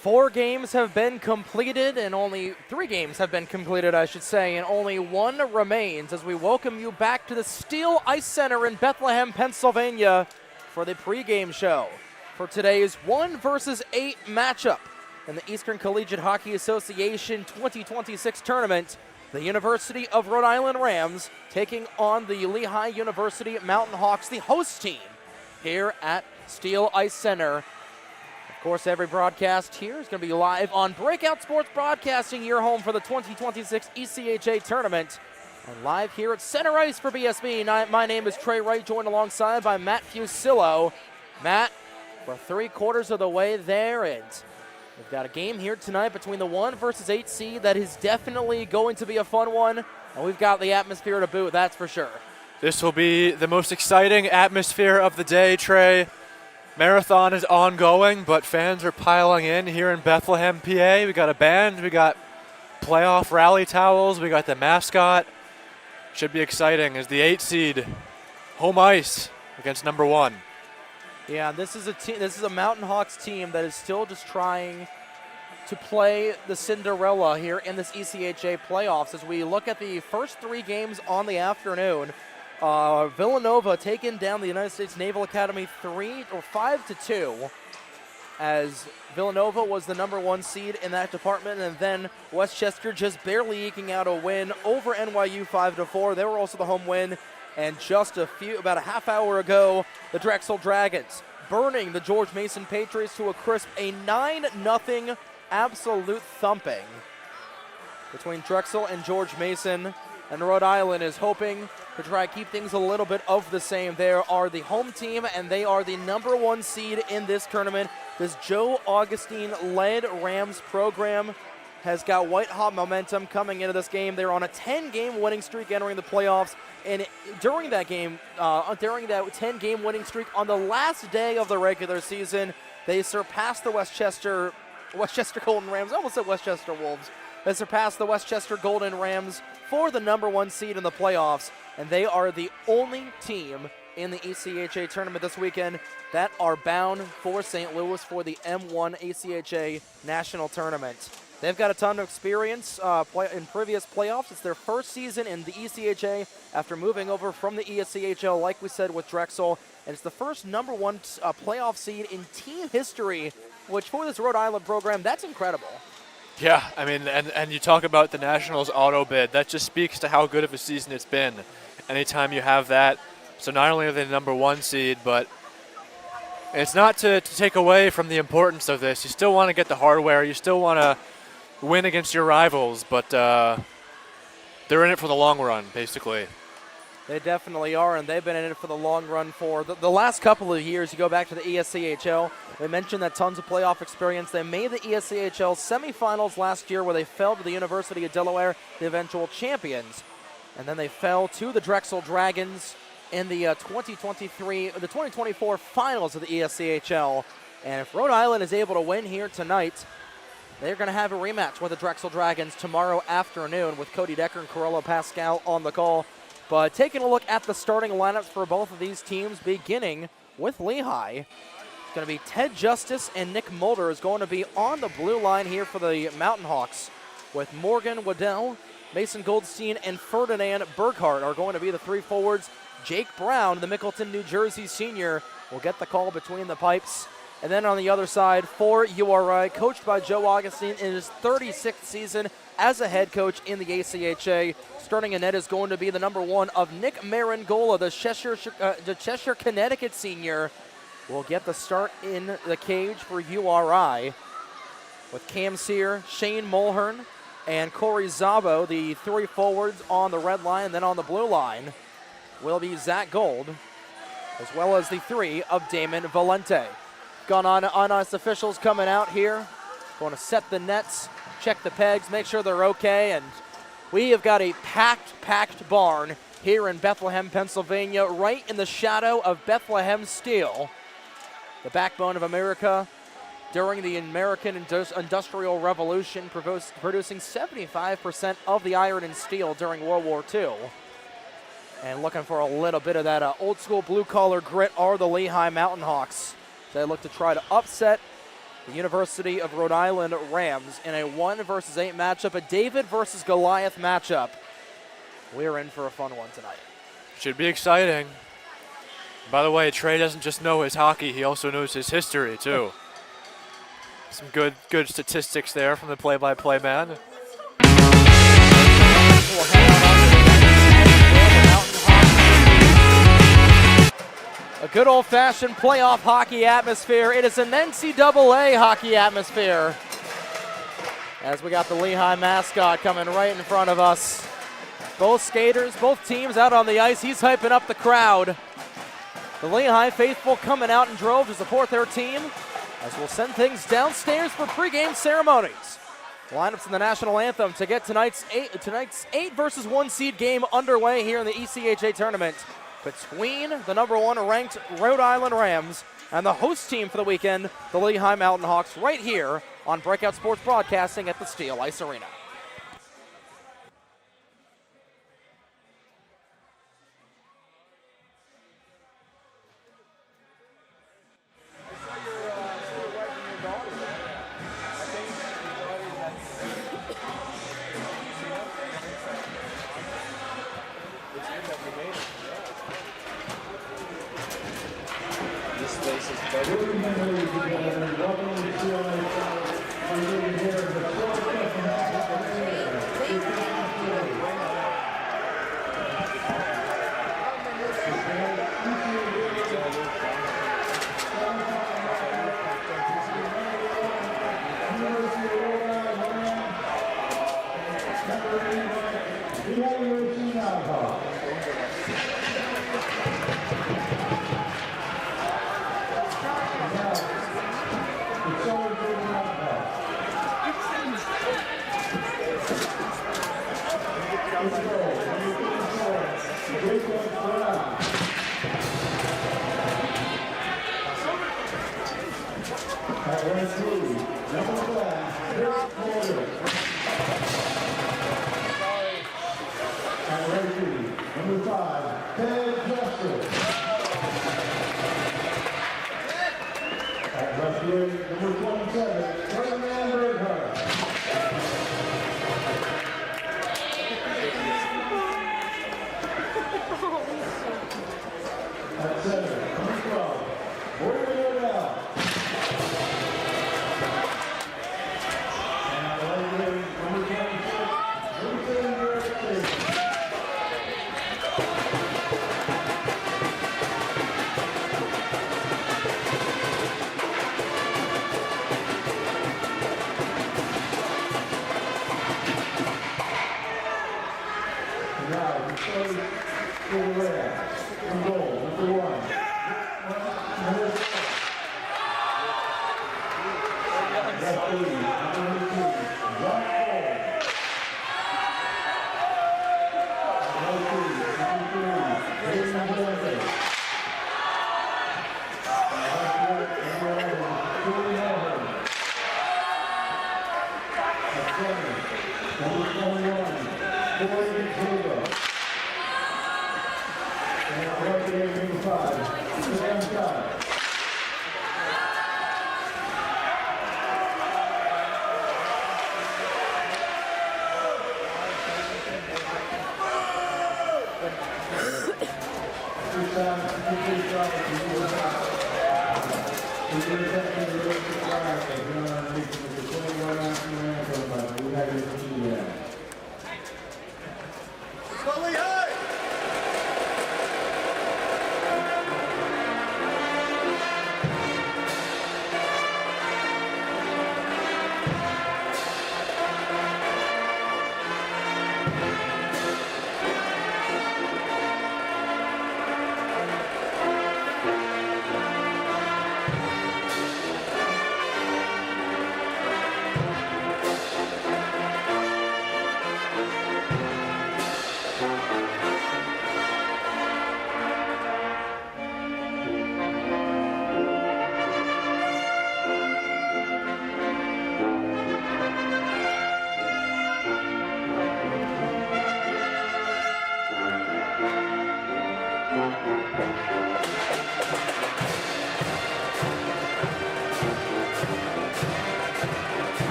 4 games have been completed, and only 3 games have been completed, I should say, and only 1 remains as we welcome you back to the Steel Ice Center in Bethlehem, Pennsylvania for the pregame show for today's 1 versus 8 matchup in the Eastern Collegiate Hockey Association 2026 tournament. The University of Rhode Island Rams taking on the Lehigh University Mountain Hawks, the host team here at Steel Ice Center. Of course, every broadcast here is going to be live on Breakout Sports Broadcasting, your home for the 2026 ECHA tournament. And live here at Center Ice for BSB. My name is Trey Wright, joined alongside by Matt Fusillo. Matt, we're 3/4 of the way there, and we've got a game here tonight between the 1 versus 8 seed that is definitely going to be a fun one, and we've got the atmosphere to boot, that's for sure. This will be the most exciting atmosphere of the day, Trey. Marathon is ongoing, but fans are piling in here in Bethlehem, PA. We got a band, we got playoff rally towels, we got the mascot. Should be exciting as the 8 seed home ice against number 1. Yeah, this is a Mountain Hawks team that is still just trying to play the Cinderella here in this ECHA playoffs. As we look at the first 3 games on the afternoon, Villanova taking down the United States Naval Academy 5-2, as Villanova was the number 1 seed in that department, and then Westchester just barely eking out a win over NYU 5-4. They were also the home win, and just about a half hour ago, the Drexel Dragons burning the George Mason Patriots to a crisp, a 9-0 absolute thumping between Drexel and George Mason. And Rhode Island is hoping to try to keep things a little bit of the same. They are the home team, and they are the number 1 seed in this tournament. This Joe Augustine-led Rams program has got white-hot momentum coming into this game. They're on a 10-game winning streak entering the playoffs, and during that 10-game winning streak, on the last day of the regular season, they surpassed the Westchester Golden Rams. I almost said Westchester Wolves. They surpassed the Westchester Golden Rams for the number 1 seed in the playoffs, and they are the only team in the ECHA tournament this weekend that are bound for St. Louis for the M1 ECHA National Tournament. They've got a ton of experience in previous playoffs. It's their first season in the ECHA after moving over from the ECHL, like we said, with Drexel, and it's the first number 1 playoff seed in team history, which for this Rhode Island program, that's incredible. Yeah, I mean, and you talk about the Nationals auto bid. That just speaks to how good of a season it's been. Anytime you have that. So not only are they the number 1 seed, but it's not to take away from the importance of this. You still want to get the hardware. You still want to win against your rivals, but they're in it for the long run, basically. They definitely are, and they've been in it for the long run for the last couple of years. You go back to the ESCHL. They mentioned that tons of playoff experience. They made the ESCHL semifinals last year where they fell to the University of Delaware, the eventual champions. And then they fell to the Drexel Dragons in the 2024 finals of the ESCHL. And if Rhode Island is able to win here tonight, they're going to have a rematch with the Drexel Dragons tomorrow afternoon with Cody Decker and Corello Pascal on the call. But taking a look at the starting lineups for both of these teams, beginning with Lehigh, it's going to be Ted Justice and Nick Mulder is going to be on the blue line here for the Mountain Hawks, with Morgan Waddell, Mason Goldstein, and Ferdinand Burkhart are going to be the 3 forwards. Jake Brown, the Mickleton, New Jersey senior, will get the call between the pipes. And then on the other side, for URI, coached by Joe Augustine in his 36th season as a head coach in the ACHA. Starting in net is going to be the number 1 of Nick Marangola, the Cheshire, Connecticut senior, will get the start in the cage for URI. With Cam Sear, Shane Mulhern, and Corey Zabo, the 3 forwards on the red line. And then on the blue line will be Zach Gold, as well as the 3 of Damon Valente. Gone on us officials coming out here, going to set the nets, check the pegs, make sure they're okay, and we have got a packed barn here in Bethlehem, Pennsylvania, right in the shadow of Bethlehem Steel, the backbone of America during the American Industrial Revolution, producing 75% of the iron and steel during World War II. And looking for a little bit of that old school blue collar grit are the Lehigh Mountain Hawks. They look to try to upset the University of Rhode Island Rams in a 1 versus 8 matchup, a David versus Goliath matchup. We're in for a fun one tonight. Should be exciting. By the way, Trey doesn't just know his hockey, he also knows his history, too. Some good statistics there from the play-by-play man. A good old-fashioned playoff hockey atmosphere. It is an NCAA hockey atmosphere. As we got the Lehigh mascot coming right in front of us. Both skaters, both teams out on the ice. He's hyping up the crowd. The Lehigh faithful coming out in droves to support their team as we'll send things downstairs for pregame ceremonies. Lineups in the national anthem to get tonight's 8 versus 1 seed game underway here in the ECHA tournament between the #1 ranked Rhode Island Rams and the host team for the weekend, the Lehigh Mountain Hawks, right here on Breakout Sports Broadcasting at the Steel Ice Arena.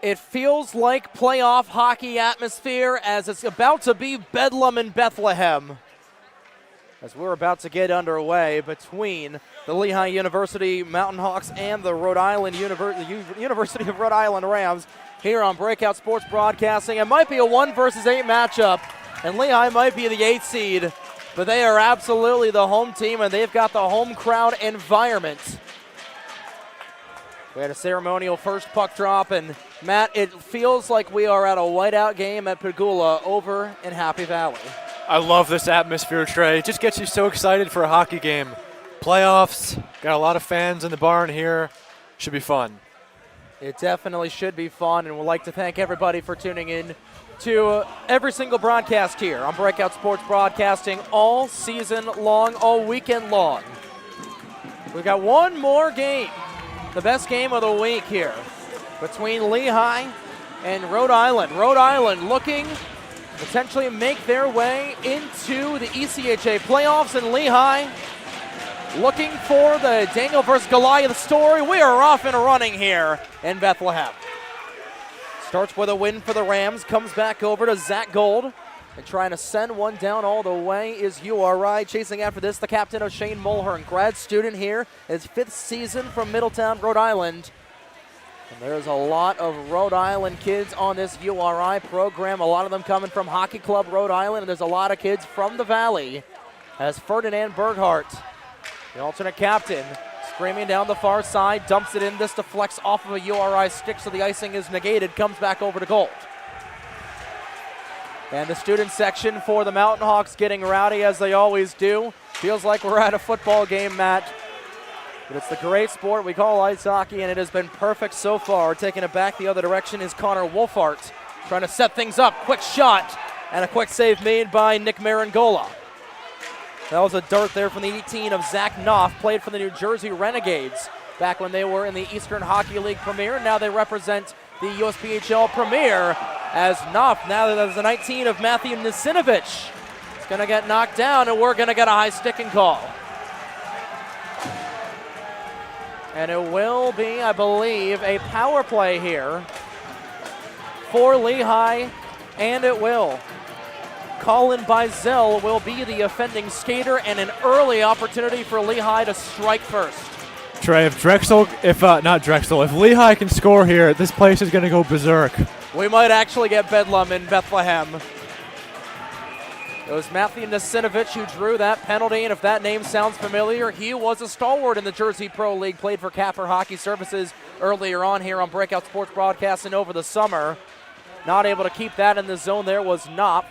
It feels like playoff hockey atmosphere as it's about to be Bedlam in Bethlehem. As we're about to get underway between the Lehigh University Mountain Hawks and the University of Rhode Island Rams here on Breakout Sports Broadcasting. It might be a 1 versus 8 matchup, and Lehigh might be the 8th seed, but they are absolutely the home team, and they've got the home crowd environment. We had a ceremonial first puck drop, and Matt, it feels like we are at a whiteout game at Pegula over in Happy Valley. I love this atmosphere, Trey. It just gets you so excited for a hockey game. Playoffs, got a lot of fans in the barn here. Should be fun. It definitely should be fun, and we'd like to thank everybody for tuning in to every single broadcast here on Breakout Sports Broadcasting all season long, all weekend long. We've got one more game, the best game of the week here, between Lehigh and Rhode Island. Rhode Island looking to potentially make their way into the ECHA Playoffs, and Lehigh looking for the Daniel versus Goliath story. We are off and running here in Bethlehem. Starts with a win for the Rams, comes back over to Zach Gold, and trying to send one down all the way is URI. Chasing after this, the captain of Shane Mulhern, grad student here, his 5th season from Middletown, Rhode Island. And there's a lot of Rhode Island kids on this URI program, a lot of them coming from Hockey Club Rhode Island, and there's a lot of kids from the Valley, as Ferdinand Berghart, the alternate captain, screaming down the far side, dumps it in. This deflects off of a URI stick, so the icing is negated, comes back over to Gold. And the student section for the Mountain Hawks getting rowdy as they always do. Feels like we're at a football game, Matt. But it's the great sport we call ice hockey, and it has been perfect so far. Taking it back the other direction is Connor Wolfart, trying to set things up. Quick shot, and a quick save made by Nick Marangola. That was a dart there from the 18 of Zach Knopf, played for the New Jersey Renegades back when they were in the Eastern Hockey League Premier. Now they represent the USPHL Premier as Knopf. Now there's the 19 of Matthew Nasinovich. It's going to get knocked down, and we're going to get a high sticking call. And it will be, I believe, a power play here for Lehigh, and it will. Colin Bizel will be the offending skater, and an early opportunity for Lehigh to strike first. Trey, if Lehigh can score here, this place is going to go berserk. We might actually get Bedlam in Bethlehem. It was Matthew Nasinovich who drew that penalty, and if that name sounds familiar, he was a stalwart in the Jersey Pro League, played for Capper Hockey Services earlier on here on Breakout Sports Broadcasting over the summer. Not able to keep that in the zone there was Knopf.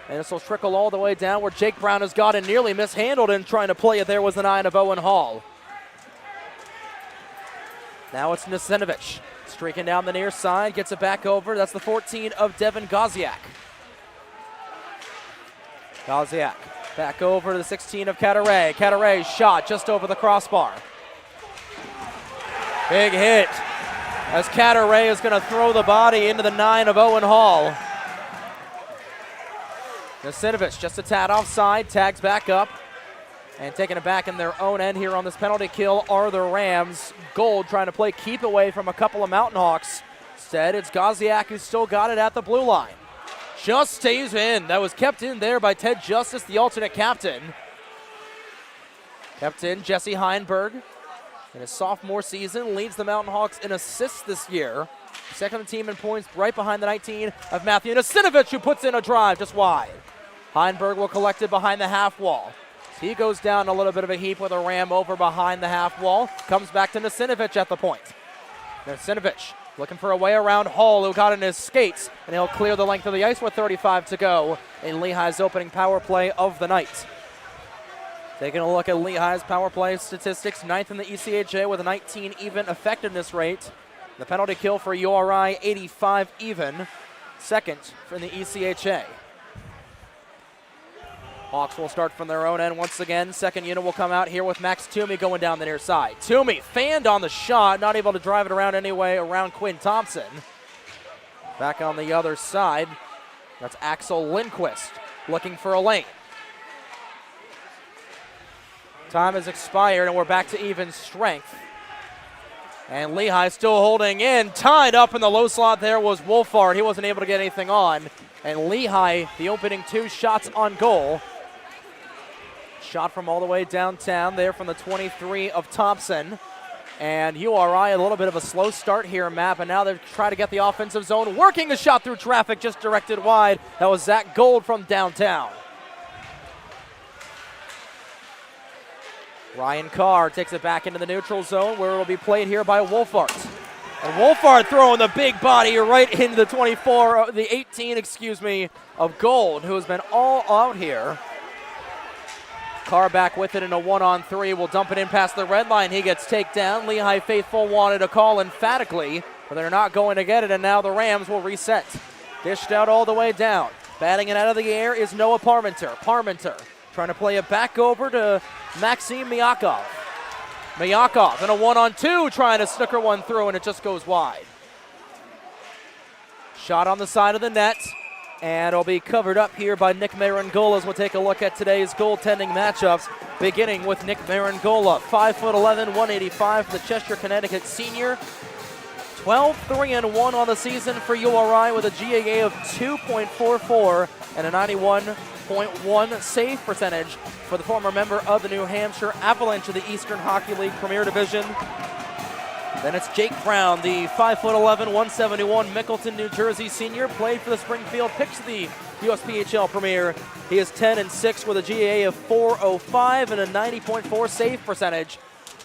And this will trickle all the way down where Jake Brown has got it nearly mishandled, and trying to play it there was the 9 of Owen Hall. Now it's Nasinovich streaking down the near side, gets it back over. That's the 14 of Devin Gaziak. Gaziak back over to the 16 of Cataray. Cataray's shot just over the crossbar. Big hit as Cataray is going to throw the body into the 9 of Owen Hall. Nasinovich just a tad offside, tags back up, and taking it back in their own end here on this penalty kill are the Rams. Gold trying to play keep away from a couple of Mountain Hawks. Instead, it's Gaziak who's still got it at the blue line. Just stays in. That was kept in there by Ted Justice, the alternate captain. Kept in Jesse Heinberg in his sophomore season, leads the Mountain Hawks in assists this year. Second on the team in points, right behind the 19 of Matthew Nasinovich, who puts in a drive just wide. Heinberg will collect it behind the half wall. He goes down a little bit of a heap with a ram over behind the half wall. Comes back to Nasinovich at the point. Nasinovich looking for a way around Hall, who got in his skates, and he'll clear the length of the ice with 35 to go in Lehigh's opening power play of the night. Taking a look at Lehigh's power play statistics, 9th in the ECHA with a 19 even effectiveness rate. The penalty kill for URI, 85 even. Second from the ECHA. Hawks will start from their own end once again. Second unit will come out here with Max Toomey going down the near side. Toomey fanned on the shot, not able to drive it around anyway around Quinn Thompson. Back on the other side, that's Axel Lindquist looking for a lane. Time has expired and we're back to even strength. And Lehigh still holding in. Tied up in the low slot there was Wolfhard. He wasn't able to get anything on. And Lehigh, the opening 2 shots on goal. Shot from all the way downtown there from the 23 of Thompson. And URI, a little bit of a slow start here, Matt, but now they're trying to get the offensive zone. Working a shot through traffic, just directed wide. That was Zach Gold from downtown. Ryan Carr takes it back into the neutral zone where it will be played here by Wolfhard. And Wolfhard throwing the big body right into the 24, the 18, of Gold, who has been all out here. Carr back with it in a 1-on-3. Will dump it in past the red line. He gets taken down. Lehigh faithful wanted a call emphatically, but they're not going to get it, and now the Rams will reset. Dished out all the way down. Batting it out of the air is Noah Parmenter. Parmenter trying to play it back over to Maxim Myakov. Myakov in a 1-on-2 trying to snooker one through, and it just goes wide. Shot on the side of the net, and it'll be covered up here by Nick Marangola as we'll take a look at today's goaltending matchups, beginning with Nick Marangola, 5'11", 185 for the Chester, Connecticut senior. 12-3-1 on the season for URI with a GAA of 2.44 and a 91.1 save percentage for the former member of the New Hampshire Avalanche of the Eastern Hockey League Premier Division. Then it's Jake Brown, the 5'11", 171 Mickleton, New Jersey senior, played for the Springfield Picks of the USPHL Premier. He is 10-6 with a GAA of 405 and a 90.4 save percentage.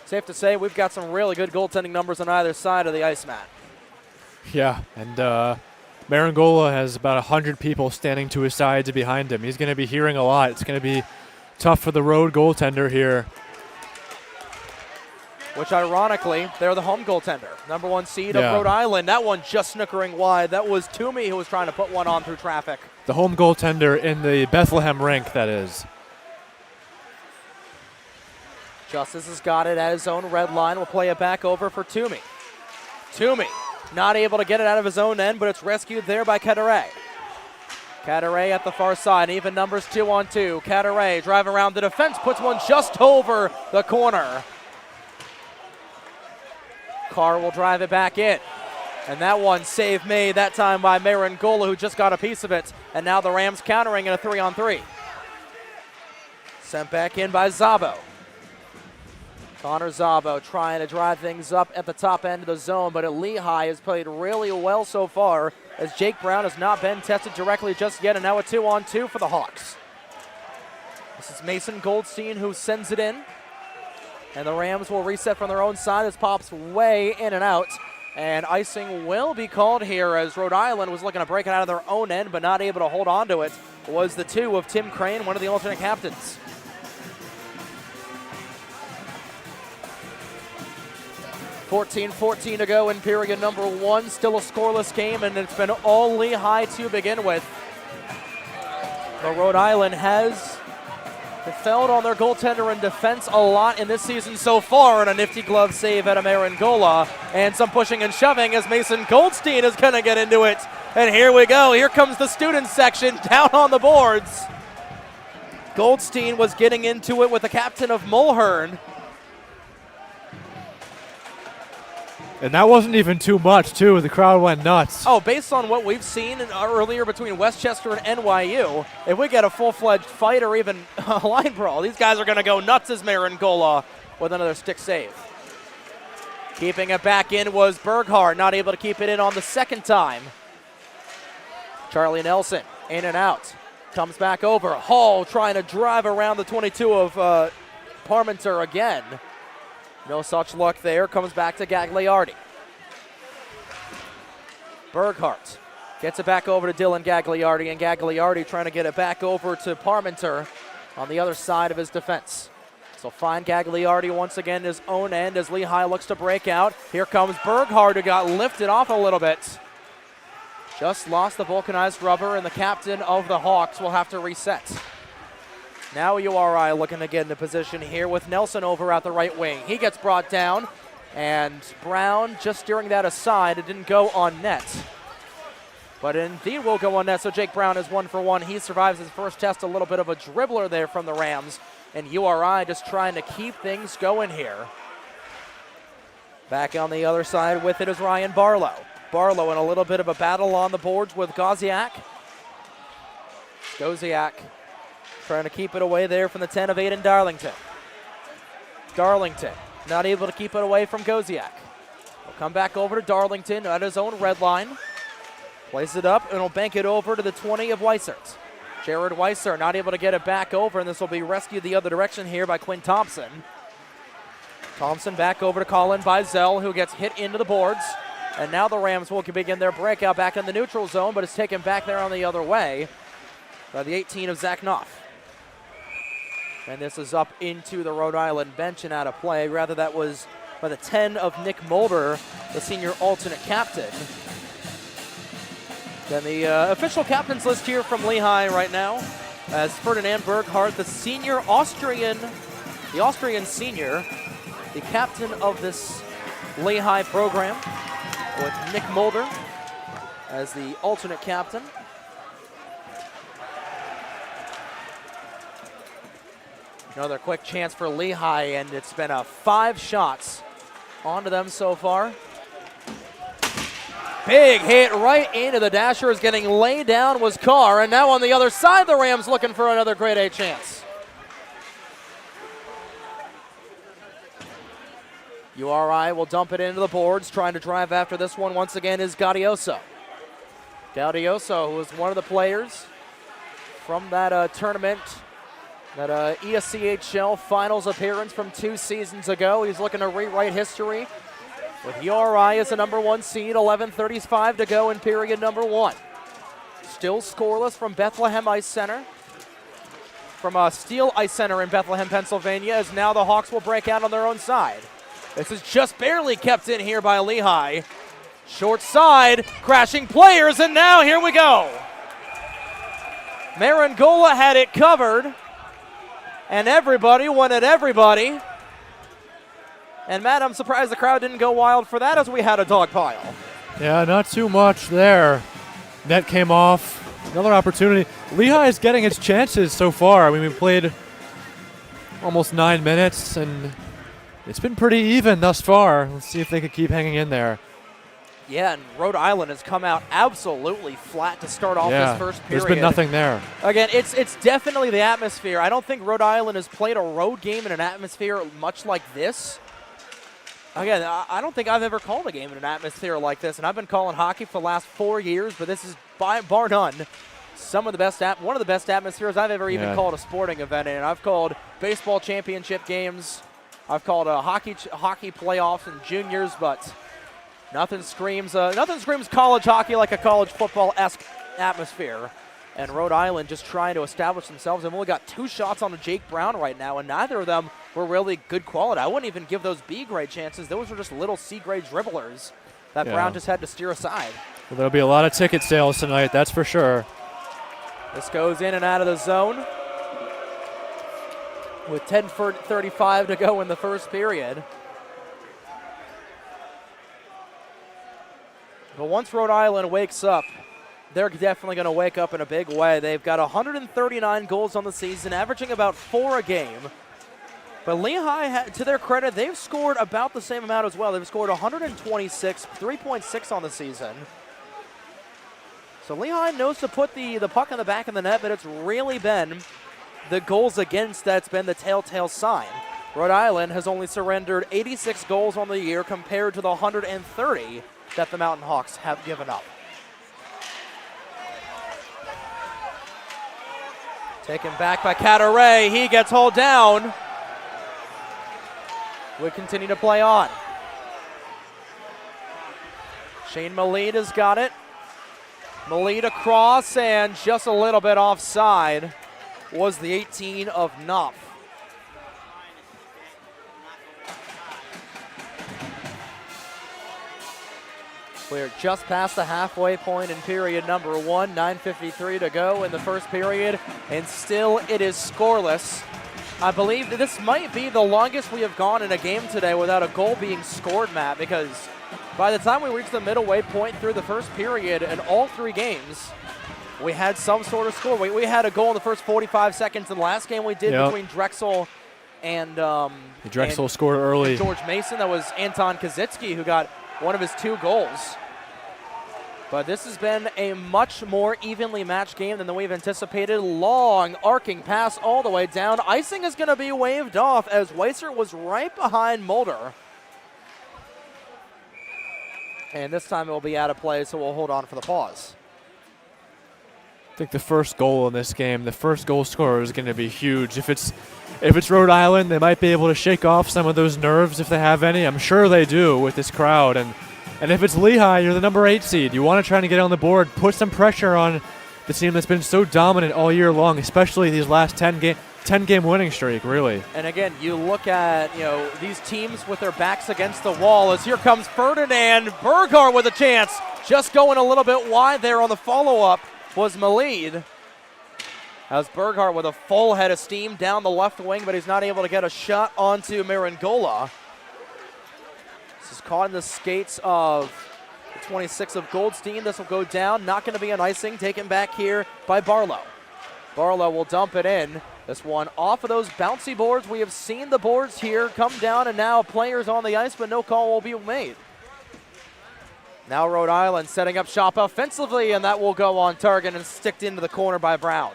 Safe to say we've got some really good goaltending numbers on either side of the ice mat. Yeah, and Marangola has about 100 people standing to his sides and behind him. He's going to be hearing a lot. It's going to be tough for the road goaltender here. Which, ironically, they're the home goaltender. Number 1 seed of Rhode Island. That one just snookering wide. That was Toomey who was trying to put one on through traffic. The home goaltender in the Bethlehem rink, that is. Justice has got it at his own red line. Will play it back over for Toomey. Toomey not able to get it out of his own end, but it's rescued there by Cadaret. Cadaret at the far side, even numbers 2-on-2. Cadaret drive around the defense, puts one just over the corner. Carr will drive it back in. And that one save made that time by Marangola, who just got a piece of it. And now the Rams countering in a 3-on-3. Sent back in by Zabo. Connor Zabo trying to drive things up at the top end of the zone, but Lehigh has played really well so far as Jake Brown has not been tested directly just yet, and now a 2-on-2 for the Hawks. This is Mason Goldstein who sends it in, and the Rams will reset from their own side as pops way in and out, and icing will be called here as Rhode Island was looking to break it out of their own end but not able to hold on to it. Was the 2 of Tim Crane, one of the alternate captains. 14-14 to go in period number 1. Still a scoreless game, and it's been all Lehigh to begin with. But Rhode Island has defelled on their goaltender in defense a lot in this season so far, and a nifty glove save at Marangola. And some pushing and shoving as Mason Goldstein is going to get into it. And here we go. Here comes the student section down on the boards. Goldstein was getting into it with the captain of Mulhern. And that wasn't even too much, too. The crowd went nuts. Oh, based on what we've seen earlier between Westchester and NYU, if we get a full-fledged fight or even a line brawl, these guys are going to go nuts as Marangola with another stick save. Keeping it back in was Berghard, not able to keep it in on the second time. Charlie Nelson in and out. Comes back over. Hall trying to drive around the 22 of Parmenter again. No such luck there. Comes back to Gagliardi. Berghardt gets it back over to Dylan Gagliardi, and Gagliardi trying to get it back over to Parmenter on the other side of his defense. So find Gagliardi once again his own end as Lehigh looks to break out. Here comes Berghardt, who got lifted off a little bit. Just lost the vulcanized rubber, and the captain of the Hawks will have to reset. Now URI looking to get into position here with Nelson over at the right wing. He gets brought down, and Brown just steering that aside. It didn't go on net. But it indeed will go on net, so Jake Brown is 1 for 1. He survives his first test, a little bit of a dribbler there from the Rams, and URI just trying to keep things going here. Back on the other side with it is Ryan Barlow. Barlow in a little bit of a battle on the boards with Goziak. Goziak trying to keep it away there from the 10 of Aiden Darlington. Darlington not able to keep it away from Goziak. Will come back over to Darlington at his own red line. Plays it up and will bank it over to the 20 of Weissert. Jared Weissert not able to get it back over, and this will be rescued the other direction here by Quinn Thompson. Thompson back over to Colin Bizel, who gets hit into the boards. And now the Rams will begin their breakout back in the neutral zone, but it's taken back there on the other way by the 18 of Zach Knopf. And this is up into the Rhode Island bench and out of play. Rather, that was by the 10 of Nick Mulder, the senior alternate captain. Then the official captains list here from Lehigh right now, as Ferdinand Berghardt, the Austrian senior, the captain of this Lehigh program, with Nick Mulder as the alternate captain. Another quick chance for Lehigh, and it's been 5 shots onto them so far. Big hit right into the Dashers. Getting laid down was Carr, and now on the other side, the Rams looking for another grade A chance. URI will dump it into the boards, trying to drive after this one once again is Gaudioso. Gaudioso, who was one of the players from that tournament, that ECHL finals appearance from 2 seasons ago. He's looking to rewrite history with URI as the number 1 seed, 11:35 to go in period number 1. Still scoreless from Bethlehem Ice Center. From Steel Ice Center in Bethlehem, Pennsylvania, as now the Hawks will break out on their own side. This is just barely kept in here by Lehigh. Short side, crashing players, and now here we go. Marangola had it covered, and everybody wanted everybody. And Matt, I'm surprised the crowd didn't go wild for that, as we had a dog pile. Yeah, not too much there. Net came off. Another opportunity. Lehigh is getting its chances so far. I mean, we played almost 9 minutes, and it's been pretty even thus far. Let's see if they could keep hanging in there. Yeah, and Rhode Island has come out absolutely flat to start off this first period. There's been nothing there. Again, it's definitely the atmosphere. I don't think Rhode Island has played a road game in an atmosphere much like this. Again, I don't think I've ever called a game in an atmosphere like this, and I've been calling hockey for the last 4 years, but this is bar none one of the best atmospheres I've ever even called a sporting event in. I've called baseball championship games. I've called hockey playoffs and juniors, but nothing screams college hockey like a college football-esque atmosphere. And Rhode Island just trying to establish themselves. They've only got 2 shots on Jake Brown right now, and neither of them were really good quality. I wouldn't even give those B-grade chances. Those were just little C-grade dribblers that Brown just had to steer aside. Well, there'll be a lot of ticket sales tonight, that's for sure. This goes in and out of the zone with 10:35 to go in the first period. But once Rhode Island wakes up, they're definitely going to wake up in a big way. They've got 139 goals on the season, averaging about 4 a game. But Lehigh, to their credit, they've scored about the same amount as well. They've scored 126, 3.6 on the season. So Lehigh knows to put the puck in the back of the net, but it's really been the goals against that's been the telltale sign. Rhode Island has only surrendered 86 goals on the year compared to the 130 that the Mountain Hawks have given up. Taken back by Cataray. He gets hauled down. We continue to play on. Shane Malid has got it. Malid across, and just a little bit offside was the 18 of Knopf. We're just past the halfway point in period number 1, 9:53 to go in the first period, and still it is scoreless. I believe that this might be the longest we have gone in a game today without a goal being scored, Matt, because by the time we reached the middle-way point through the first period in all 3 games, we had some sort of score. We had a goal in the first 45 seconds in the last game we did between Drexel and Drexel scored early. George Mason. That was Anton Kazitsky who got one of his 2 goals. But this has been a much more evenly matched game than we've anticipated. Long arcing pass all the way down. Icing is going to be waved off as Weiser was right behind Mulder. And this time it will be out of play, so we'll hold on for the pause. I think the first goal in this game, the first goal scorer is going to be huge. If it's Rhode Island, they might be able to shake off some of those nerves if they have any. I'm sure they do with this crowd. And if it's Lehigh, you're the number 8 seed. You want to try to get on the board, put some pressure on the team that's been so dominant all year long, especially these last 10-game winning streak, really. And again, you look at these teams with their backs against the wall as here comes Ferdinand Burghardt with a chance. Just going a little bit wide there on the follow-up was Malid. As Burghardt with a full head of steam down the left wing, but he's not able to get a shot onto Marangola. This is caught in the skates of the 26 of Goldstein. This will go down. Not going to be an icing. Taken back here by Barlow. Barlow will dump it in. This one off of those bouncy boards. We have seen the boards here come down, and now players on the ice, but no call will be made. Now Rhode Island setting up shop offensively, and that will go on target and sticked into the corner by Brown.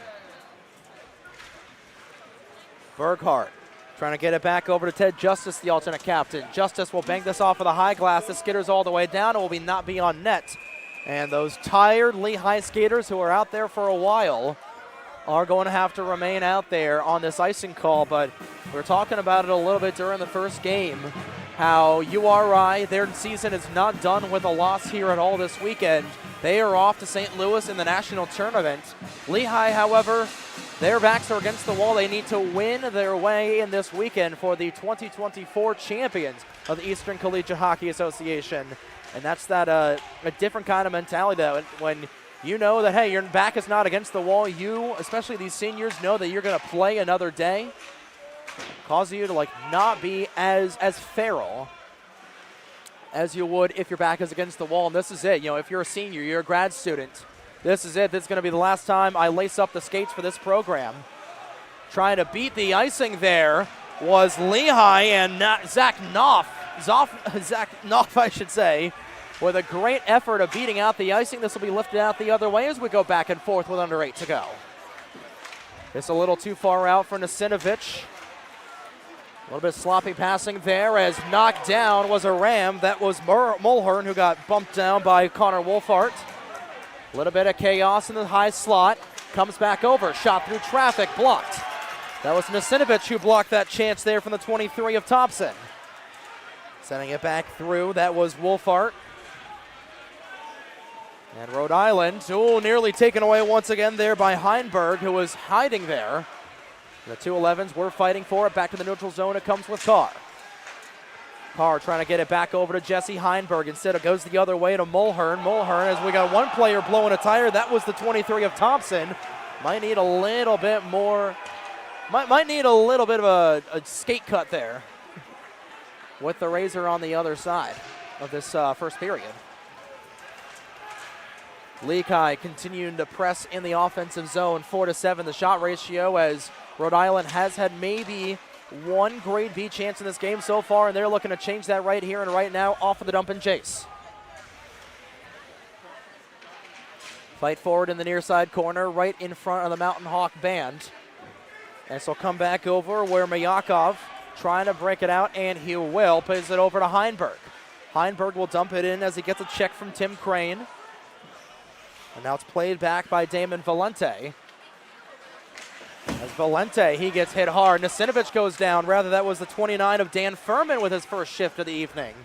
Burghardt trying to get it back over to Ted Justice, the alternate captain. Justice will bang this off of the high glass. The skitters all the way down. It will not be on net. And those tired Lehigh skaters who are out there for a while are going to have to remain out there on this icing call. But we were talking about it a little bit during the first game, how URI, their season is not done with a loss here at all this weekend. They are off to St. Louis in the national tournament. Lehigh, however, their backs are against the wall. They need to win their way in this weekend for the 2024 champions of the Eastern Collegiate Hockey Association. And that's that a different kind of mentality that when you know that, hey, your back is not against the wall, you, especially these seniors, know that you're going to play another day, cause you to not be as feral as you would if your back is against the wall. And this is it. If you're a senior, you're a grad student, this is it. This is going to be the last time I lace up the skates for this program. Trying to beat the icing there was Lehigh, and Zach Knopf, I should say, with a great effort of beating out the icing. This will be lifted out the other way as we go back and forth with under 8 to go. It's a little too far out for Nasinovich. A little bit sloppy passing there as knocked down was a Ram. That was Mulhern who got bumped down by Connor Wolfhart. A little bit of chaos in the high slot. Comes back over. Shot through traffic. Blocked. That was Nasinovich who blocked that chance there from the 23 of Thompson. Sending it back through. That was Wolfhart. And Rhode Island, nearly taken away once again there by Heinberg, who was hiding there. The 2-11s were fighting for it. Back to the neutral zone. It comes with Carr. Carr trying to get it back over to Jesse Heinberg. Instead, it goes the other way to Mulhern. Mulhern, as we got one player blowing a tire. That was the 23 of Thompson. Might need a little bit more. Might need a little bit of a skate cut there with the Razor on the other side of this first period. Lehigh continuing to press in the offensive zone, 4-7 the shot ratio, as Rhode Island has had maybe one grade B chance in this game so far, and they're looking to change that right here and right now off of the dump and chase. Fight forward in the near side corner, right in front of the Mountain Hawk band. And so come back over where Mayakov trying to break it out, and he will. Plays it over to Heinberg. Heinberg will dump it in as he gets a check from Tim Crane. And now it's played back by Damon Valente. As Valente, he gets hit hard. Nasinovich goes down. Rather, that was the 29 of Dan Furman with his first shift of the evening.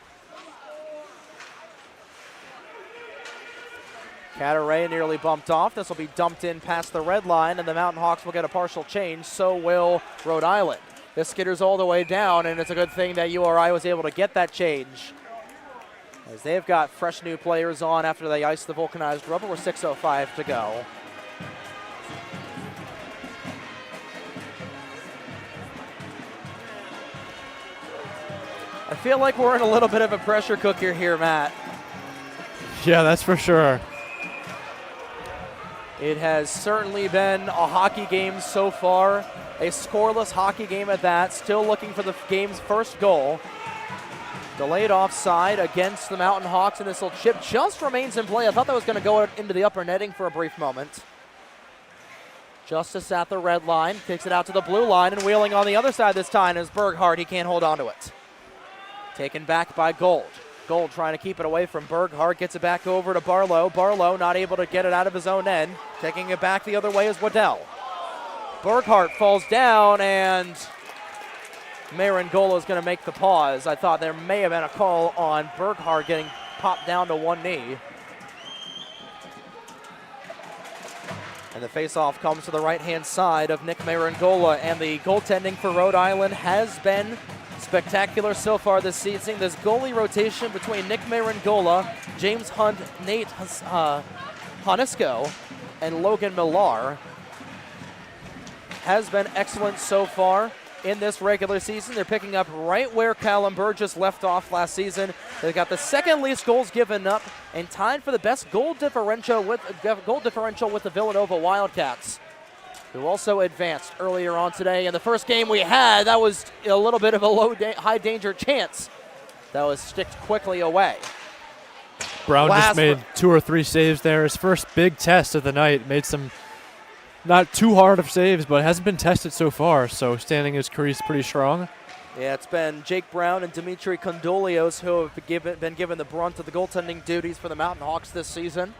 Cataray nearly bumped off. This will be dumped in past the red line, and the Mountain Hawks will get a partial change. So will Rhode Island. This skitters all the way down, and it's a good thing that URI was able to get that change, as they've got fresh new players on after they iced the vulcanized rubber with 6:05 to go. I feel like we're in a little bit of a pressure cooker here, Matt. Yeah, that's for sure. It has certainly been a hockey game so far, A scoreless hockey game at that. Still looking for the game's first goal. Delayed offside against the Mountain Hawks, and this little chip just remains in play. I thought that was going to go into the upper netting for a brief moment. Justice at the red line, kicks it out to the blue line, and wheeling on the other side this time is Berghardt. He can't hold on to it. Taken back by Gold. Gold trying to keep it away from Berghardt, gets it back over to Barlow. Barlow not able to get it out of his own end. Taking it back the other way is Waddell. Berghardt falls down, and Marangola is going to make the pause. I thought there may have been a call on Berghardt getting popped down to one knee. And the faceoff comes to the right-hand side of Nick Marangola, and the goaltending for Rhode Island has been spectacular so far this season. This goalie rotation between Nick Marangola, James Hunt, Nate Hanisco, and Logan Millar has been excellent so far in this regular season. They're picking up right where Callum Burgess left off last season. They've got the second least goals given up and tied for the best goal differential with the Villanova Wildcats, who also advanced earlier on today. In the first game we had, that was a little bit of a high danger chance that was sticked quickly away. Brown just made 2 or 3 saves there. His first big test of the night. Made some not too hard of saves, but hasn't been tested so far, so standing his crease pretty strong. Yeah, it's been Jake Brown and Dimitri Kondolios who have been given the brunt of the goaltending duties for the Mountain Hawks this season.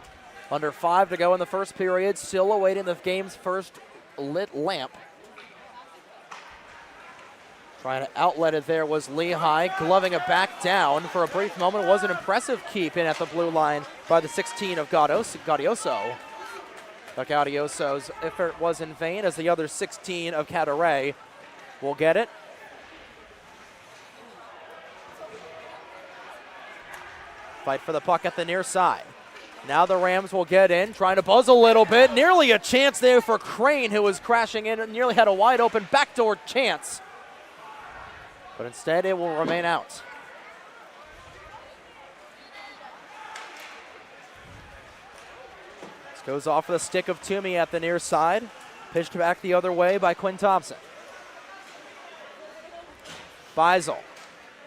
Under 5 to go in the first period, still awaiting the game's first lit lamp. Trying to outlet it there was Lehigh, gloving it back down for a brief moment. It was an impressive keep in at the blue line by the 16 of Gaudioso. But Gaudioso's effort was in vain, as the other 16 of Cataray will get it. Fight for the puck at the near side. Now the Rams will get in, trying to buzz a little bit. Nearly a chance there for Crane, who was crashing in and nearly had a wide open backdoor chance. But instead it will remain out. Goes off with a stick of Toomey at the near side. Pitched back the other way by Quinn Thompson. Beisel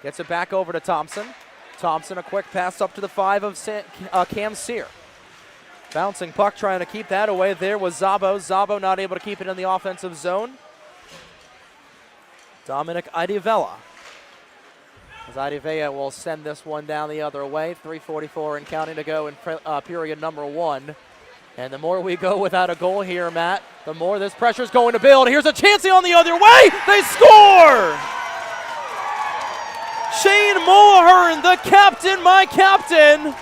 gets it back over to Thompson. Thompson, a quick pass up to the 5 of Cam Sear. Bouncing puck, trying to keep that away. There was Zabo. Zabo not able to keep it in the offensive zone. Dominic Idivella. As Idivella will send this one down the other way. 3:44 and counting to go in period number 1. And the more we go without a goal here, Matt, the more this pressure's going to build. Here's a chance on the other way. They score! Shane Mulhern, the captain, my captain,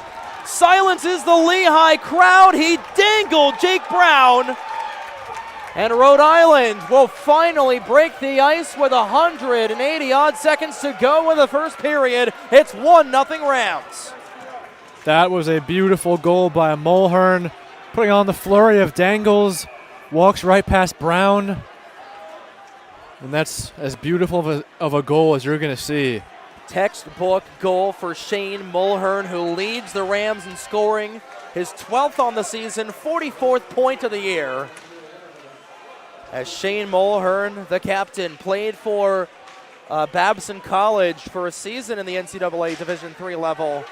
silences the Lehigh crowd. He dangled Jake Brown. And Rhode Island will finally break the ice with 180-odd seconds to go in the first period. It's 1-0 Rams. That was a beautiful goal by Mulhern. Putting on the flurry of dangles, walks right past Brown. And that's as beautiful of a goal as you're going to see. Textbook goal for Shane Mulhern, who leads the Rams in scoring. His 12th on the season, 44th point of the year. As Shane Mulhern, the captain, played for Babson College for a season in the NCAA Division III level.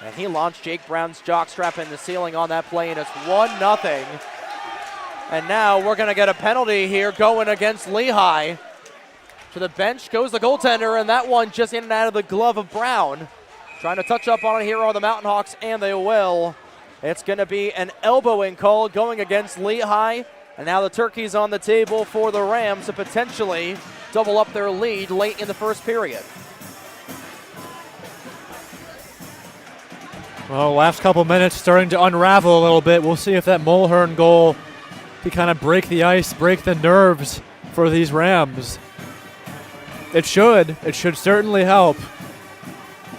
And he launched Jake Brown's jockstrap in the ceiling on that play, and it's 1-0. And now we're going to get a penalty here going against Lehigh. To the bench goes the goaltender, and that one just in and out of the glove of Brown. Trying to touch up on it here on the Mountain Hawks, and they will. It's going to be an elbowing call going against Lehigh. And now the turkey's on the table for the Rams to potentially double up their lead late in the first period. Well, last couple minutes starting to unravel a little bit. We'll see if that Mulhern goal can kind of break the ice, break the nerves for these Rams. It should certainly help.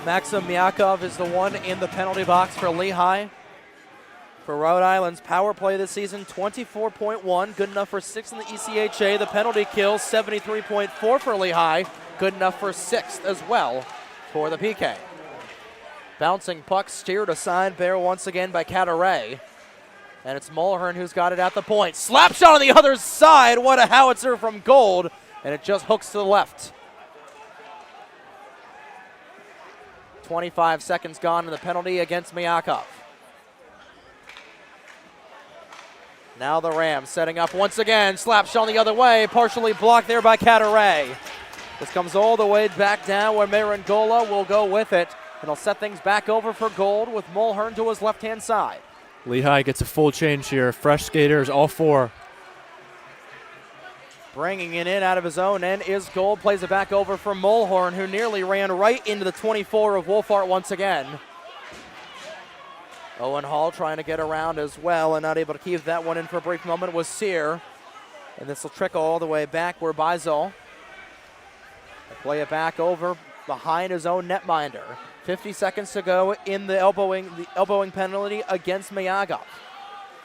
Maxim Myakov is the one in the penalty box for Lehigh. For Rhode Island's power play this season, 24.1, good enough for 6th in the ECHA. The penalty kill, 73.4 for Lehigh, good enough for 6th as well for the PK. Bouncing puck steered aside there once again by Cataray. And it's Mulhern who's got it at the point. Slap shot on the other side. What a howitzer from Gold. And it just hooks to the left. 25 seconds gone in the penalty against Miyakov. Now the Rams setting up once again. Slap shot the other way. Partially blocked there by Cataray. This comes all the way back down where Marangola will go with it. And he'll set things back over for Gold with Mulhern to his left-hand side. Lehigh gets a full change here. Fresh skaters, all four. Bringing it in out of his own end is Gold. Plays it back over for Mulhern, who nearly ran right into the 24 of Wolfart once again. Owen Hall trying to get around as well and not able to keep that one in for a brief moment was Sear. And this will trickle all the way back where Bizol. Play it back over behind his own netminder. 50 seconds to go in the elbowing penalty against Miyagov.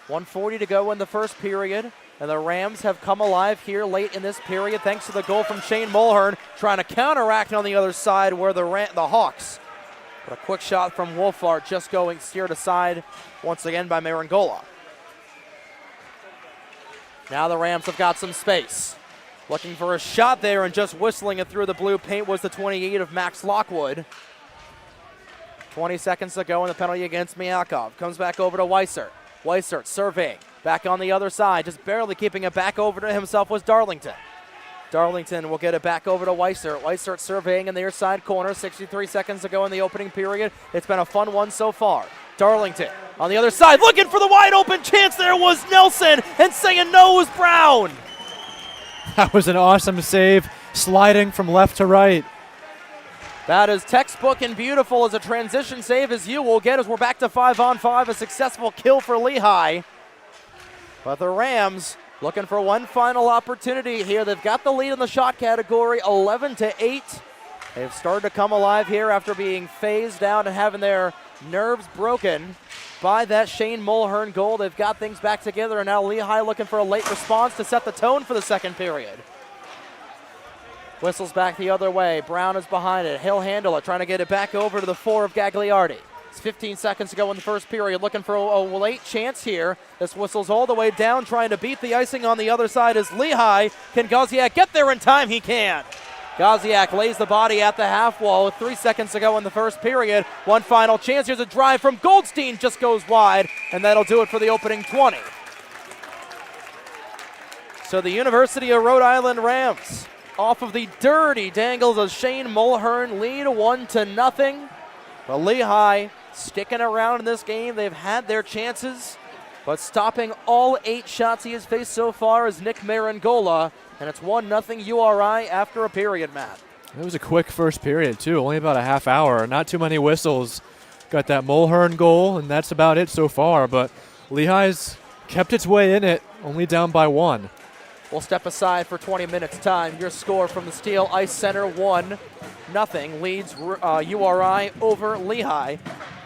1:40 to go in the first period. And the Rams have come alive here late in this period thanks to the goal from Shane Mulhern, trying to counteract on the other side where the Hawks. But a quick shot from Wolfart just going steered aside once again by Marangola. Now the Rams have got some space. Looking for a shot there and just whistling it through the blue paint was the 28 of Max Lockwood. 20 seconds to go in the penalty against Miyakov. Comes back over to Weissert. Weissert surveying. Back on the other side, just barely keeping it back over to himself was Darlington. Darlington will get it back over to Weissert. Weissert surveying in the near side corner. 63 seconds to go in the opening period. It's been a fun one so far. Darlington on the other side, looking for the wide open chance. There was Nelson, and saying no was Brown. That was an awesome save, sliding from left to right. That is textbook and beautiful as a transition save as you will get as we're back to 5-on-5. A successful kill for Lehigh. But the Rams looking for one final opportunity here. They've got the lead in the shot category, 11-8. They've started to come alive here after being phased out and having their nerves broken by that Shane Mulhern goal. They've got things back together, and now Lehigh looking for a late response to set the tone for the second period. Whistles back the other way. Brown is behind it. He'll handle it, trying to get it back over to the 4 of Gagliardi. It's 15 seconds to go in the first period. Looking for a late chance here. This whistles all the way down, trying to beat the icing on the other side is Lehigh. Can Gaziak get there in time? He can. Gaziak lays the body at the half wall with 3 seconds to go in the first period. One final chance. Here's a drive from Goldstein. Just goes wide, and that'll do it for the opening 20. So the University of Rhode Island Rams, off of the dirty dangles of Shane Mulhern, lead 1-0. But Lehigh sticking around in this game. They've had their chances, but stopping all 8 shots he has faced so far is Nick Marangola, and it's 1-0 URI after a period, Matt. It was a quick first period, too. Only about a half hour. Not too many whistles. Got that Mulhern goal, and that's about it so far. But Lehigh's kept its way in it, only down by 1. We'll step aside for 20 minutes time. Your score from the Steel Ice Center, 1-0 leads URI over Lehigh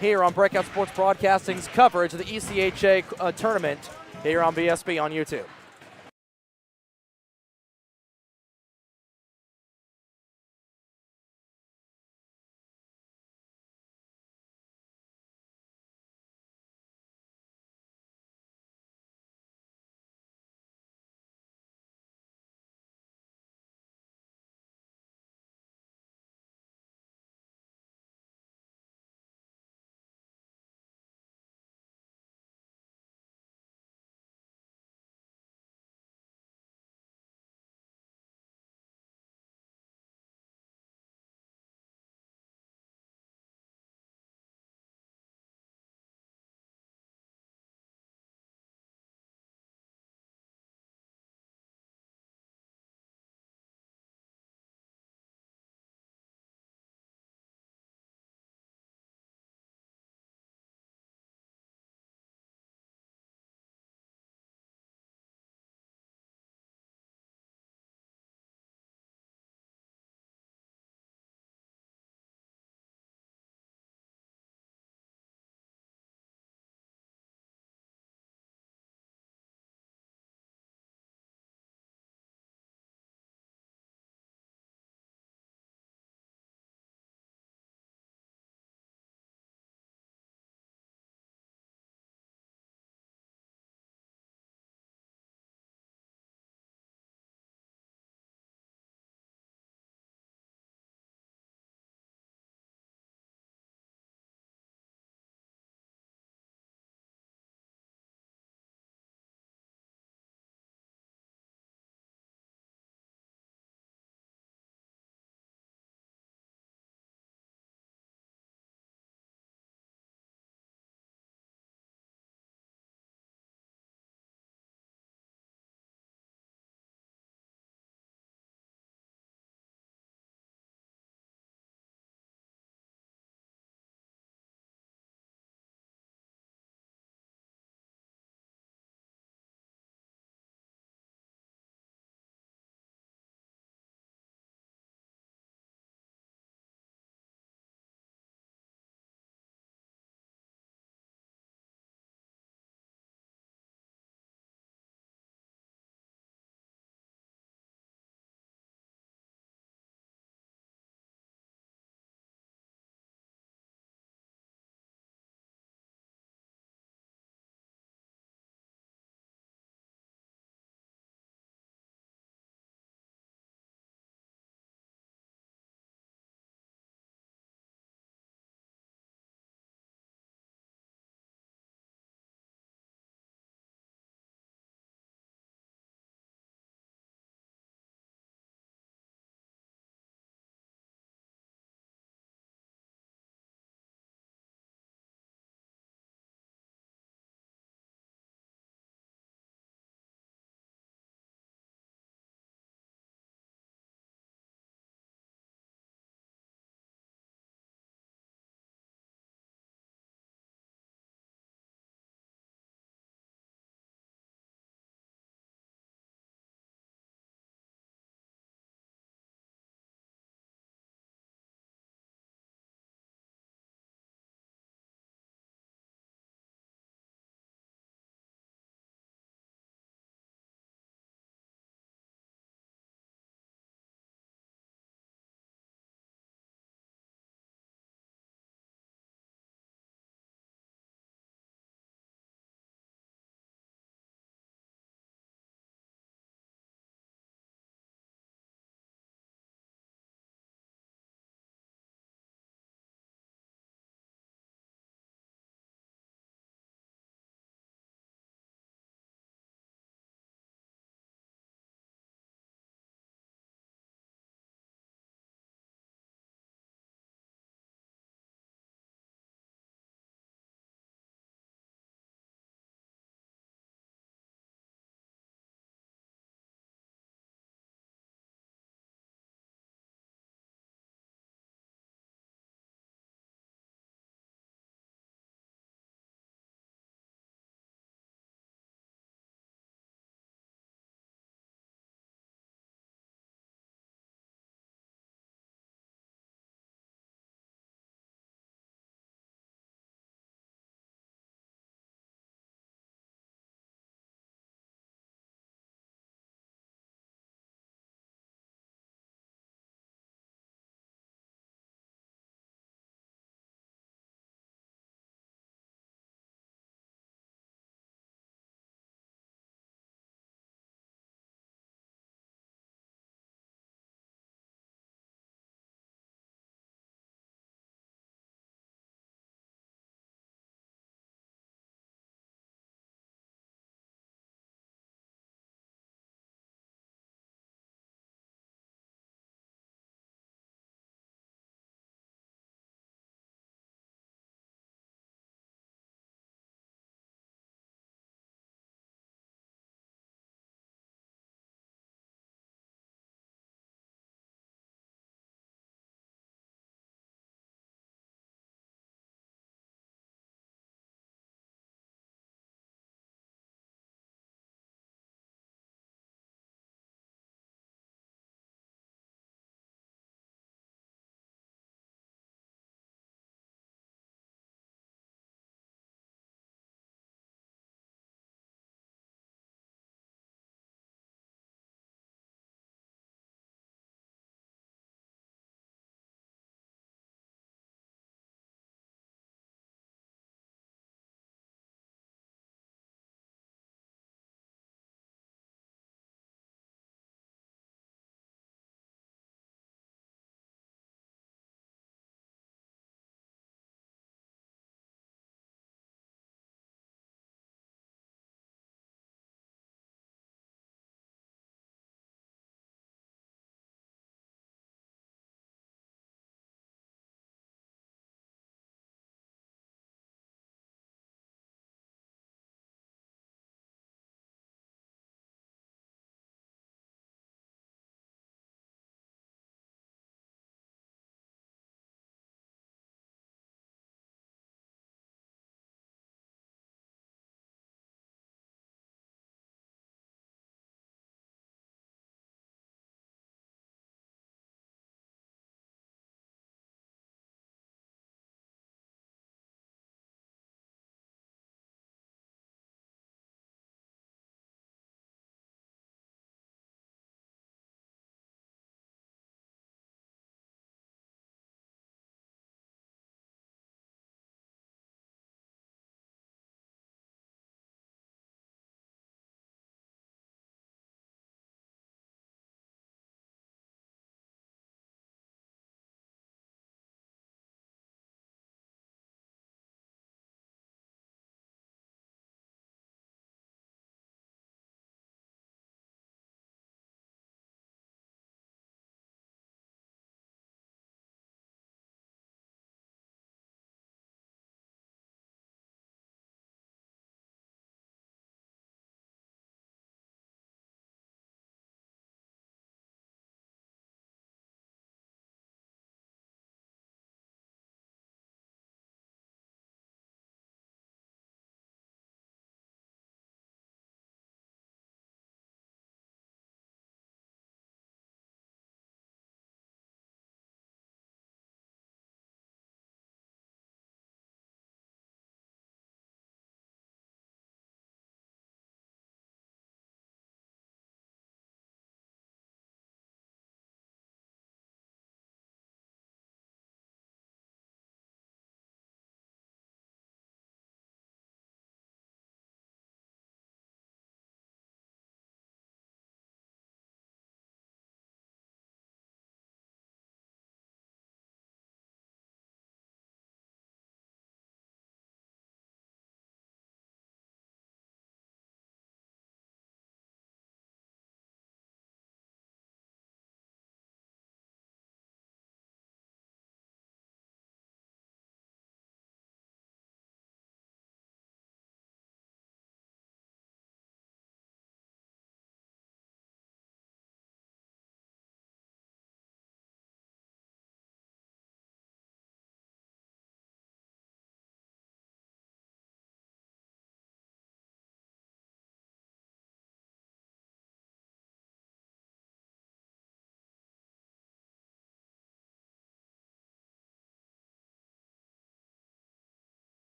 here on Breakout Sports Broadcasting's coverage of the ECHA tournament here on BSB on YouTube.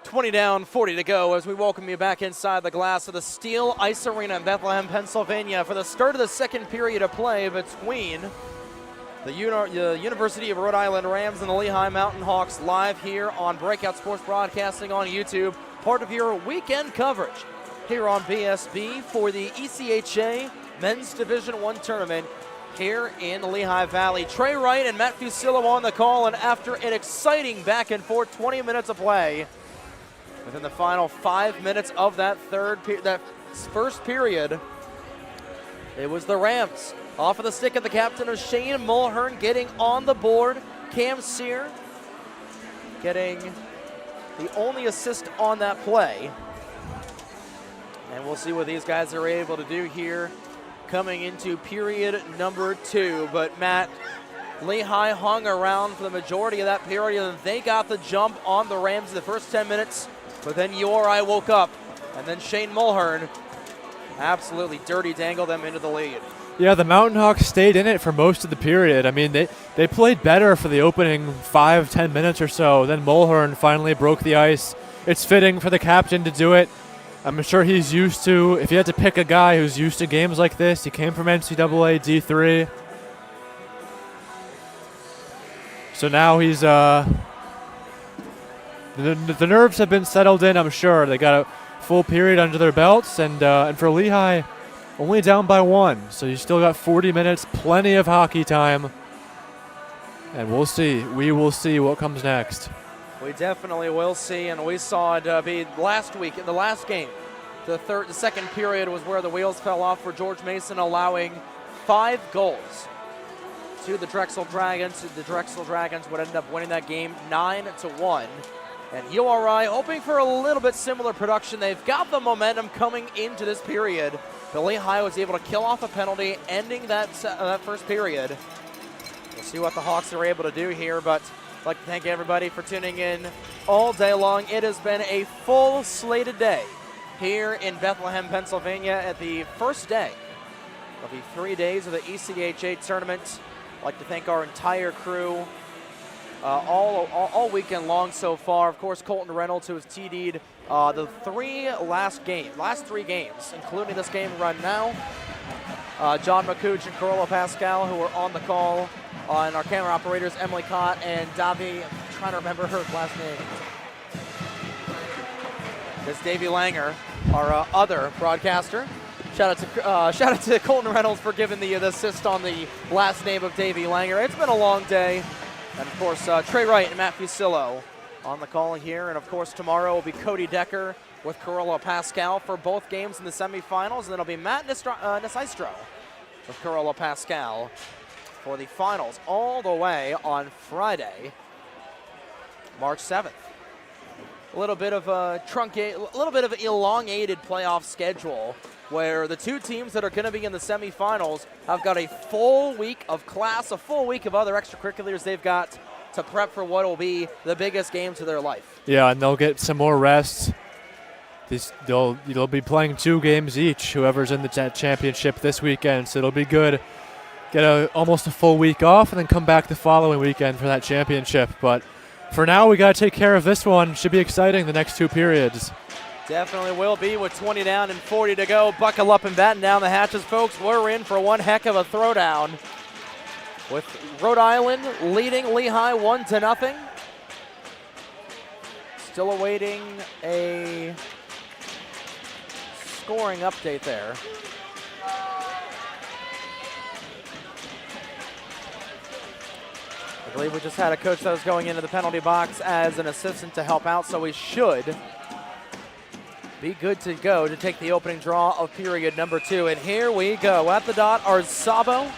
20 down, 40 to go as we welcome you back inside the glass of the Steel Ice Arena in Bethlehem, Pennsylvania for the start of the second period of play between the University of Rhode Island Rams and the Lehigh Mountain Hawks, live here on Breakout Sports Broadcasting on YouTube, part of your weekend coverage here on BSB for the ECHA Men's Division I Tournament here in Lehigh Valley. Trey Wright and Matt Fusillo on the call, and after an exciting back and forth 20 minutes of play, within the final 5 minutes of that first period, it was the Rams. Off of the stick of the captain of Shane Mulhern getting on the board. Cam Sear getting the only assist on that play. And we'll see what these guys are able to do here coming into period number 2. But Matt, Lehigh hung around for the majority of that period, and they got the jump on the Rams in the first 10 minutes. But then you or I woke up, and then Shane Mulhern absolutely dirty dangled them into the lead. Yeah, the Mountain Hawks stayed in it for most of the period. I mean, they played better for the opening 5-10 minutes or so. Then Mulhern finally broke the ice. It's fitting for the captain to do it. I'm sure he's used to, if you had to pick a guy who's used to games like this, he came from NCAA D3. So now he's, the nerves have been settled in, I'm sure. They got a full period under their belts, and for Lehigh, only down by 1. So you still got 40 minutes, plenty of hockey time. And we'll see. We will see what comes next. We definitely will see, and we saw it be last week in the last game. The second period was where the wheels fell off for George Mason, allowing 5 goals to the Drexel Dragons. The Drexel Dragons would end up winning that game 9-1. And URI hoping for a little bit similar production. They've got the momentum coming into this period. But Lehigh was able to kill off a penalty, ending that first period. We'll see what the Hawks are able to do here, but I'd like to thank everybody for tuning in all day long. It has been a full slated day here in Bethlehem, Pennsylvania at the first day of the 3 days of the ECHA tournament. I'd like to thank our entire crew all weekend long so far. Of course, Colton Reynolds, who has TD'd the last 3 games, including this game run now. John McCooch and Corolla Pascal, who are on the call, and our camera operators, Emily Cott and Davi. I'm trying to remember her last name. It's Davey Langer, our other broadcaster. Shout out to Colton Reynolds for giving the assist on the last name of Davey Langer. It's been a long day. And, of course, Trey Wright and Matt Fusillo on the call here. And, of course, tomorrow will be Cody Decker with Corolla Pascal for both games in the semifinals. And then it'll be Matt Nisistro with Corolla Pascal for the finals all the way on Friday, March 7th. A little bit of an elongated playoff schedule where the 2 teams that are going to be in the semifinals have got a full week of class, a full week of other extracurriculars they've got to prep for what will be the biggest games of their life. Yeah, and they'll get some more rest. They'll be playing 2 games each, whoever's in the championship this weekend, so it'll be good. Get almost a full week off and then come back the following weekend for that championship. But for now, we got to take care of this one. Should be exciting the next 2 periods. Definitely will be with 20 down and 40 to go. Buckle up and batten down the hatches, folks. We're in for one heck of a throwdown with Rhode Island leading Lehigh 1-0. Still awaiting a scoring update there. I believe we just had a coach that was going into the penalty box as an assistant to help out, so we should be good to go to take the opening draw of period number 2. And here we go. At the dot, Arzabo.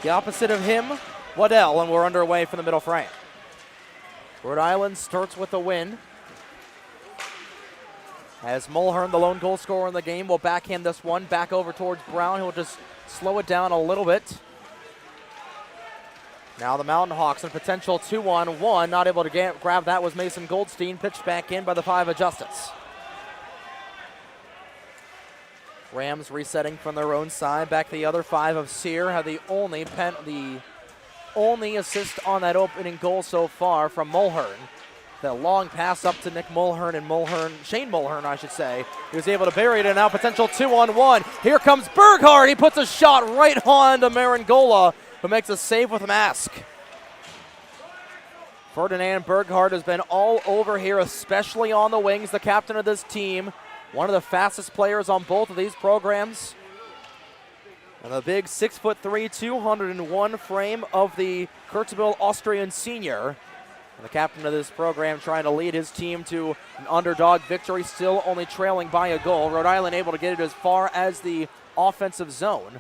The opposite of him, Waddell, and we're underway from the middle frame. Rhode Island starts with a win. As Mulhern, the lone goal scorer in the game, will backhand this one back over towards Brown, who will just slow it down a little bit. Now the Mountain Hawks in potential 2-on-1. Not able to grab that was Mason Goldstein. Pitched back in by the 5 of Justice. Rams resetting from their own side. Back to the other 5 of Sear. Had the only assist on that opening goal so far from Mulhern. That long pass up to Nick Mulhern and Shane Mulhern, I should say. He was able to bury it, and now potential 2-on-1. Here comes Berghardt. He puts a shot right on to Marangola, who makes a save with a mask. Ferdinand Berghardt has been all over here, especially on the wings, the captain of this team. One of the fastest players on both of these programs. And the big 6'3", 201 frame of the Kurtzbühel Austrian senior. And the captain of this program trying to lead his team to an underdog victory, still only trailing by a goal. Rhode Island able to get it as far as the offensive zone.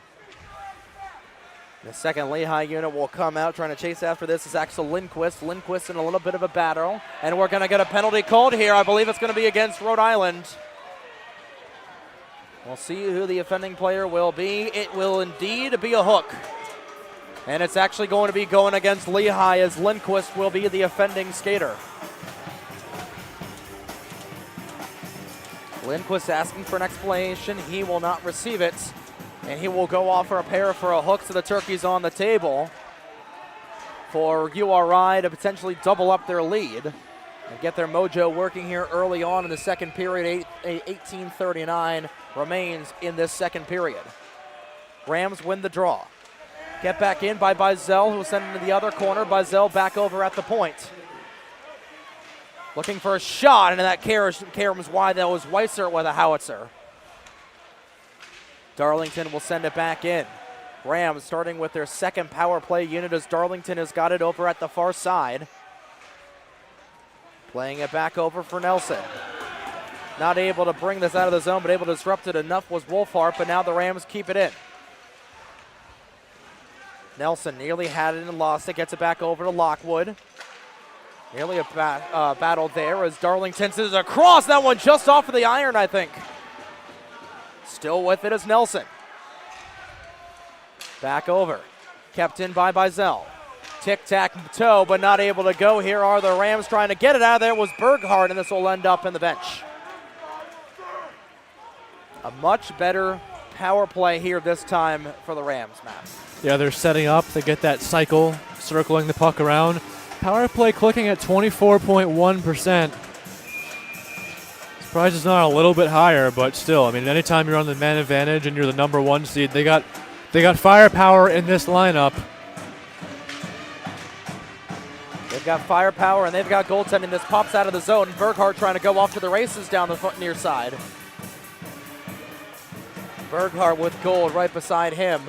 The second Lehigh unit will come out trying to chase after this is Axel Lindquist. Lindquist in a little bit of a battle. And we're going to get a penalty called here. I believe it's going to be against Rhode Island. We'll see who the offending player will be. It will indeed be a hook. And it's actually going to be going against Lehigh, as Lindquist will be the offending skater. Lindquist asking for an explanation. He will not receive it. And he will go off for a pair for a hook to the Turkeys on the table for URI to potentially double up their lead and get their mojo working here early on in the second period. 18:39 remains in this second period. Rams win the draw. Get back in by Bizel, who will send it to the other corner. Bizel back over at the point. Looking for a shot, and that caroms wide. That was Weiser with a howitzer. Darlington will send it back in. Rams starting with their second power play unit as Darlington has got it over at the far side. Playing it back over for Nelson. Not able to bring this out of the zone, but able to disrupt it enough was Wolfhart, but now the Rams keep it in. Nelson nearly had it and lost it, gets it back over to Lockwood. Nearly a battle there as Darlington sends it across. That one just off of the iron, I think. Still with it is Nelson. Back over. Kept in by Bizel. Tic-tac-toe, but not able to go. Here are the Rams trying to get it out of there. It was Berghardt, and this will end up in the bench. A much better power play here this time for the Rams, Matt. Yeah, they're setting up. They get that cycle, circling the puck around. Power play clicking at 24.1%. Surprised it's not a little bit higher, but still, I mean, anytime you're on the man advantage and you're the number one seed, they got firepower in this lineup. They've got firepower and they've got goaltending. This pops out of the zone. Berghardt trying to go off to the races down the near side. Berghardt with gold right beside him.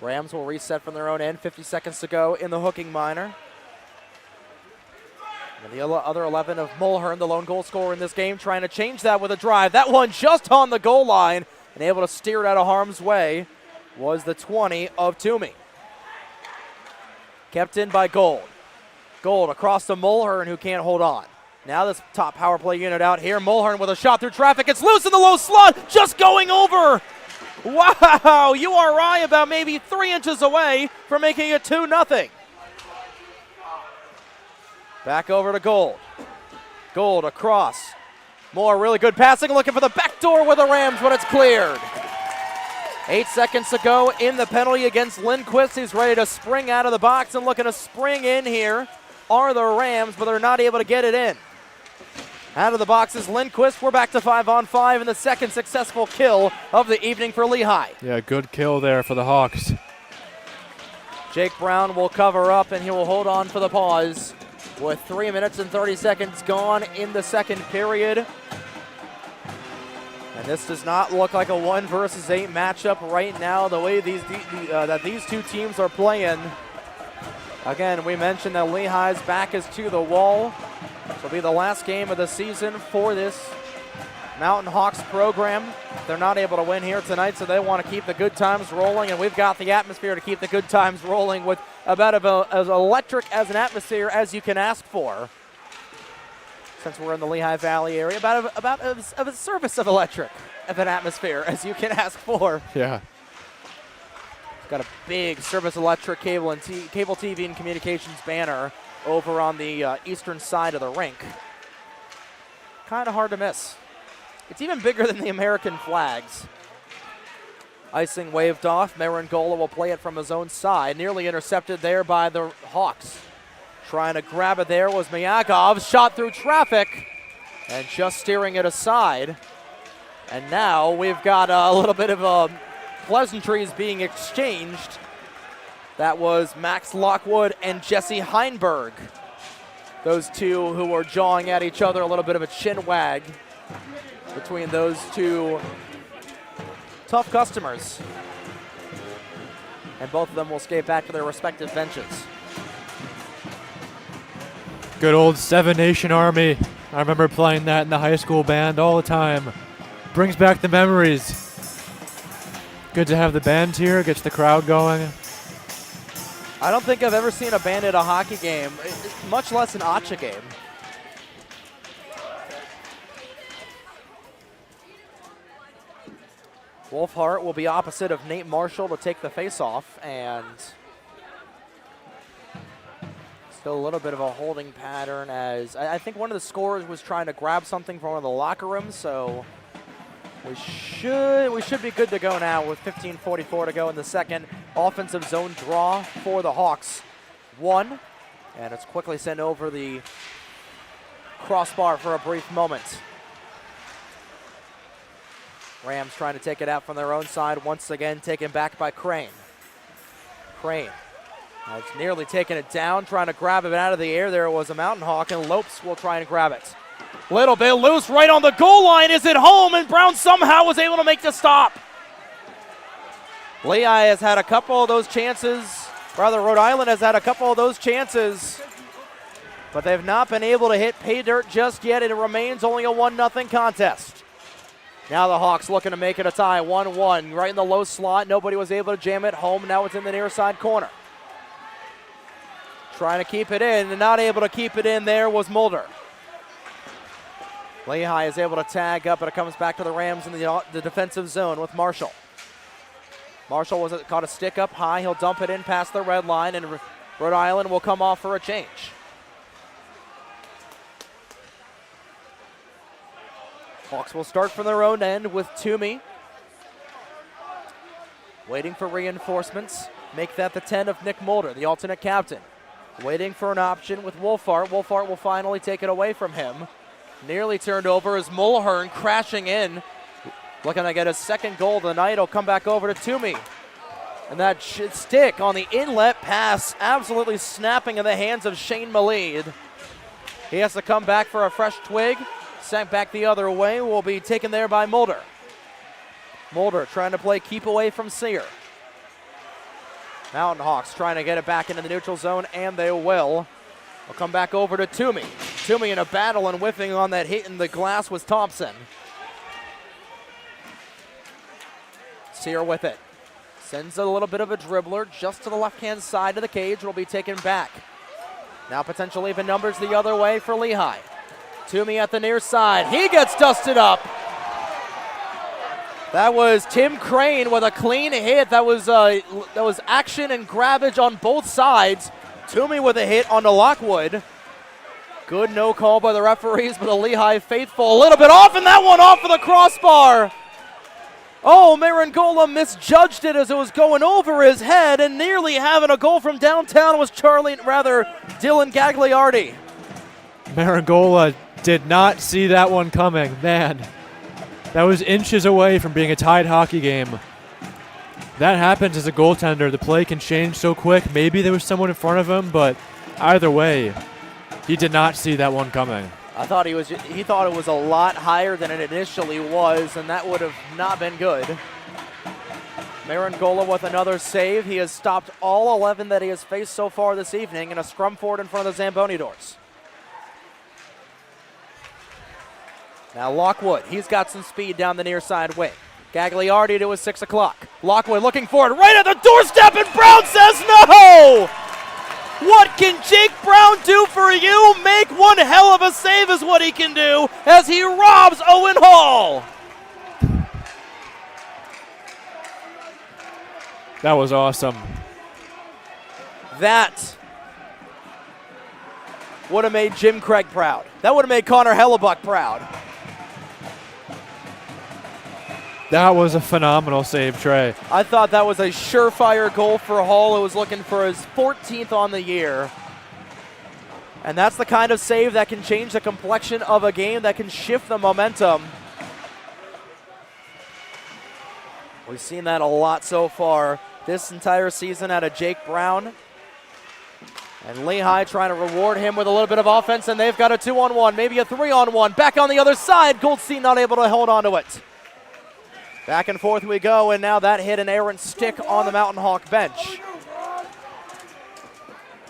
Rams will reset from their own end. 50 seconds to go in the hooking minor. And the other 11 of Mulhern, the lone goal scorer in this game, trying to change that with a drive. That one just on the goal line and able to steer it out of harm's way was the 20 of Toomey. Kept in by Gold. Gold across to Mulhern, who can't hold on. Now this top power play unit out here. Mulhern with a shot through traffic. It's loose in the low slot, just going over. Wow, URI about maybe 3 inches away from making it 2-0. Back over to Gold. Gold across. More really good passing, looking for the back door with the Rams, but it's cleared. 8 seconds to go in the penalty against Lindquist. He's ready to spring out of the box and looking to spring in here are the Rams, but they're not able to get it in. Out of the box is Lindquist. We're back to 5-on-5 in the second successful kill of the evening for Lehigh. Yeah, good kill there for the Hawks. Jake Brown will cover up and he will hold on for the pause with 3 minutes and 30 seconds gone in the second period. And this does not look like a 1 versus 8 matchup right now, the way that these two teams are playing. Again, we mentioned that Lehigh's back is to the wall. This will be the last game of the season for this Mountain Hawks program. They're not able to win here tonight, so they want to keep the good times rolling, and we've got the atmosphere to keep the good times rolling with about as electric as an atmosphere as you can ask for. Since we're in the Lehigh Valley area, about as of a service of electric of an atmosphere as you can ask for. Yeah. It's got a big Service Electric cable TV and communications banner over on the eastern side of the rink. Kind of hard to miss. It's even bigger than the American flags. Icing waved off. Marangola will play it from his own side. Nearly intercepted there by the Hawks. Trying to grab it there was Myakov. Shot through traffic and just steering it aside. And now we've got a little bit of pleasantries being exchanged. That was Max Lockwood and Jesse Heinberg. Those two who were jawing at each other, a little bit of a chin wag between those two tough customers. And both of them will skate back to their respective benches. Good old Seven Nation Army. I remember playing that in the high school band all the time. Brings back the memories. Good to have the band here, gets the crowd going. I don't think I've ever seen a band at a hockey game, much less an ECHA game. Wolfhart will be opposite of Nate Marshall to take the face-off, and still a little bit of a holding pattern as I think one of the scorers was trying to grab something from one of the locker rooms, so we should be good to go now with 15:44 to go in the second. Offensive zone draw for the Hawks. 1, and it's quickly sent over the crossbar for a brief moment. Rams trying to take it out from their own side, once again taken back by Crane. Crane has nearly taken it down, trying to grab it out of the air. There was a Mountain Hawk, and Lopes will try and grab it. Little bit loose right on the goal line. Is it home? And Brown somehow was able to make the stop. Lehigh has had a couple of those chances. Rather, Rhode Island has had a couple of those chances, but they've not been able to hit pay dirt just yet. It remains only a 1-0 contest. Now the Hawks looking to make it a tie, 1-1. Right in the low slot. Nobody was able to jam it home. Now it's in the near side corner. Trying to keep it in, and not able to keep it in there was Mulder. Lehigh is able to tag up, but it comes back to the Rams in the defensive zone with Marshall. Marshall caught a stick up high. He'll dump it in past the red line, and Rhode Island will come off for a change. Hawks will start from their own end with Toomey. Waiting for reinforcements. Make that the 10 of Nick Mulder, the alternate captain. Waiting for an option with Wolfhart. Wolfhart will finally take it away from him. Nearly turned over as Mulhern crashing in. Looking to get his second goal of the night. He'll come back over to Toomey. And that stick on the inlet pass absolutely snapping in the hands of Shane Malid. He has to come back for a fresh twig. Sent back the other way, will be taken there by Mulder. Mulder trying to play keep away from Sear. Mountain Hawks trying to get it back into the neutral zone, and they will. We'll come back over to Toomey. Toomey in a battle and whiffing on that hit in the glass was Thompson. Sear with it. Sends a little bit of a dribbler just to the left-hand side of the cage. Will be taken back. Now potential even numbers the other way for Lehigh. Toomey at the near side. He gets dusted up. That was Tim Crane with a clean hit. That was action and grabbage on both sides. Toomey with a hit onto Lockwood. Good no call by the referees, but the Lehigh faithful a little bit off, and that one off of the crossbar. Oh, Marangola misjudged it as it was going over his head, and nearly having a goal from downtown was Dylan Gagliardi. Marangola did not see that one coming. Man, that was inches away from being a tied hockey game. That happens as a goaltender. The play can change so quick. Maybe there was someone in front of him, but either way, he did not see that one coming. I thought he thought it was a lot higher than it initially was, and that would have not been good. Marangola with another save. He has stopped all 11 that he has faced so far this evening in a scrum forward in front of the Zamboni doors. Now Lockwood, he's got some speed down the near side wing. Gagliardi to his 6 o'clock. Lockwood looking for it right at the doorstep, and Brown says no! What can Jake Brown do for you? Make one hell of a save is what he can do as he robs Owen Hall. That was awesome. That would have made Jim Craig proud. That would have made Connor Hellebuck proud. That was a phenomenal save, Trey. I thought that was a surefire goal for Hall, who was looking for his 14th on the year. And that's the kind of save that can change the complexion of a game, that can shift the momentum. We've seen that a lot so far this entire season out of Jake Brown. And Lehigh trying to reward him with a little bit of offense, and they've got a 2-on-1, maybe a 3-on-1. Back on the other side, Goldstein not able to hold on to it. Back and forth we go, and now that hit an errant stick on the Mountain Hawk bench.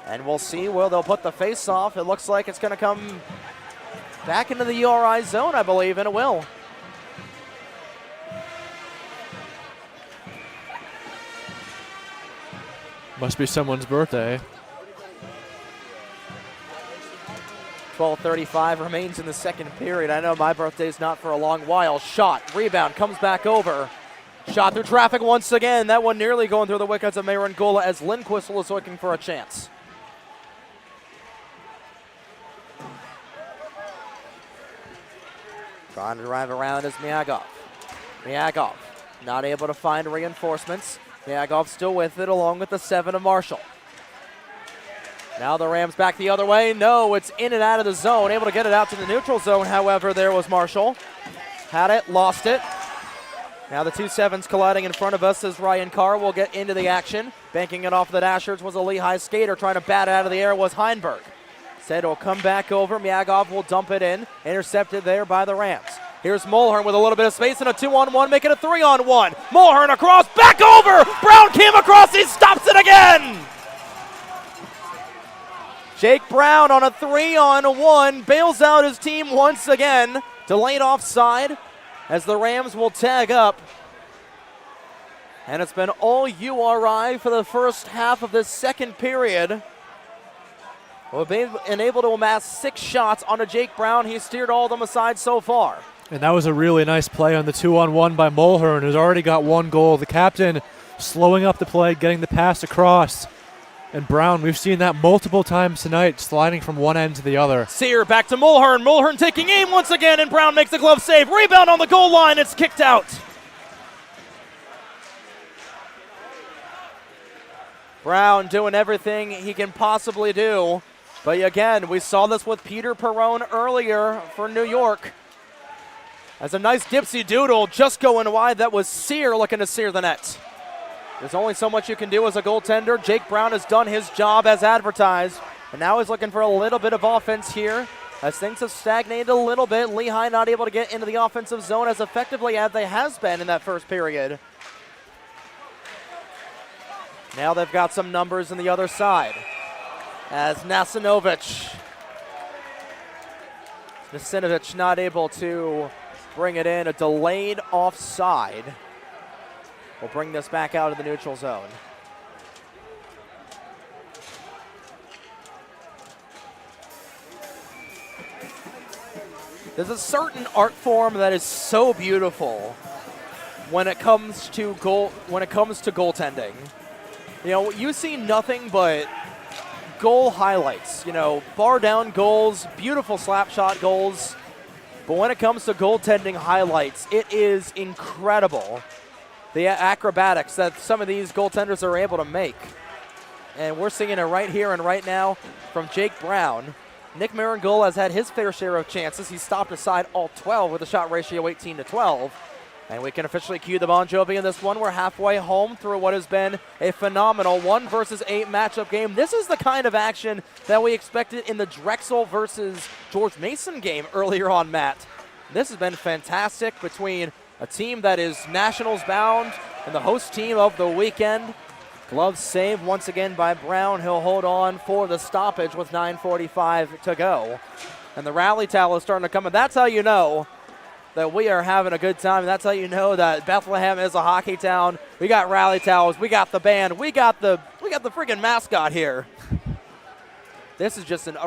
And we'll see where they'll put the face off. It looks like it's going to come back into the URI zone, I believe, and it will. Must be someone's birthday. 12:35 remains in the second period. I know my birthday's not for a long while. Shot, rebound, comes back over. Shot through traffic once again. That one nearly going through the wickets of Marangola as Lindquist is looking for a chance. Trying to drive around is Miagov. Miagov not able to find reinforcements. Miagov still with it along with the 7 of Marshall. Now the Rams back the other way. No, it's in and out of the zone. Able to get it out to the neutral zone, however, there was Marshall. Had it, lost it. Now the 2 7s colliding in front of us as Ryan Carr will get into the action. Banking it off the Dashers was a Lehigh skater. Trying to bat it out of the air was Heinberg. Said it'll come back over. Miagov will dump it in. Intercepted there by the Rams. Here's Mulhern with a little bit of space and a 2-on-1, make it a 3-on-1. Mulhern across, back over! Brown came across, he stops it again! Jake Brown on a 3-on-1 bails out his team once again. Delayed offside as the Rams will tag up. And it's been all URI for the first half of this second period. We've been able to amass 6 shots onto Jake Brown. He steered all of them aside so far. And that was a really nice play on the 2-on-1 by Mulhern, who's already got 1 goal. The captain slowing up the play, getting the pass across. And Brown, we've seen that multiple times tonight, sliding from one end to the other. Sear back to Mulhern. Mulhern taking aim once again, and Brown makes a glove save. Rebound on the goal line. It's kicked out. Brown doing everything he can possibly do. But again, we saw this with Peter Perrone earlier for New York. As a nice dipsy doodle just going wide, that was Sear looking to sear the net. There's only so much you can do as a goaltender. Jake Brown has done his job as advertised, and now he's looking for a little bit of offense here as things have stagnated a little bit. Lehigh not able to get into the offensive zone as effectively as they has been in that first period. Now they've got some numbers on the other side as Nasinovic not able to bring it in. A delayed offside. We'll bring this back out of the neutral zone. There's a certain art form that is so beautiful when it comes to goaltending. You know, you see nothing but goal highlights. You know, bar down goals, beautiful slap shot goals. But when it comes to goaltending highlights, it is incredible. The acrobatics that some of these goaltenders are able to make. And we're seeing it right here and right now from Jake Brown. Nick Marangola has had his fair share of chances. He stopped aside all 12 with a shot ratio 18-12. And we can officially cue the Bon Jovi in this one. We're halfway home through what has been a phenomenal 1 versus 8 matchup game. This is the kind of action that we expected in the Drexel versus George Mason game earlier on, Matt. This has been fantastic between a team that is nationals bound and the host team of the weekend. Glove save once again by Brown. He'll hold on for the stoppage with 9:45 to go. And the rally towel is starting to come, and that's how you know that we are having a good time. That's how you know that Bethlehem is a hockey town. We got rally towels, we got the band, we got the friggin' mascot here. This is just an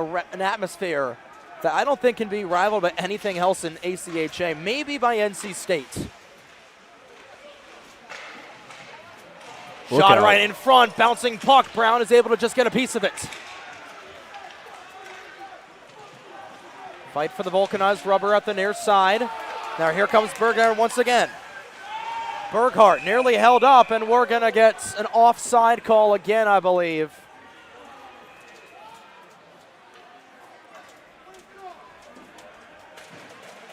atmosphere that I don't think can be rivaled by anything else in ACHA, maybe by NC State. Shot right in front, bouncing puck. Brown is able to just get a piece of it. Fight for the vulcanized rubber at the near side. Now here comes Berghardt once again. Berghardt nearly held up, and we're going to get an offside call again, I believe.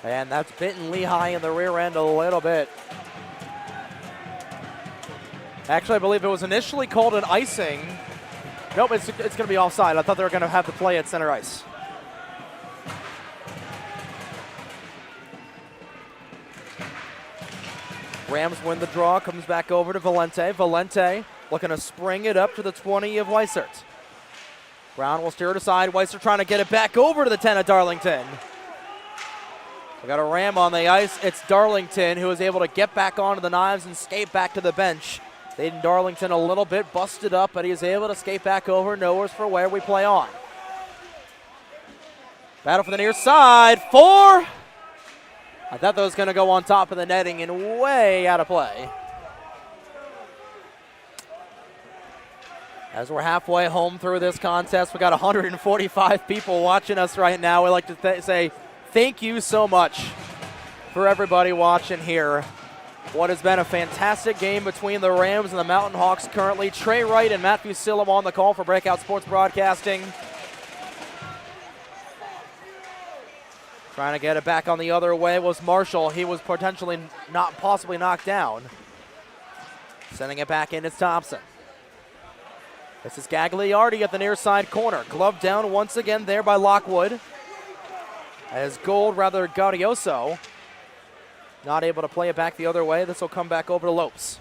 And that's bitten Lehigh in the rear end a little bit. Actually, I believe it was initially called an icing. Nope, it's going to be offside. I thought they were going to have the play at center ice. Rams win the draw, comes back over to Valente. Valente looking to spring it up to the 20 of Weissert. Brown will steer it aside. Weissert trying to get it back over to the 10 of Darlington. We got a Ram on the ice. It's Darlington who is able to get back onto the knives and skate back to the bench. Aiden Darlington a little bit busted up, but he is able to skate back over. Nowhere's for where we play on. Battle for the near side. 4. I thought that was going to go on top of the netting and way out of play. As we're halfway home through this contest, we got 145 people watching us right now. We'd like to say thank you so much for everybody watching here. What has been a fantastic game between the Rams and the Mountain Hawks currently. Trey Wright and Matthew Sillam on the call for Breakout Sports Broadcasting. Trying to get it back on the other way was Marshall. He was potentially possibly knocked down. Sending it back in is Thompson. This is Gagliardi at the near side corner. Glove down once again there by Lockwood. As Gaudioso not able to play it back the other way. This will come back over to Lopes.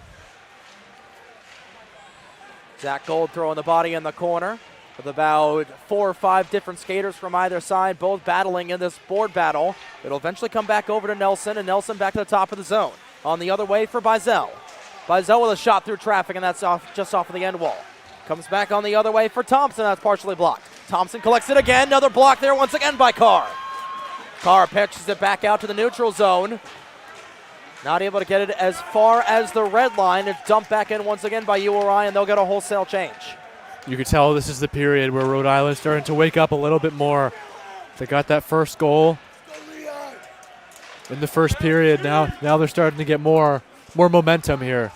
Zach Gold throwing the body in the corner with about 4 or 5 different skaters from either side, both battling in this board battle. It'll eventually come back over to Nelson, and Nelson back to the top of the zone. On the other way for Bizel. Bizel with a shot through traffic, and that's just off of the end wall. Comes back on the other way for Thompson. That's partially blocked. Thompson collects it again. Another block there once again by Carr. Carr pitches it back out to the neutral zone. Not able to get it as far as the red line. It's dumped back in once again by URI, and they'll get a wholesale change. You could tell this is the period where Rhode Island's starting to wake up a little bit more. They got that first goal in the first period. Now they're starting to get more momentum here.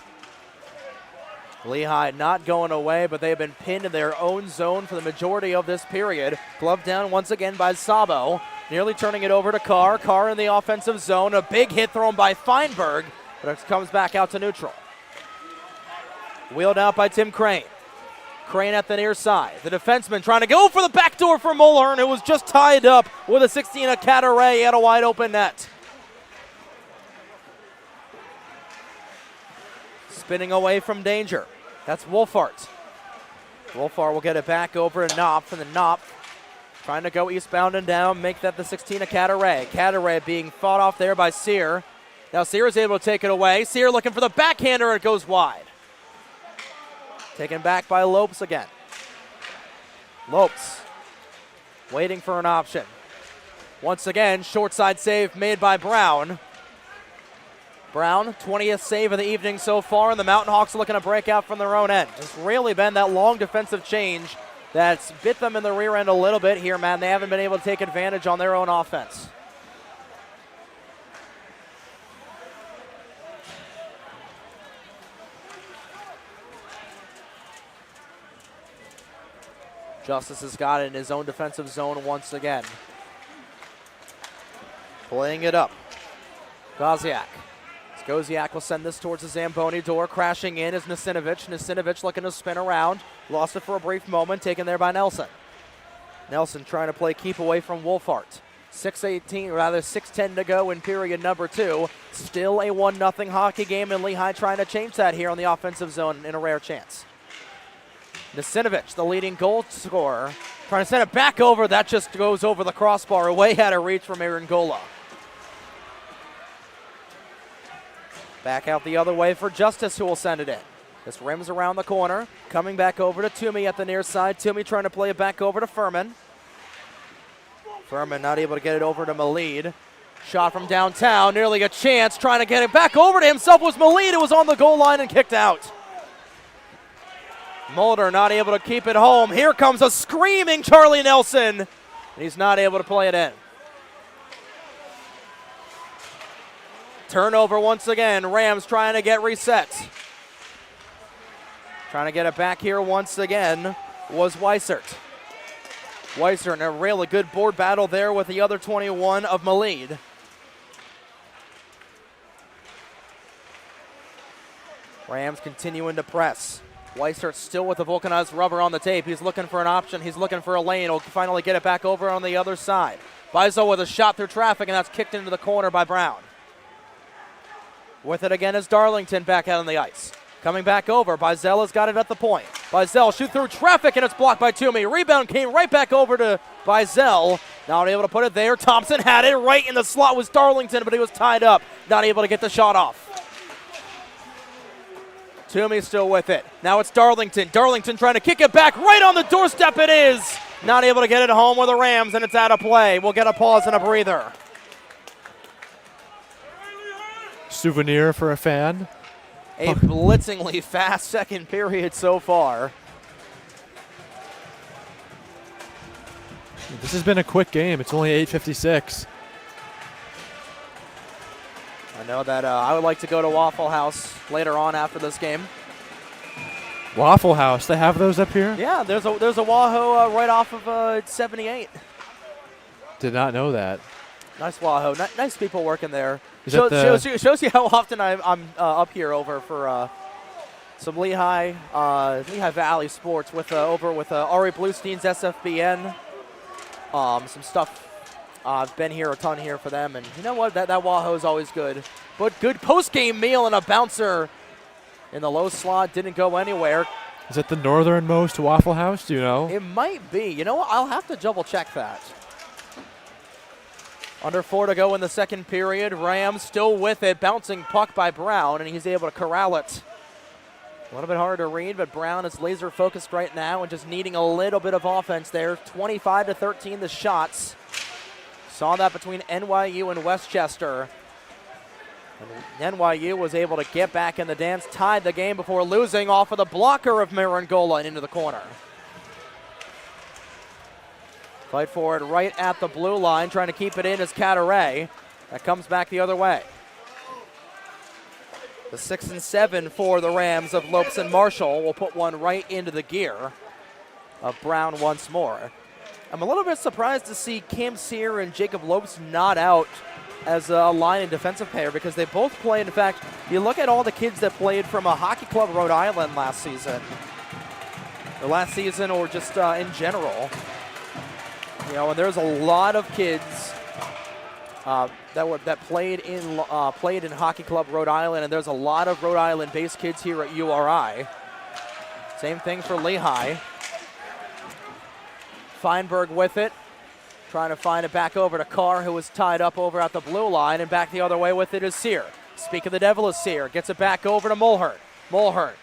Lehigh not going away, but they've been pinned in their own zone for the majority of this period. Glove down once again by Sabo. Nearly turning it over to Carr. Carr in the offensive zone. A big hit thrown by Feinberg, but it comes back out to neutral. Wheeled out by Tim Crane. Crane at the near side. The defenseman trying to go for the backdoor for Mulhern, who was just tied up with a 16 of Cataray at a wide open net. Spinning away from danger. That's Wolfart. Wolfart will get it back over to Knopf, and then Knopf trying to go eastbound and down, make that the 16 of Cataray. Cataray being fought off there by Sear. Now Sear is able to take it away. Sear looking for the backhander, it goes wide. Taken back by Lopes again. Lopes waiting for an option. Once again, short side save made by Brown. Brown, 20th save of the evening so far, and the Mountain Hawks are looking to break out from their own end. It's really been that long defensive change that's bit them in the rear end a little bit here, man. They haven't been able to take advantage on their own offense. Justice has got it in his own defensive zone once again. Playing it up. Goziak. Goziak will send this towards the Zamboni door. Crashing in is Nasinovic. Nasinovic looking to spin around. Lost it for a brief moment. Taken there by Nelson. Nelson trying to play keep away from Wolfart. 6:10 to go in period number 2. Still a 1-0 hockey game, and Lehigh trying to change that here on the offensive zone in a rare chance. Nasinovic, the leading goal scorer, trying to send it back over. That just goes over the crossbar, way out of reach from Arangola. Back out the other way for Justice, who will send it in. This rims around the corner, coming back over to Toomey at the near side. Toomey trying to play it back over to Furman. Furman not able to get it over to Malid. Shot from downtown, nearly a chance. Trying to get it back over to himself was Malid, who was on the goal line and kicked out. Mulder not able to keep it home. Here comes a screaming Charlie Nelson. And he's not able to play it in. Turnover once again. Rams trying to get reset. Trying to get it back here once again was Weissert. Weissert in a really good board battle there with the other 21 of Malid. Rams continuing to press. Weissert still with the vulcanized rubber on the tape. He's looking for an option. He's looking for a lane. He'll finally get it back over on the other side. Bizel with a shot through traffic, and that's kicked into the corner by Brown. With it again is Darlington back out on the ice. Coming back over. Bizel has got it at the point. Bizel shoot through traffic, and it's blocked by Toomey. Rebound came right back over to Bizel. Not able to put it there. Thompson had it right in the slot was Darlington, but he was tied up. Not able to get the shot off. Toomey still with it. Now it's Darlington. Darlington trying to kick it back. Right on the doorstep it is. Not able to get it home with the Rams, and it's out of play. We'll get a pause and a breather. Souvenir for a fan. A blitzingly fast second period so far. This has been a quick game. It's only 8:56. I know that I would like to go to Waffle House later on after this game. Waffle House, they have those up here? Yeah, there's a Wahoo right off of 78. Did not know that. Nice Wahoo. Nice people working there. Shows you how often I'm up here over for some Lehigh Valley sports with over with Ari Bluestein's SFBN. Some stuff. I've been here a ton here for them, and you know what? That Wahoo is always good. But good post-game meal and a bouncer in the low slot didn't go anywhere. Is it the northernmost Waffle House? Do you know? It might be. You know what? I'll have to double check that. Under 4 to go in the second period. Rams still with it. Bouncing puck by Brown, and he's able to corral it. A little bit hard to read, but Brown is laser focused right now and just needing a little bit of offense there. 25-13 the shots. Saw that between NYU and Westchester. And NYU was able to get back in the dance, tied the game before losing off of the blocker of Marangola and into the corner. Fight for it right at the blue line, trying to keep it in is Cataray. That comes back the other way. The 6 and 7 for the Rams of Lopes and Marshall will put one right into the gear of Brown once more. I'm a little bit surprised to see Cam Sear and Jacob Lopes not out as a line and defensive pair because they both played. In fact, you look at all the kids that played from a Hockey Club Rhode Island last season or just in general. You know, and there's a lot of kids that played in Hockey Club Rhode Island, and there's a lot of Rhode Island-based kids here at URI. Same thing for Lehigh. Feinberg with it, trying to find it back over to Carr, who was tied up over at the blue line, and back the other way with it is Sear. Speak of the devil is Sear. Gets it back over to Mulhern. Mulhern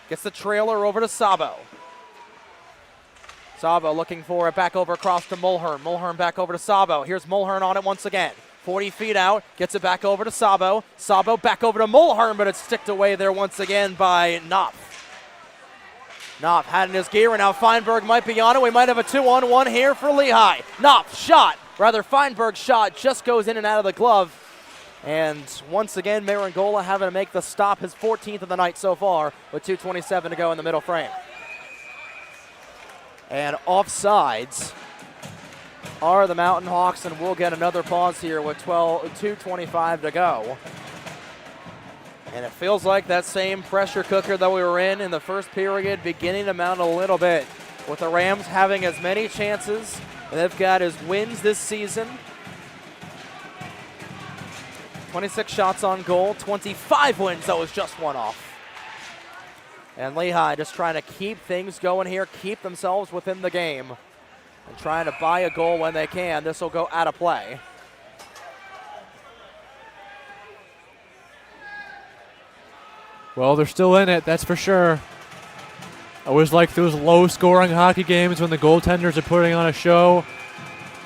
gets the trailer over to Sabo. Sabo looking for it back over across to Mulhern. Mulhern back over to Sabo. Here's Mulhern on it once again. 40 feet out, gets it back over to Sabo. Sabo back over to Mulhern, but it's sticked away there once again by Knopf. Knopf had in his gear, and now Feinberg might be on it. We might have a 2-on-1 here for Lehigh. Knopf shot, rather Feinberg's shot just goes in and out of the glove. And once again, Marangola having to make the stop, his 14th of the night so far, with 2:27 to go in the middle frame. And offsides are the Mountain Hawks, and we'll get another pause here with 2:25 to go. And it feels like that same pressure cooker that we were in the first period beginning to mount a little bit, with the Rams having as many chances they've got as wins this season. 26 shots on goal, 25 wins. That was just one off. And Lehigh just trying to keep things going here, keep themselves within the game, and trying to buy a goal when they can. This will go out of play. Well, they're still in it, that's for sure. I always like those low-scoring hockey games when the goaltenders are putting on a show,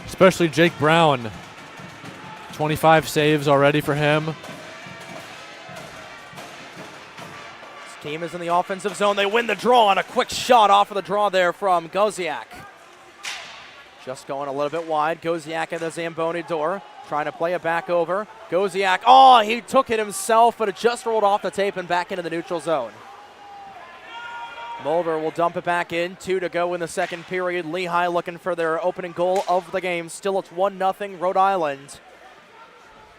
especially Jake Brown. 25 saves already for him. This team is in the offensive zone. They win the draw on a quick shot off of the draw there from Goziak. Just going a little bit wide. Goziak at the Zamboni door. Trying to play it back over. Goziak, oh, he took it himself, but it just rolled off the tape and back into the neutral zone. Mulder will dump it back in. 2 to go in the second period. Lehigh looking for their opening goal of the game. Still it's 1-0 Rhode Island.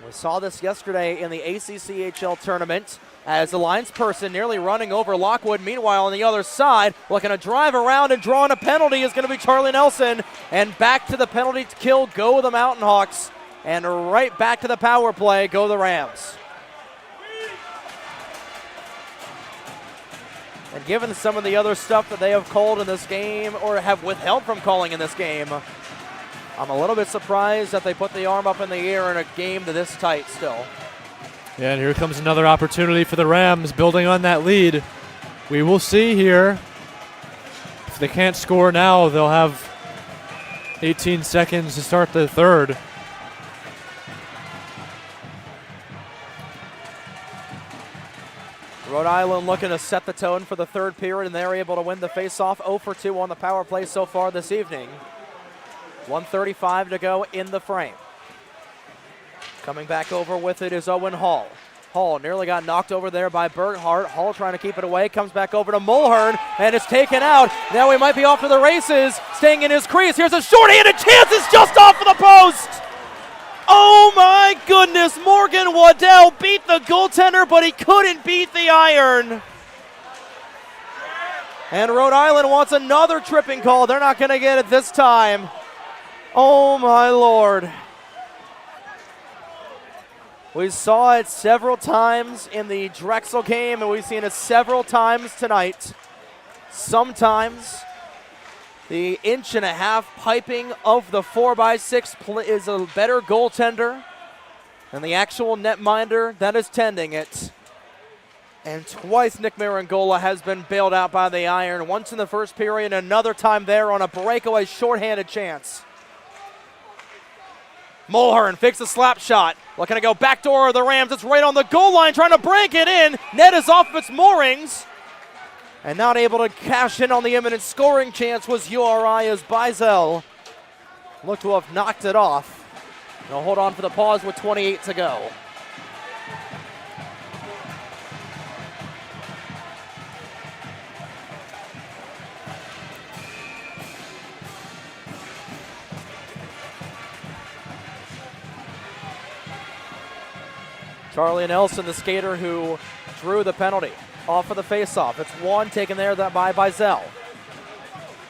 We saw this yesterday in the ACCHL tournament as the linesperson nearly running over Lockwood. Meanwhile, on the other side, looking to drive around and drawing a penalty is going to be Charlie Nelson. And back to the penalty kill go the Mountain Hawks. And right back to the power play go the Rams. And given some of the other stuff that they have called in this game or have withheld from calling in this game, I'm a little bit surprised that they put the arm up in the air in a game this tight still. Yeah, and here comes another opportunity for the Rams, building on that lead. We will see here. If they can't score now, they'll have 18 seconds to start the third. Rhode Island looking to set the tone for the third period, and they're able to win the faceoff. 0 for 2 on the power play so far this evening. 1:35 to go in the frame. Coming back over with it is Owen Hall. Hall nearly got knocked over there by Berghart. Hall trying to keep it away, comes back over to Mulhern, and it's taken out. Now he might be off to the races, staying in his crease. Here's a short-handed chance, it's just off of the post! Oh my goodness, Morgan Waddell beat the goaltender, but he couldn't beat the iron. And Rhode Island wants another tripping call. They're not going to get it this time. Oh my Lord. We saw it several times in the Drexel game, and we've seen it several times tonight. Sometimes the 1.5-inch piping of the 4x6 is a better goaltender than the actual netminder that is tending it. And twice Nick Marangola has been bailed out by the iron, once in the first period, another time there on a breakaway shorthanded chance. Mulhern fakes a slap shot. Looking to go backdoor of the Rams. It's right on the goal line, trying to break it in. Net is off of its moorings. And not able to cash in on the imminent scoring chance was URI as Bizel looked to have knocked it off. They'll hold on for the pause with 28 to go. Charlie Nelson, the skater who drew the penalty off of the faceoff. It's one taken there by Bizel.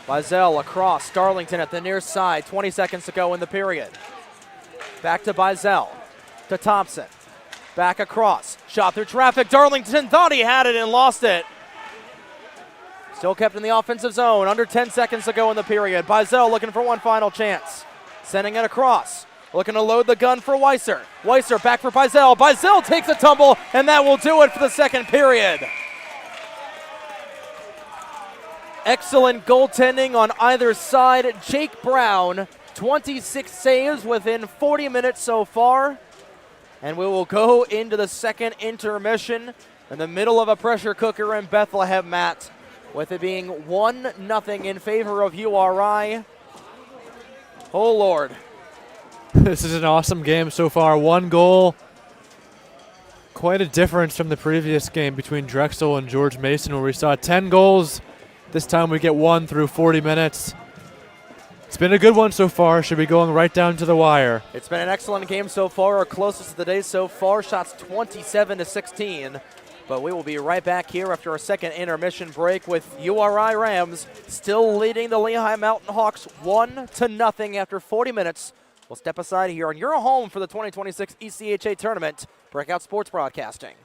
Bizel across Darlington at the near side. 20 seconds to go in the period. Back to Bizel, to Thompson. Back across, shot through traffic. Darlington thought he had it and lost it. Still kept in the offensive zone. Under 10 seconds to go in the period. Bizel looking for one final chance. Sending it across. Looking to load the gun for Weiser. Weiser back for Bizel. Bizel takes a tumble, and that will do it for the second period. Excellent goaltending on either side. Jake Brown, 26 saves within 40 minutes so far. And we will go into the second intermission in the middle of a pressure cooker in Bethlehem, Matt, with it being 1-0 in favor of URI. Oh, Lord. This is an awesome game so far. One goal. Quite a difference from the previous game between Drexel and George Mason, where we saw 10 goals. This time we get one through 40 minutes. It's been a good one so far. Should be going right down to the wire. It's been an excellent game so far. Our closest of the day so far. Shots 27-16. But we will be right back here after our second intermission break with URI Rams still leading the Lehigh Mountain Hawks 1-0 after 40 minutes. We'll step aside here on your home for the 2026 ECHA Tournament, Breakout Sports Broadcasting.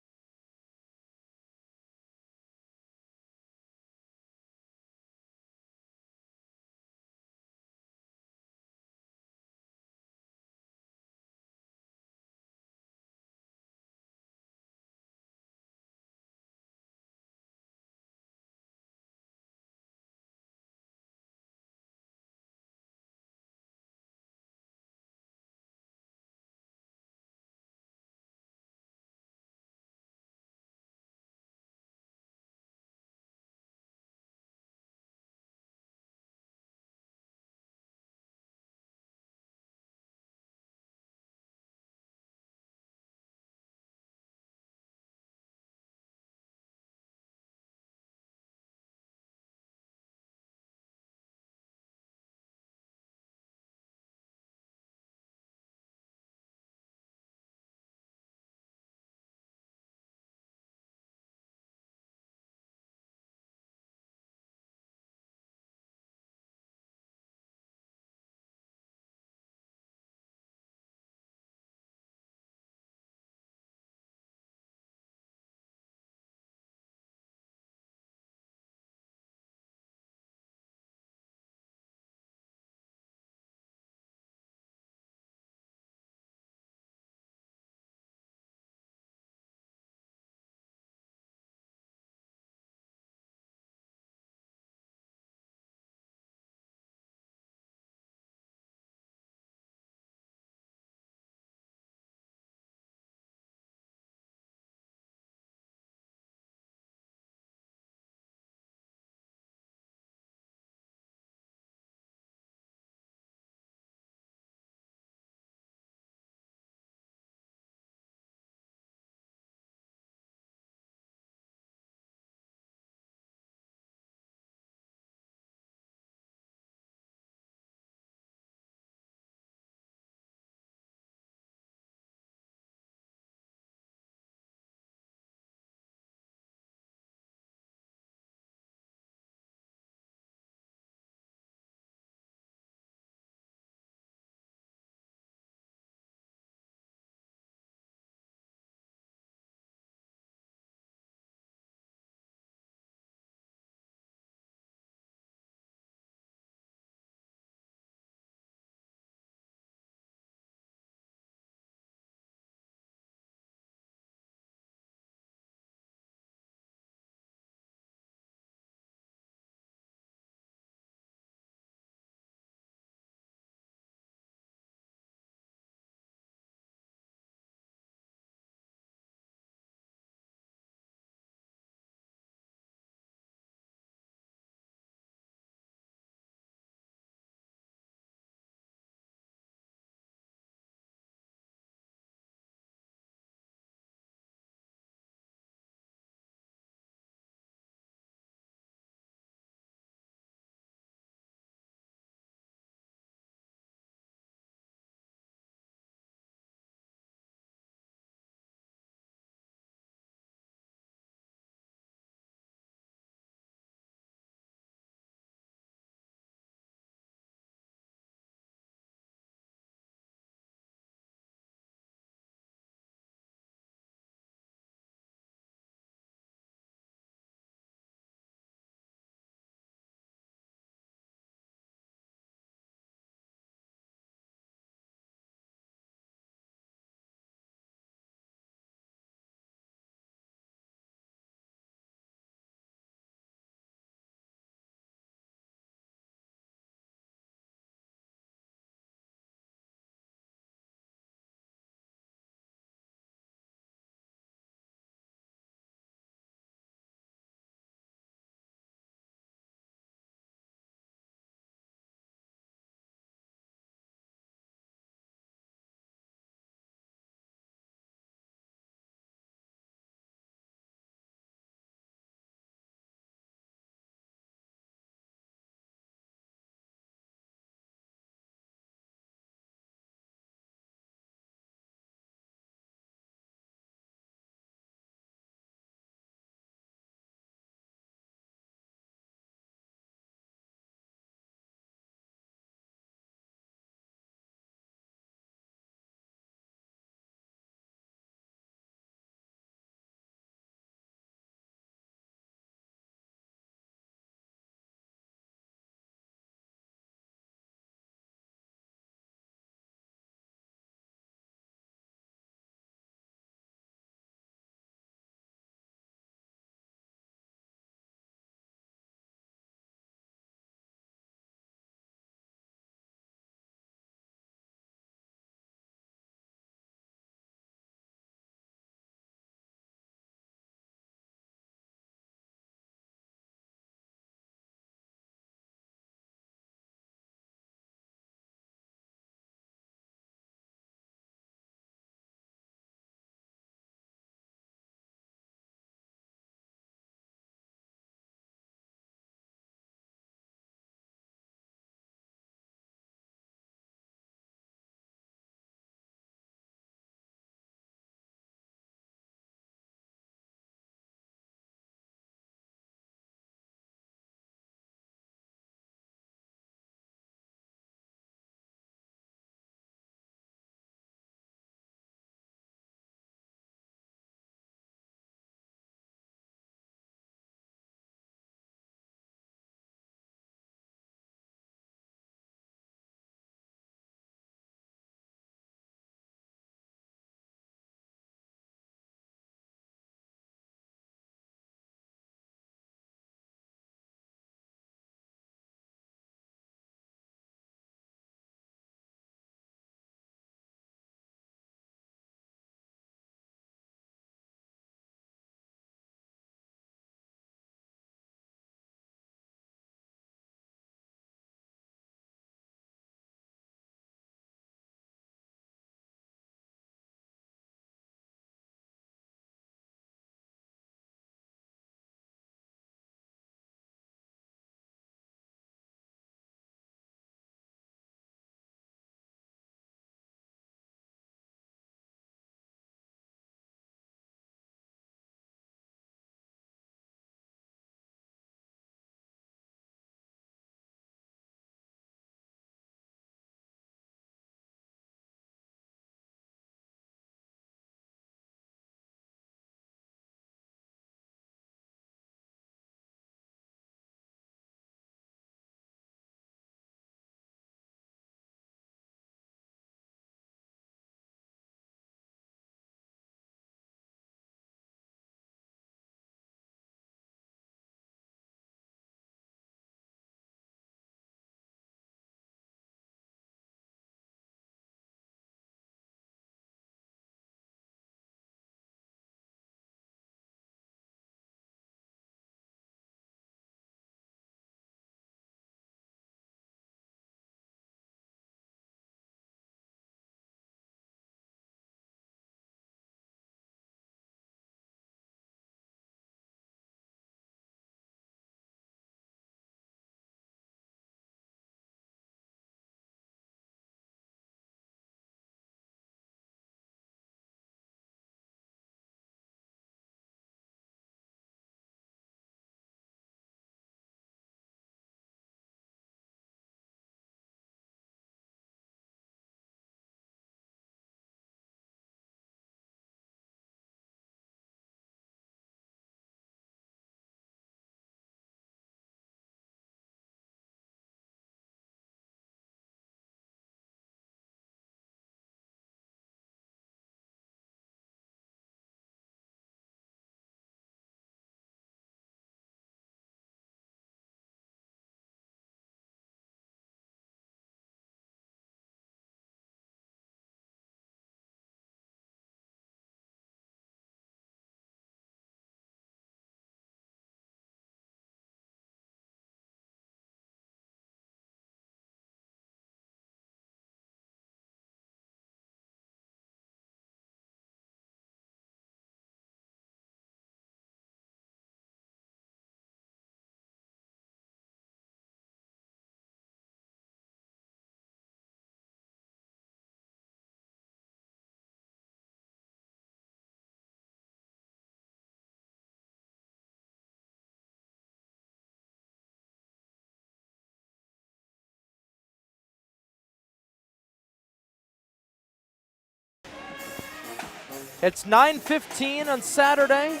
It's 9:15 on Saturday.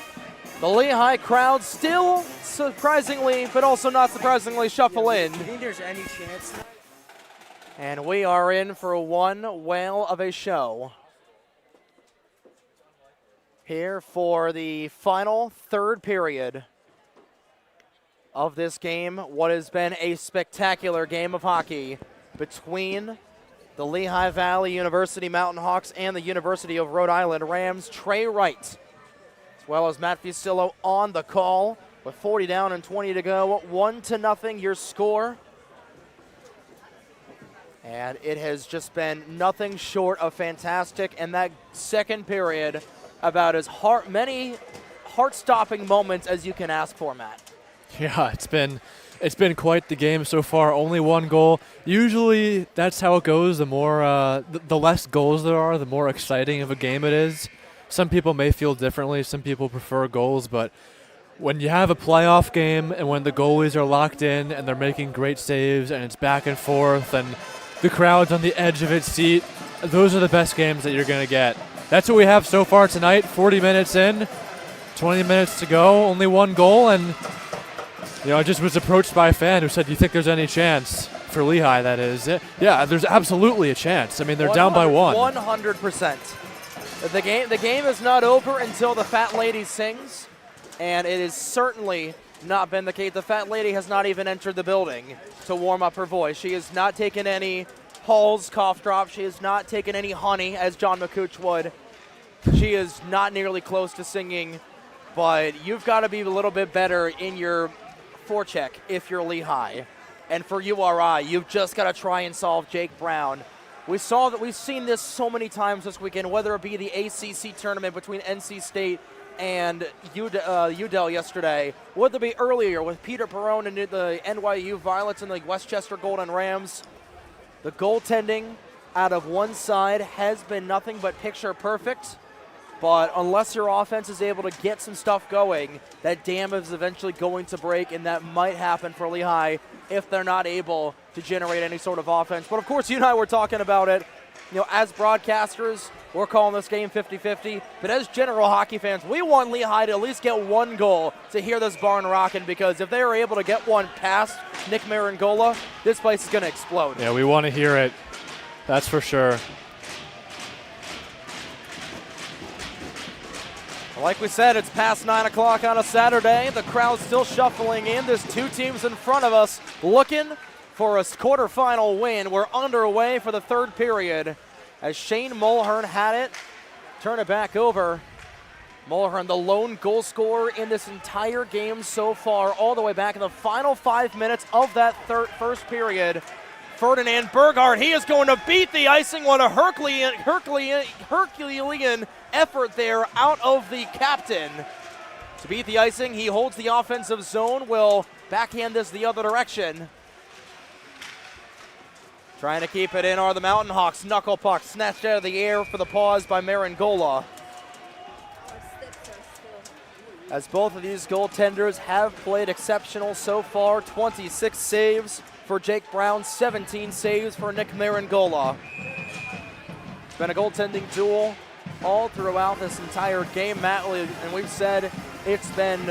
The Lehigh crowd still surprisingly, but also not surprisingly, shuffle in. Do you think there's any chance? And we are in for one whale of a show. Here for the final third period of this game, what has been a spectacular game of hockey between the Lehigh Valley University Mountain Hawks and the University of Rhode Island Rams. Trey Wright, as well as Matt Fusillo on the call with 40 down and 20 to go. 1-0 your score. And it has just been nothing short of fantastic. And that second period, about as many heart-stopping moments as you can ask for, Matt. Yeah, it's been quite the game so far. Only one goal. Usually that's how it goes. The more the less goals there are, the more exciting of a game it is. Some people may feel differently. Some people prefer goals, but when you have a playoff game and when the goalies are locked in and they're making great saves and it's back and forth and the crowd's on the edge of its seat, those are the best games that you're going to get. That's what we have so far tonight. 40 minutes in, 20 minutes to go, only one goal, and I just was approached by a fan who said, "Do you think there's any chance for Lehigh?" That is, yeah, there's absolutely a chance. I mean, they're down by one. 100%. The game is not over until the fat lady sings, and it has certainly not been the case. The fat lady has not even entered the building to warm up her voice. She has not taken any Hall's cough drop. She has not taken any honey, as John McCooch would. She is not nearly close to singing, but you've got to be a little bit better in your forecheck if you're Lehigh. And for URI, you've just got to try and solve Jake Brown. We've seen this so many times this weekend, whether it be the ACC tournament between NC State and UDEL yesterday, whether it be earlier with Peter Perrone and the NYU Violets and the Westchester Golden Rams. The goaltending out of one side has been nothing but picture perfect. But unless your offense is able to get some stuff going, that dam is eventually going to break, and that might happen for Lehigh if they're not able to generate any sort of offense. But, of course, you and I were talking about it. As broadcasters, we're calling this game 50-50. But as general hockey fans, we want Lehigh to at least get one goal to hear this barn rocking, because if they are able to get one past Nick Maringola, this place is going to explode. Yeah, we want to hear it. That's for sure. Like we said, it's past 9 o'clock on a Saturday. The crowd's still shuffling in. There's two teams in front of us looking for a quarterfinal win. We're underway for the third period as Shane Mulhern had it. Turn it back over. Mulhern, the lone goal scorer in this entire game so far, all the way back in the final 5 minutes of that first period. Ferdinand Berghardt, he is going to beat the icing. What a Herculean effort there out of the captain. To beat the icing, he holds the offensive zone, will backhand this the other direction. Trying to keep it in are the Mountain Hawks. Knuckle puck snatched out of the air for the pause by Maringola. As both of these goaltenders have played exceptional so far. 26 saves for Jake Brown, 17 saves for Nick Maringola. It's been a goaltending duel all throughout this entire game, Matt, and we've said it's been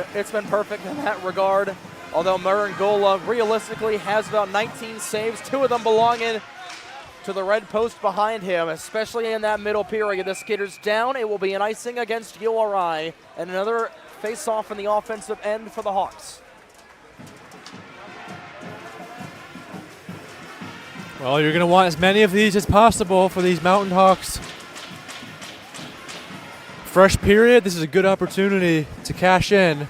perfect in that regard. Although Maringola realistically has about 19 saves, 2 of them belonging to the red post behind him, especially in that middle period. The Skitters down. It will be an icing against URI and another face-off in the offensive end for the Hawks. Well, you're going to want as many of these as possible for these Mountain Hawks. Fresh period. This is a good opportunity to cash in.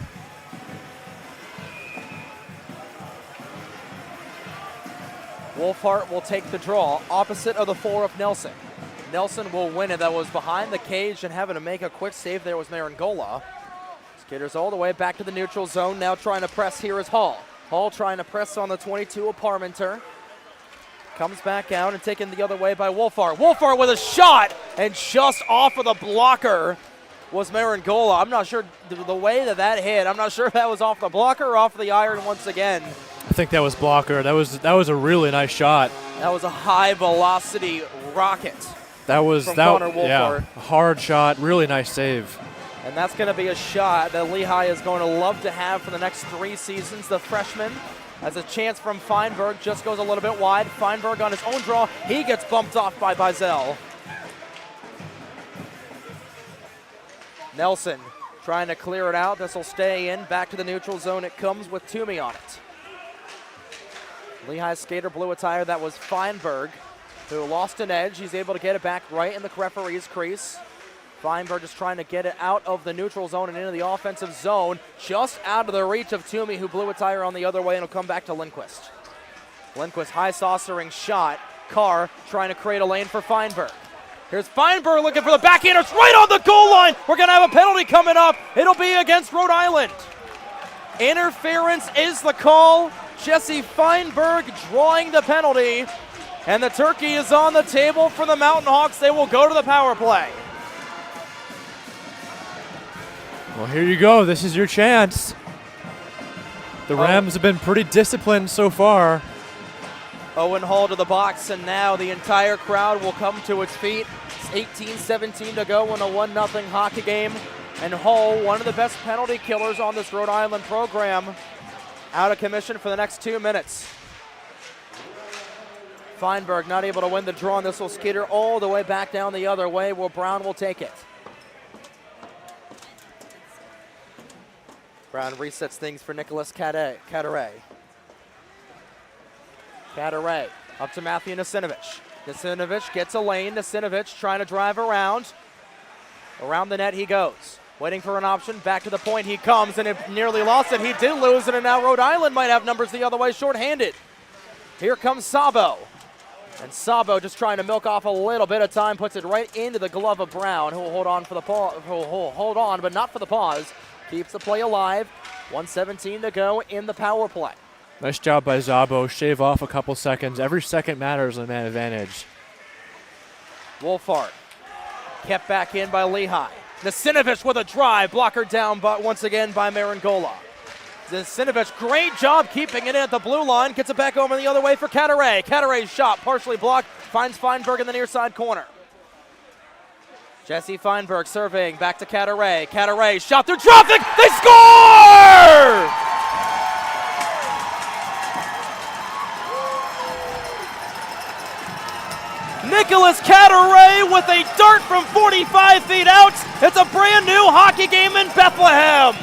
Wolfhart will take the draw, opposite of the 4 of Nelson. Nelson will win it. That was behind the cage and having to make a quick save there was Maringola. Skitters all the way back to the neutral zone. Now trying to press here is Hall. Hall trying to press on the 22 of Parmenter. Comes back out and taken the other way by Wolfhart. Wolfhart with a shot, and just off of the blocker was Maringola. I'm not sure the way that hit. I'm not sure if that was off the blocker or off the iron once again. I think that was blocker. That was a really nice shot. That was a high velocity rocket. That was from Connor Wolfhard. hard shot, really nice save. And that's going to be a shot that Lehigh is going to love to have for the next 3 seasons. The freshman has a chance from Feinberg, just goes a little bit wide. Feinberg on his own draw, he gets bumped off by Bizel. Nelson trying to clear it out. This will stay in. Back to the neutral zone it comes with Toomey on it. Lehigh skater blew a tire. That was Feinberg, who lost an edge. He's able to get it back right in the referee's crease. Feinberg is trying to get it out of the neutral zone and into the offensive zone, just out of the reach of Toomey, who blew a tire on the other way, and will come back to Lindquist. Lindquist high saucering shot. Carr trying to create a lane for Feinberg. Here's Feinberg looking for the backhand. It's right on the goal line. We're going to have a penalty coming up. It'll be against Rhode Island. Interference is the call. Jesse Feinberg drawing the penalty. And the turkey is on the table for the Mountain Hawks. They will go to the power play. Well, here you go. This is your chance. The Rams have been pretty disciplined so far. Owen Hall to the box, and now the entire crowd will come to its feet. It's 18-17 to go in a 1-0 hockey game. And Hall, one of the best penalty killers on this Rhode Island program, out of commission for the next 2 minutes. Feinberg not able to win the draw, and this will skitter all the way back down the other way, where Brown will take it. Brown resets things for Nicholas Caderet. Caderet up to Matthew Nasinovich. Nasinovich gets a lane. Nasinovich trying to drive around. Around the net he goes. Waiting for an option. Back to the point he comes, and it nearly lost it. He did lose it, and now Rhode Island might have numbers the other way, shorthanded. Here comes Sabo. And Sabo just trying to milk off a little bit of time, puts it right into the glove of Brown, who will hold on for the hold on, but not for the pause. Keeps the play alive. 1:17 to go in the power play. Nice job by Zabo. Shave off a couple seconds. Every second matters in man advantage. Wolfhard kept back in by Lehigh. Nasinovich with a drive, blocker down, but once again by Marangola. Nasinovich, great job keeping it in at the blue line. Gets it back over the other way for Caderet. Caderet's shot partially blocked. Finds Feinberg in the near side corner. Jesse Feinberg surveying back to Caderet. Caderet shot through traffic. They score! Nicholas Caderet with a dart from 45 feet out. It's a brand new hockey game in Bethlehem.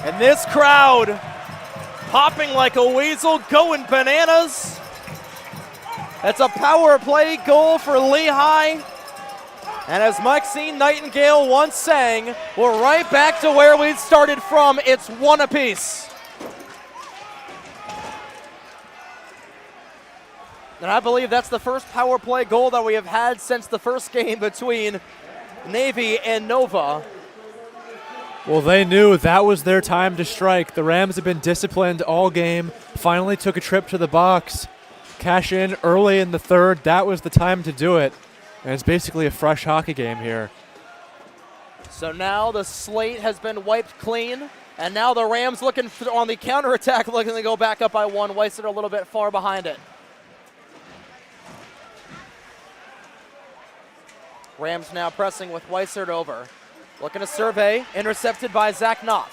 And this crowd popping like a weasel, going bananas. That's a power play goal for Lehigh. And as Maxine Nightingale once sang, we're right back to where we started from. It's one apiece. And I believe that's the first power play goal that we have had since the first game between Navy and Nova. Well, they knew that was their time to strike. The Rams have been disciplined all game, finally took a trip to the box, cash in early in the third. That was the time to do it. And it's basically a fresh hockey game here. So now the slate has been wiped clean, and now the Rams looking on the counterattack, looking to go back up by one. Weiser a little bit far behind it. Rams now pressing with Weissert over. Looking to survey, intercepted by Zach Knopf.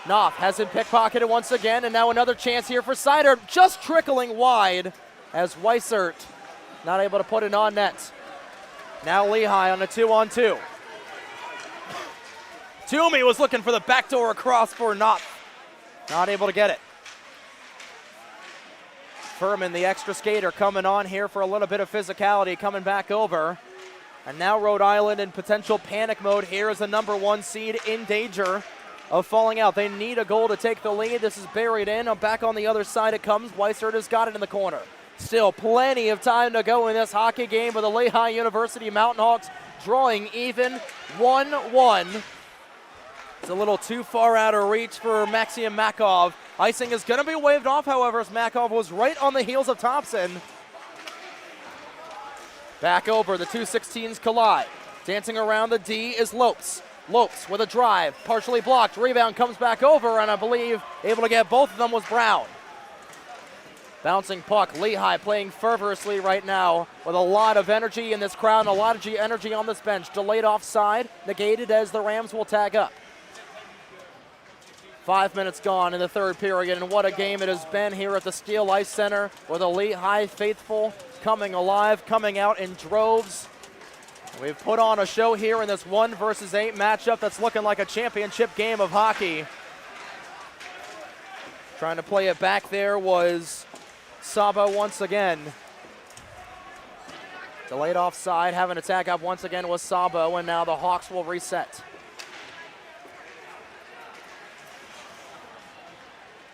Knopf has it pickpocketed once again, and now another chance here for Sider, just trickling wide as Weissert not able to put it on net. Now Lehigh on a 2-on-2. Toomey was looking for the backdoor across for Knopf. Not able to get it. Furman, the extra skater, coming on here for a little bit of physicality, coming back over. And now Rhode Island in potential panic mode here as the number 1 seed in danger of falling out. They need a goal to take the lead. This is buried in. Back on the other side it comes. Weissert has got it in the corner. Still plenty of time to go in this hockey game with the Lehigh University Mountain Hawks drawing even 1-1. It's a little too far out of reach for Maxim Makov. Icing is going to be waved off, however, as Makov was right on the heels of Thompson. Back over, the 2-16s collide. Dancing around the D is Lopes. Lopes with a drive, partially blocked. Rebound comes back over, and I believe able to get both of them was Brown. Bouncing puck, Lehigh playing fervorously right now with a lot of energy in this crowd and a lot of energy on this bench. Delayed offside, negated as the Rams will tag up. 5 minutes gone in the third period, and what a game it has been here at the Steel Life Center with the Lehigh faithful coming alive, coming out in droves. We've put on a show here in this 1 versus 8 matchup that's looking like a championship game of hockey. Trying to play it back there was Sabo once again. Delayed offside, having a tag up once again was Sabo, and now the Hawks will reset.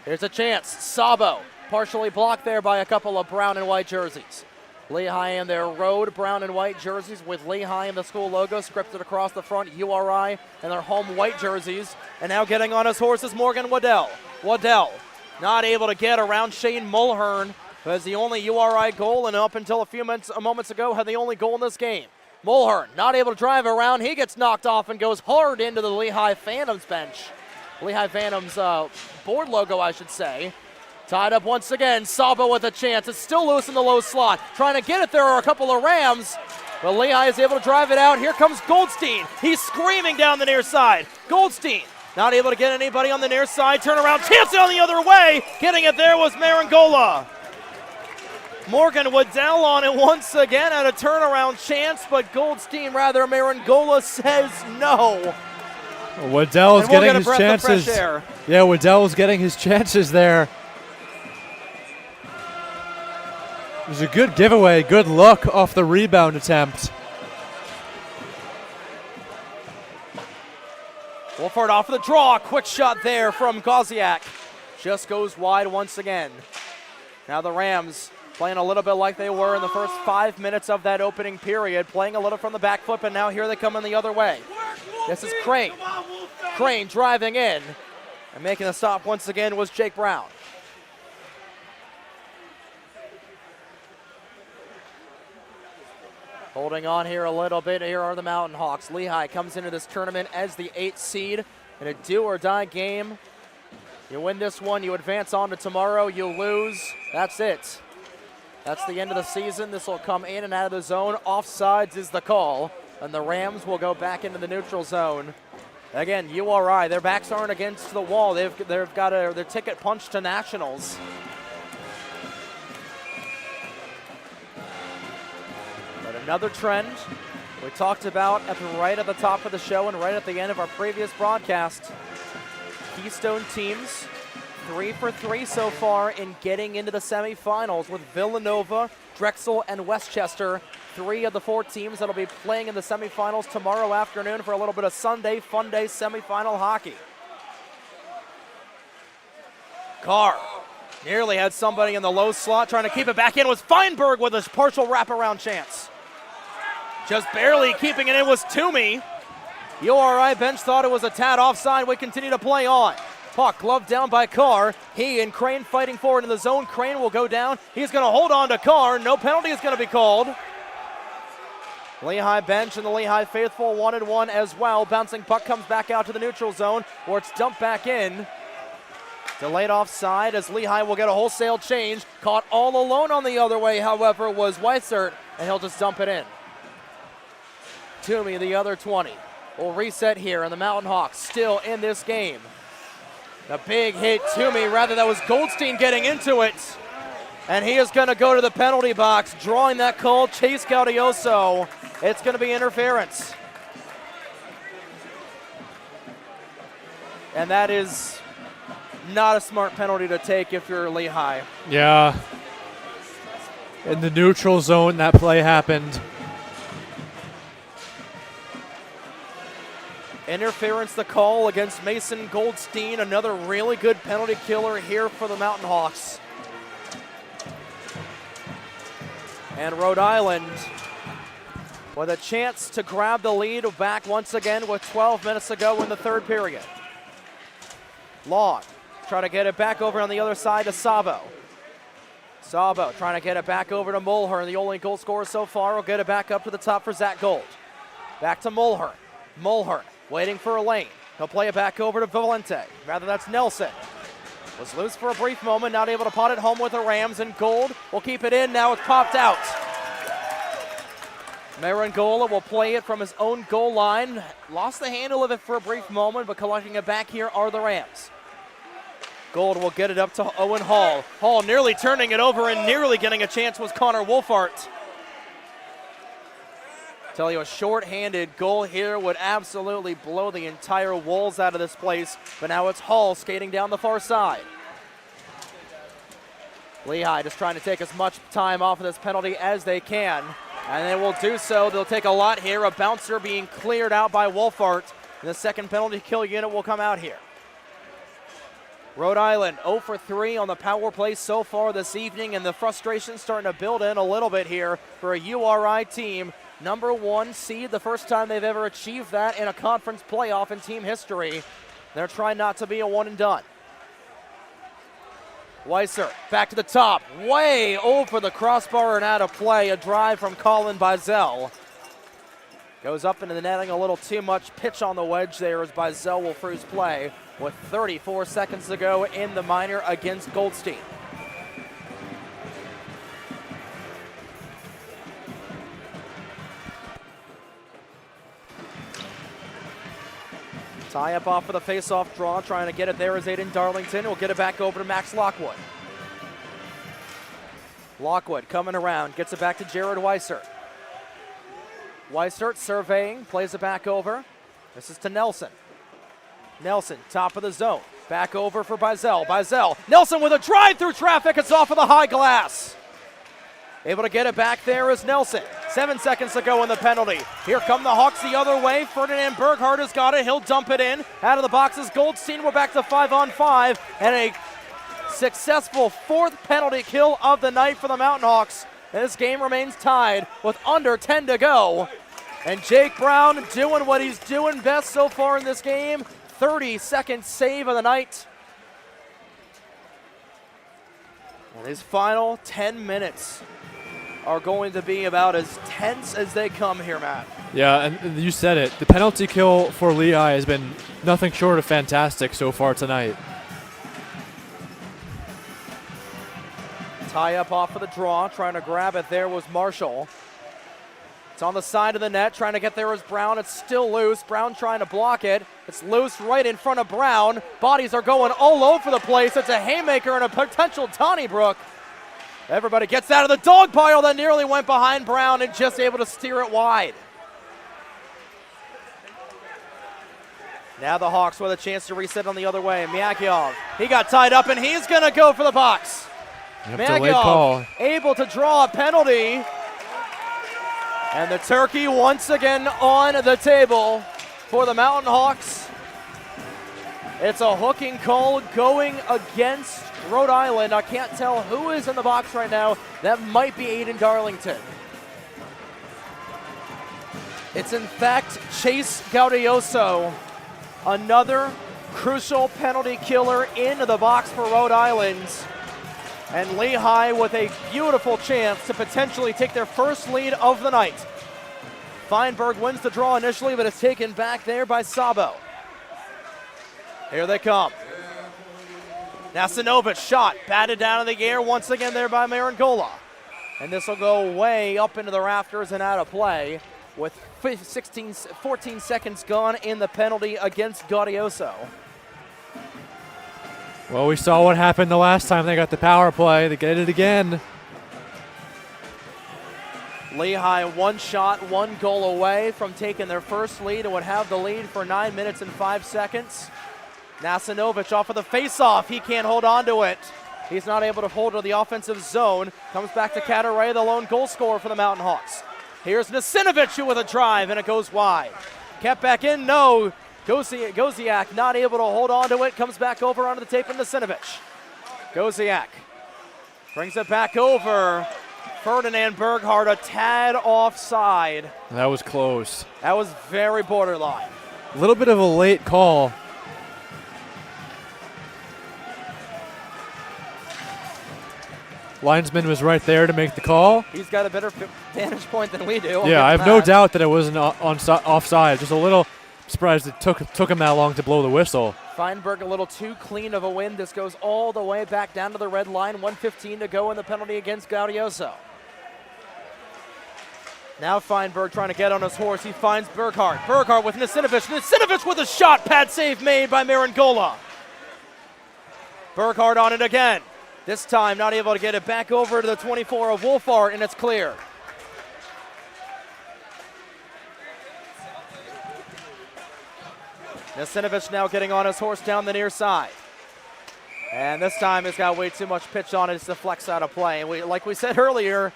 Here's a chance. Sabo, partially blocked there by a couple of brown and white jerseys. Lehigh in their Rhode brown and white jerseys with Lehigh in the school logo scripted across the front, URI, and their home white jerseys. And now getting on his horse is Morgan Waddell. Waddell not able to get around Shane Mulhern, who has the only URI goal, and up until a few moments ago had the only goal in this game. Mulhern not able to drive around. He gets knocked off and goes hard into the Lehigh Phantoms bench. Lehigh Phantoms board logo, I should say. Tied up once again. Sabo with a chance. It's still loose in the low slot. Trying to get it. There are a couple of Rams. But Lehigh is able to drive it out. Here comes Goldstein. He's screaming down the near side. Goldstein not able to get anybody on the near side. Turnaround chance on the other way. Getting it there was Marangola. Morgan Waddell on it once again at a turnaround chance, but Goldstein, rather, Marangola says no. Waddell's getting his chances. Yeah, Waddell's getting his chances there. It was a good giveaway, good look off the rebound attempt. Wolford off the draw, quick shot there from Goziak. Just goes wide once again. Now the Rams playing a little bit like they were in the first 5 minutes of that opening period, playing a little from the back foot, but now here they come in the other way. This is Crane. Crane driving in, and making the stop once again was Jake Brown. Holding on here a little bit. Here are the Mountain Hawks. Lehigh comes into this tournament as the 8th seed in a do-or-die game. You win this one, you advance on to tomorrow. You lose, that's it. That's the end of the season. This will come in and out of the zone. Offsides is the call, and the Rams will go back into the neutral zone. Again, URI, their backs aren't against the wall. They've got their ticket punched to nationals. But another trend we talked about right at the top of the show and right at the end of our previous broadcast. Keystone teams 3 for 3 so far in getting into the semifinals, with Villanova, Drexel, and Westchester, 3 of the 4 teams that'll be playing in the semifinals tomorrow afternoon for a little bit of Sunday Fun Day semifinal hockey. Carr nearly had somebody in the low slot trying to keep it back in. Was Feinberg with a partial wraparound chance. Just barely keeping it in was Toomey. URI bench thought it was a tad offside. We continue to play on. Puck gloved down by Carr. He and Crane fighting forward in the zone. Crane will go down. He's going to hold on to Carr. No penalty is going to be called. Lehigh bench and the Lehigh faithful 1-1 as well. Bouncing puck comes back out to the neutral zone where it's dumped back in. Delayed offside as Lehigh will get a wholesale change. Caught all alone on the other way, however, was Weissert, and he'll just dump it in. Toomey, the other 20. Will reset here, and the Mountain Hawks still in this game. The big hit, Toomey, rather that was Goldstein getting into it. And he is going to go to the penalty box, drawing that call, Chase Gaudioso. It's going to be interference. And that is not a smart penalty to take if you're Lehigh. Yeah. In the neutral zone, that play happened. Interference the call against Mason Goldstein, another really good penalty killer here for the Mountain Hawks. And Rhode Island with a chance to grab the lead back once again with 12 minutes to go in the third period. Long trying to get it back over on the other side to Sabo. Sabo trying to get it back over to Mulhern, the only goal scorer so far. Will get it back up to the top for Zach Gold. Back to Mulhern. Mulhern waiting for a lane. He'll play it back over to Valente. Rather, that's Nelson. Was loose for a brief moment, not able to pot it home with the Rams, and Gold will keep it in. Now it's popped out. Marangola will play it from his own goal line. Lost the handle of it for a brief moment, but collecting it back here are the Rams. Gold will get it up to Owen Hall. Hall nearly turning it over and nearly getting a chance was Connor Wolfart. Tell you, a short-handed goal here would absolutely blow the entire walls out of this place, but now it's Hall skating down the far side. Lehigh just trying to take as much time off of this penalty as they can, and they will do so. They'll take a lot here. A bouncer being cleared out by Wolfart, and the second penalty kill unit will come out here. Rhode Island 0 for 3 on the power play so far this evening, and the frustration starting to build in a little bit here for a URI team. Number 1 seed, the first time they've ever achieved that in a conference playoff in team history. They're trying not to be a one and done. Weiser back to the top, way over the crossbar and out of play. A drive from Colin Bizel. Goes up into the netting a little too much. Pitch on the wedge there as Bizel will freeze play with 34 seconds to go in the minor against Goldstein. Tie up off of the face-off draw, trying to get it there is Aiden Darlington. Will get it back over to Max Lockwood. Lockwood coming around, gets it back to Jared Weissert. Weissert surveying, plays it back over. This is to Nelson. Nelson, top of the zone. Back over for Bizel. Bizel, Nelson with a drive through traffic. It's off of the high glass. Able to get it back there is Nelson. 7 seconds to go in the penalty. Here come the Hawks the other way. Ferdinand Berghardt has got it. He'll dump it in. Out of the boxes, Goldstein. We're back to 5-on-5. And a successful 4th penalty kill of the night for the Mountain Hawks. This game remains tied with under 10 to go. And Jake Brown doing what he's doing best so far in this game. 32nd save of the night. And his final 10 minutes are going to be about as tense as they come here, Matt. Yeah, and you said it. The penalty kill for Lehigh has been nothing short of fantastic so far tonight. Tie up off of the draw, trying to grab it there was Marshall. It's on the side of the net, trying to get there is Brown. It's still loose. Brown trying to block it. It's loose right in front of Brown. Bodies are going all over the place. It's a haymaker and a potential Donnybrook. Everybody gets out of the dog pile that nearly went behind Brown and just able to steer it wide. Now the Hawks with a chance to reset on the other way. Miakiov, he got tied up and he's going to go for the box. Miakiov able to draw a penalty. And the turkey once again on the table for the Mountain Hawks. It's a hooking call going against Rhode Island. I can't tell who is in the box right now. That might be Aiden Darlington. It's in fact Chase Gaudioso, another crucial penalty killer into the box for Rhode Island. And Lehigh with a beautiful chance to potentially take their first lead of the night. Feinberg wins the draw initially, but it's taken back there by Sabo. Here they come. Nasinovic shot, batted down in the air once again there by Marangola. And this will go way up into the rafters and out of play with 14 seconds gone in the penalty against Gaudioso. Well, we saw what happened the last time they got the power play. They get it again. Lehigh 1 shot, 1 goal away from taking their first lead and would have the lead for 9 minutes and 5 seconds. Nasinovic off of the face-off. He can't hold on to it. He's not able to hold to the offensive zone. Comes back to Cataray, the lone goal scorer for the Mountain Hawks. Here's Nasinovic with a drive, and it goes wide. Kept back in, no. Goziak not able to hold on to it. Comes back over onto the tape and Nasinovic. Goziak brings it back over. Ferdinand Berghardt a tad offside. That was close. That was very borderline. A little bit of a late call. Linesman was right there to make the call. He's got a better vantage point than we do. Yeah, I have no doubt that it wasn't offside. Just a little surprised it took him that long to blow the whistle. Feinberg a little too clean of a win. This goes all the way back down to the red line. 1:15 to go in the penalty against Gaudioso. Now Feinberg trying to get on his horse. He finds Burghardt. Burghardt with Nasinovic. Nasinovic with a shot. Pad save made by Marangola. Burghardt on it again. This time not able to get it back over to the 24 of Wolfart, and it's clear. Nasinovic now getting on his horse down the near side. And this time he's got way too much pitch on it. It's deflects out of play. And like we said earlier,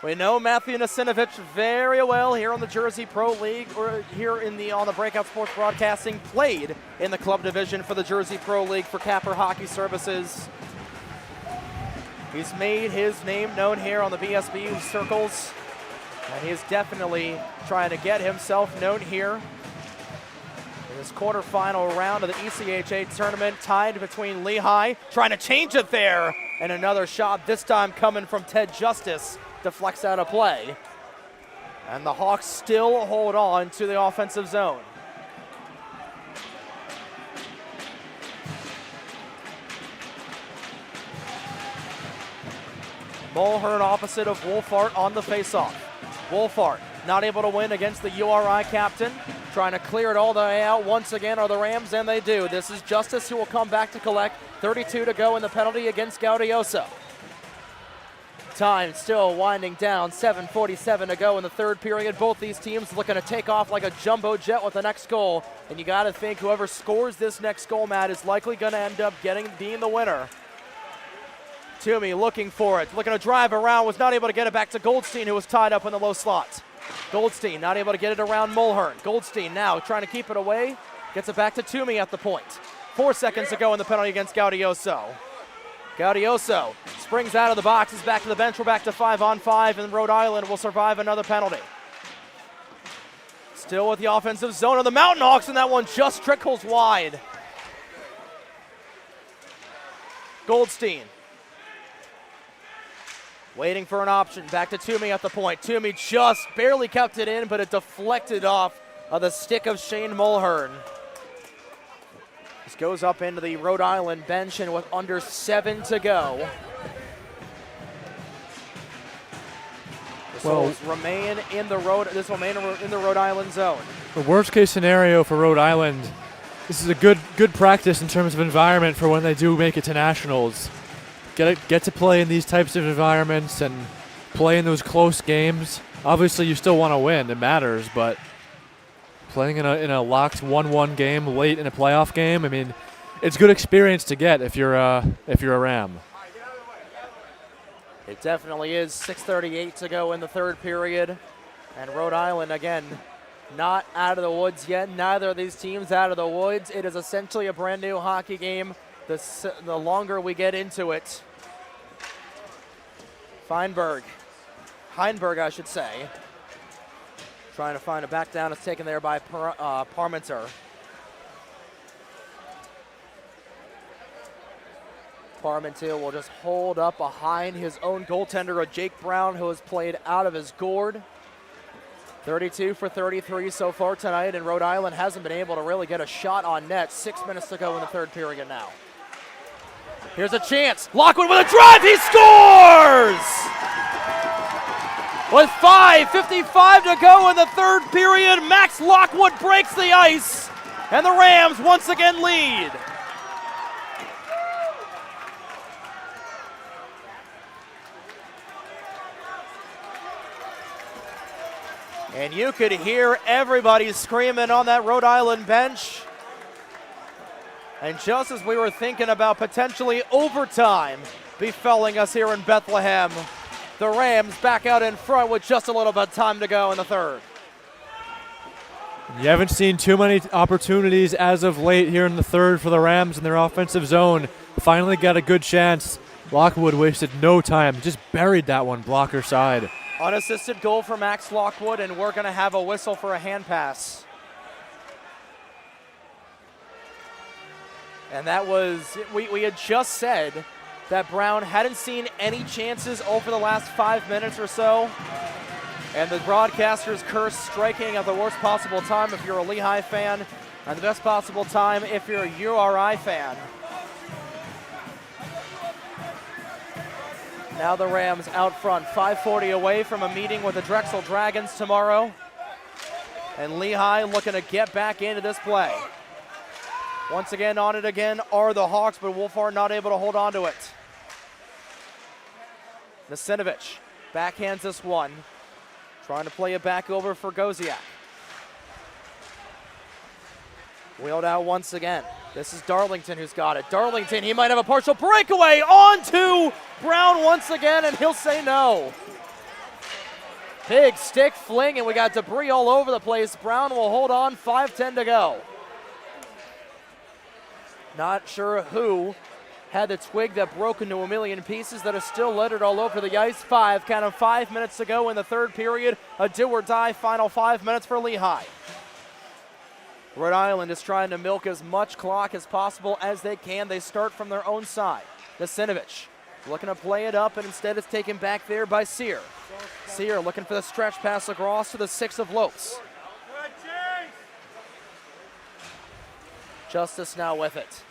we know Matthew Nasinovic very well here on the Jersey Pro League, or here on the Breakout Sports Broadcasting, played in the club division for the Jersey Pro League for Capper Hockey Services. He's made his name known here on the BSB circles, and he's definitely trying to get himself known here in this quarterfinal round of the ECHA tournament, tied between Lehigh, trying to change it there, and another shot, this time coming from Ted Justice, deflects out of play. And the Hawks still hold on to the offensive zone. Mulhern opposite of Wolfart on the faceoff. Wolfart not able to win against the URI captain. Trying to clear it all the way out once again are the Rams, and they do. This is Justice who will come back to collect. 32 to go in the penalty against Gaudioso. Time still winding down, 7:47 to go in the third period. Both these teams looking to take off like a jumbo jet with the next goal. And you got to think whoever scores this next goal, Matt, is likely going to end up being the winner. Toomey looking for it, looking to drive around, was not able to get it back to Goldstein, who was tied up in the low slot. Goldstein not able to get it around Mulhern. Goldstein now trying to keep it away, gets it back to Toomey at the point. 4 seconds to go in the penalty against Gaudioso. Gaudioso springs out of the box, is back to the bench. We're back to 5-on-5, and Rhode Island will survive another penalty. Still with the offensive zone of the Mountain Hawks, and that one just trickles wide. Goldstein waiting for an option. Back to Toomey at the point. Toomey just barely kept it in, but it deflected off of the stick of Shane Mulhern. This goes up into the Rhode Island bench, and with under 7 to go, this will remain in the Rhode Island zone. The worst case scenario for Rhode Island, this is a good practice in terms of environment for when they do make it to nationals. Get to play in these types of environments and play in those close games. Obviously, you still want to win; it matters. But playing in a locked 1-1 game late in a playoff game, I mean, it's good experience to get if you're a Ram. It definitely is. 6:38 to go in the third period, and Rhode Island again not out of the woods yet. Neither of these teams out of the woods. It is essentially a brand new hockey game. The longer we get into it. Heinberg, I should say. Trying to find a back down. It's taken there by Parmenter. Parmenter will just hold up behind his own goaltender, Jake Brown, who has played out of his gourd. 32 for 33 so far tonight, and Rhode Island hasn't been able to really get a shot on net. 6 minutes to go in the third period now. Here's a chance. Lockwood with a drive. He scores! With 5:55 to go in the third period, Max Lockwood breaks the ice, and the Rams once again lead. And you could hear everybody screaming on that Rhode Island bench. And just as we were thinking about potentially overtime befalling us here in Bethlehem, the Rams back out in front with just a little bit of time to go in the third. You haven't seen too many opportunities as of late here in the third for the Rams in their offensive zone. Finally got a good chance. Lockwood wasted no time, just buried that one blocker side. Unassisted goal for Max Lockwood, and we're going to have a whistle for a hand pass. And that was, we had just said that Brown hadn't seen any chances over the last 5 minutes or so. And the broadcaster's curse striking at the worst possible time if you're a Lehigh fan, and the best possible time if you're a URI fan. Now the Rams out front, 5:40 away from a meeting with the Drexel Dragons tomorrow. And Lehigh looking to get back into this play. Once again, on it again are the Hawks, but Wolfhard not able to hold on to it. Nasinovich backhands this one. Trying to play it back over for Goziak. Wheeled out once again. This is Darlington who's got it. Darlington, he might have a partial breakaway. On to Brown once again, and he'll say no. Big stick fling, and we got debris all over the place. Brown will hold on, 5:10 to go. Not sure who had the twig that broke into a million pieces that are still littered all over the ice. 5 minutes to go in the third period. A do-or-die final 5 minutes for Lehigh. Rhode Island is trying to milk as much clock as possible as they can. They start from their own side. Nasinovich looking to play it up, and instead it's taken back there by Sear. Sear looking for the stretch pass across to the 6 of Lopes. Justice now with it.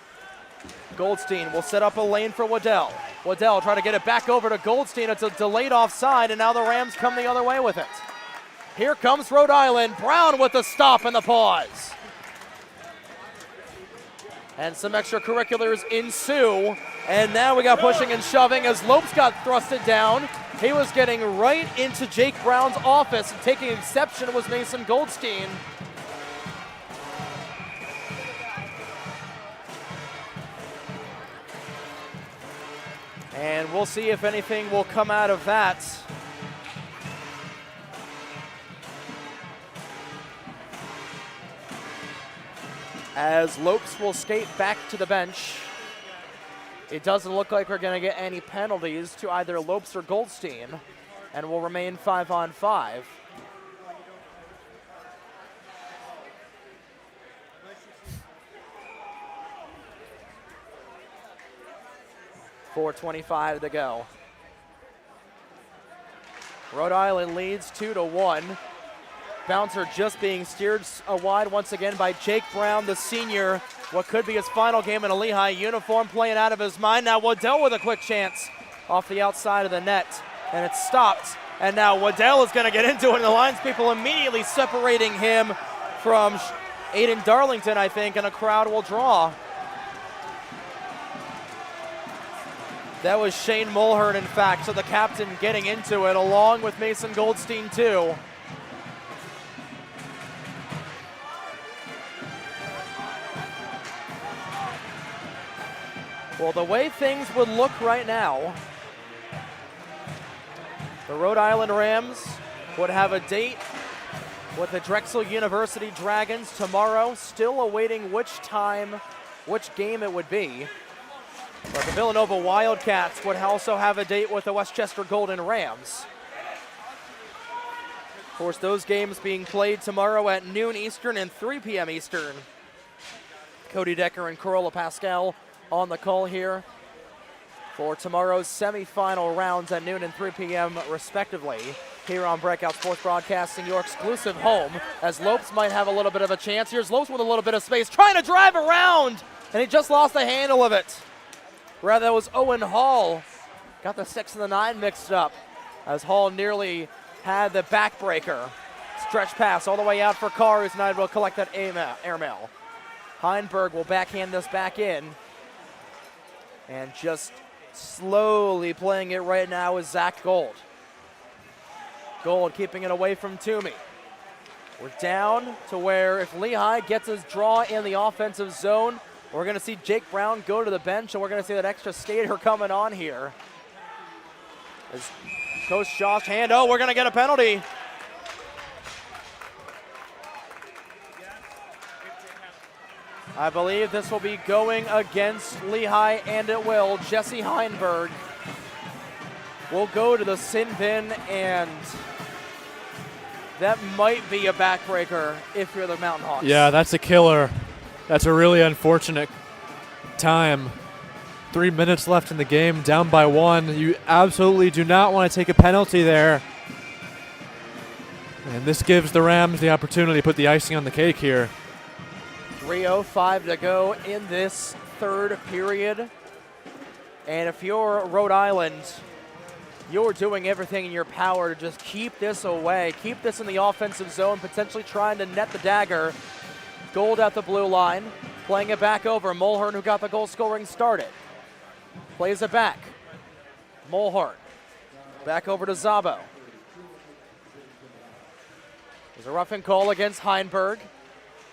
Goldstein will set up a lane for Waddell. Waddell trying to get it back over to Goldstein. It's a delayed offside, and now the Rams come the other way with it. Here comes Rhode Island. Brown with the stop and the pause. And some extracurriculars ensue. And now we got pushing and shoving as Lopes got thrusted down. He was getting right into Jake Brown's office, and taking exception was Mason Goldstein. And we'll see if anything will come out of that. As Lopes will skate back to the bench. It doesn't look like we're going to get any penalties to either Lopes or Goldstein, and will remain 5-on-5. .4:25 to go. Rhode Island leads 2-1. Bouncer just being steered wide once again by Jake Brown, the senior. What could be his final game in a Lehigh uniform, playing out of his mind. Now Waddell with a quick chance off the outside of the net, and it's stopped. And now Waddell is going to get into it, and the linespeople immediately separating him from Aiden Darlington, I think, and a crowd will draw. That was Shane Mulhern, in fact, so the captain getting into it, along with Mason Goldstein, too. Well, the way things would look right now, the Rhode Island Rams would have a date with the Drexel University Dragons tomorrow, still awaiting which game it would be. But the Villanova Wildcats would also have a date with the Westchester Golden Rams. Of course, those games being played tomorrow at noon Eastern and 3 p.m. Eastern. Cody Decker and Corolla Pascal on the call here for tomorrow's semifinal rounds at noon and 3 p.m. respectively, here on Breakout Sports Broadcasting, your exclusive home, as Lopes might have a little bit of a chance. Here's Lopes with a little bit of space, trying to drive around, and he just lost the handle of it. Rather, that was Owen Hall. Got the 6 and the 9 mixed up, as Hall nearly had the backbreaker. Stretch pass all the way out for Carr, who's not able to collect that airmail. Heinberg will backhand this back in. And just slowly playing it right now is Zach Gold. Gold keeping it away from Toomey. We're down to where if Lehigh gets his draw in the offensive zone, we're going to see Jake Brown go to the bench, and we're going to see that extra skater coming on here. As Coach Josh Hand, we're going to get a penalty. I believe this will be going against Lehigh, and it will. Jesse Heinberg will go to the sin bin, and that might be a backbreaker if you're the Mountain Hawks. Yeah, that's a killer. That's a really unfortunate time. 3 minutes left in the game, down by 1. You absolutely do not want to take a penalty there. And this gives the Rams the opportunity to put the icing on the cake here. 3:05 to go in this third period. And if you're Rhode Island, you're doing everything in your power to just keep this away, keep this in the offensive zone, potentially trying to net the dagger. Gold at the blue line, playing it back over. Mulhern, who got the goal scoring started, plays it back. Mulhern, back over to Szabo. There's a roughing call against Heinberg.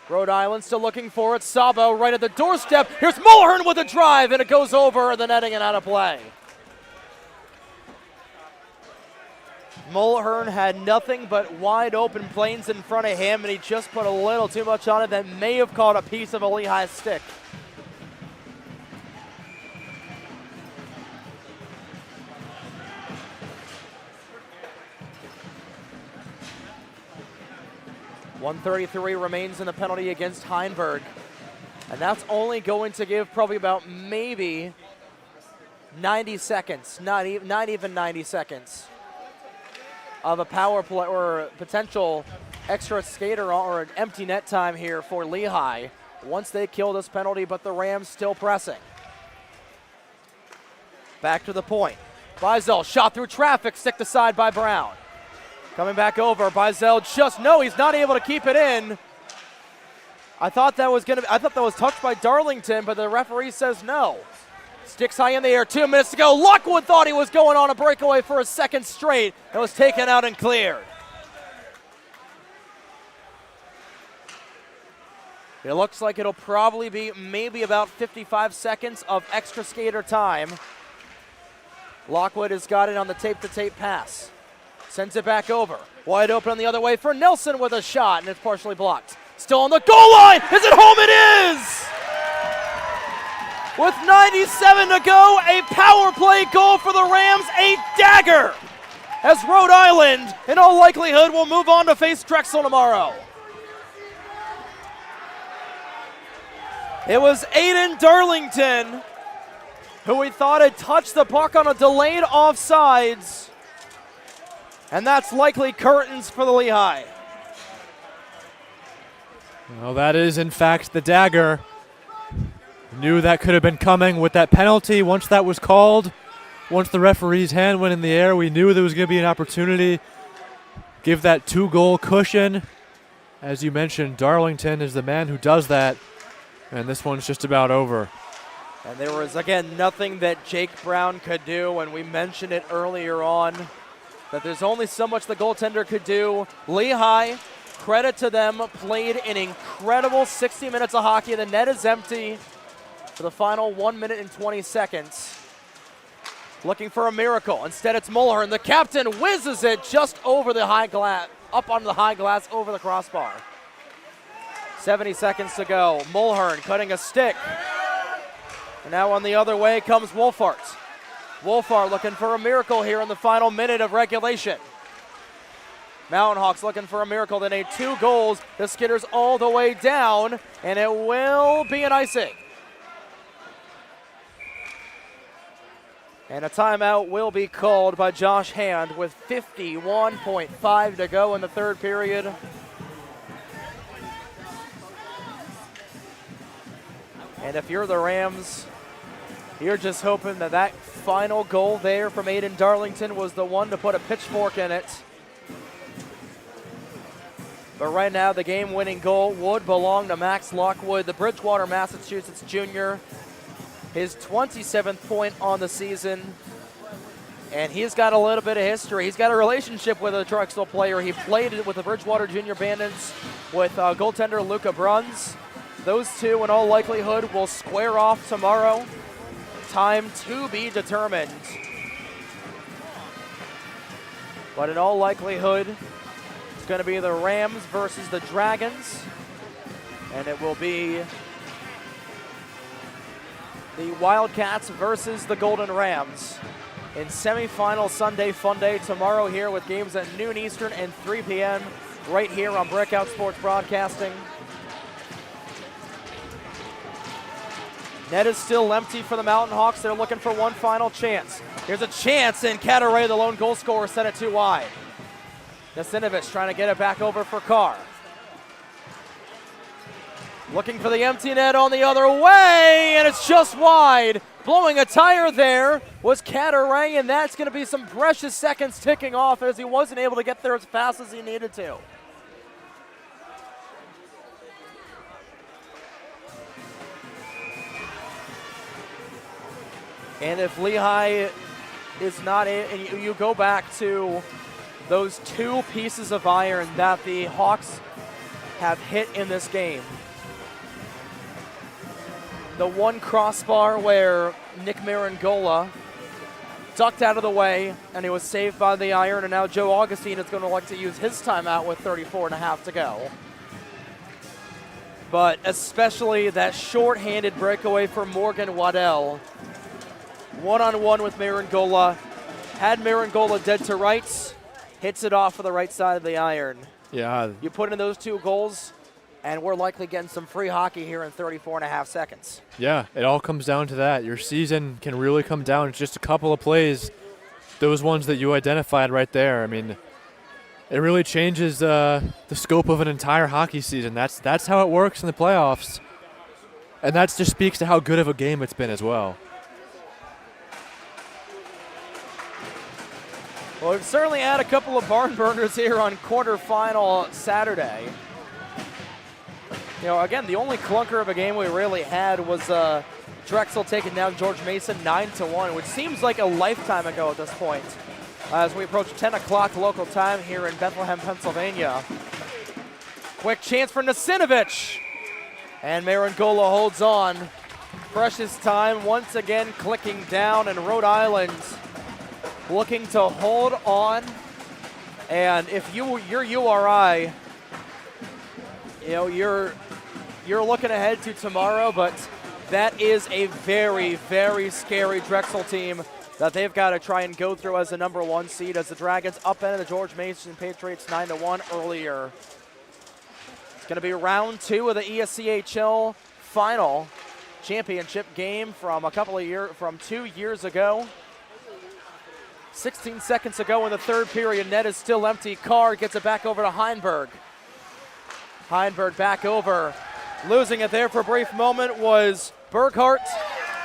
Rhode Island still looking for it. Szabo right at the doorstep. Here's Mulhern with a drive, and it goes over the netting and out of play. Mulhern had nothing but wide open planes in front of him, and he just put a little too much on it that may have caught a piece of a Lehigh stick. .133 remains in the penalty against Heinberg. And that's only going to give probably about maybe 90 seconds, not even 90 seconds of a power play or potential extra skater or an empty net time here for Lehigh once they kill this penalty, but the Rams still pressing. Back to the point. Beisel shot through traffic, sticked aside by Brown. Coming back over, Beisel he's not able to keep it in. I thought that was touched by Darlington, but the referee says no. Sticks high in the air, 2 minutes to go. Lockwood thought he was going on a breakaway for a second straight. It was taken out and cleared. It looks like it'll probably be maybe about 55 seconds of extra skater time. Lockwood has got it on the tape-to-tape pass. Sends it back over. Wide open on the other way for Nelson with a shot, and it's partially blocked. Still on the goal line. Is it home? It is! With 97 to go, a power play goal for the Rams, a dagger, as Rhode Island, in all likelihood, will move on to face Drexel tomorrow. It was Aiden Darlington, who we thought had touched the puck on a delayed offsides, and that's likely curtains for the Lehigh. Well, that is, in fact, the dagger. Knew that could have been coming with that penalty once that was called. Once the referee's hand went in the air, we knew there was going to be an opportunity. Give that 2-goal cushion. As you mentioned, Darlington is the man who does that, and this one's just about over. And there was, again, nothing that Jake Brown could do, and we mentioned it earlier on, that there's only so much the goaltender could do. Lehigh, credit to them, played an incredible 60 minutes of hockey. The net is empty for the final 1 minute and 20 seconds. Looking for a miracle. Instead, it's Mulhern. The captain whizzes it just over the high glass, up onto the high glass, over the crossbar. 70 seconds to go. Mulhern cutting a stick. And now on the other way comes Wolfart. Wolfart looking for a miracle here in the final minute of regulation. Mountain Hawks looking for a miracle. They need 2 goals. The skitter's all the way down, and it will be an icing. And a timeout will be called by Josh Hand with 51.5 to go in the third period. And if you're the Rams, you're just hoping that that final goal there from Aiden Darlington was the one to put a pitchfork in it. But right now, the game-winning goal would belong to Max Lockwood, the Bridgewater, Massachusetts junior. His 27th point on the season. And he's got a little bit of history. He's got a relationship with a Drexel player. He played with the Bridgewater Junior Bandits with goaltender Luca Bruns. Those two, in all likelihood, will square off tomorrow. Time to be determined. But in all likelihood, it's going to be the Rams versus the Dragons. And it will be the Wildcats versus the Golden Rams in semifinal Sunday Fun Day tomorrow here with games at noon Eastern and 3 p.m. right here on Breakout Sports Broadcasting. Net is still empty for the Mountain Hawks. They're looking for one final chance. Here's a chance, and Cataray, the lone goal scorer, set it too wide. Nasinovich trying to get it back over for Carr. Looking for the empty net on the other way, and it's just wide. Blowing a tire there was Cataray, and that's going to be some precious seconds ticking off as he wasn't able to get there as fast as he needed to. And if Lehigh is not in, and you go back to those two pieces of iron that the Hawks have hit in this game. The one crossbar where Nick Marangola ducked out of the way and he was saved by the iron, and now Joe Augustine is going to like to use his timeout with 34.5 to go. But especially that short-handed breakaway for Morgan Waddell. One-on-one with Marangola. Had Marangola dead to rights, hits it off for the right side of the iron. Yeah. You put in those two goals, and we're likely getting some free hockey here in 34.5 seconds. Yeah, it all comes down to that. Your season can really come down to just a couple of plays, those ones that you identified right there. I mean, it really changes the scope of an entire hockey season. That's how it works in the playoffs. And that just speaks to how good of a game it's been as well. Well, we've certainly had a couple of barn burners here on quarterfinal Saturday. You know, again, the only clunker of a game we really had was Drexel taking down George Mason 9-1, which seems like a lifetime ago at this point. As we approach 10 o'clock local time here in Bethlehem, Pennsylvania. Quick chance for Nasinovich. And Marangola holds on. Precious time once again clicking down, and Rhode Island looking to hold on. And if you're URI, you know, you're looking ahead to tomorrow, but that is a very, very scary Drexel team that they've got to try and go through as the number one seed, as the Dragons upended the George Mason Patriots 9-1 earlier. It's going to be round two of the ECHL final championship game from 2 years ago. 16 seconds ago in the third period, net is still empty. Carr gets it back over to Heinberg. Heinberg back over. Losing it there for a brief moment was Burkhart,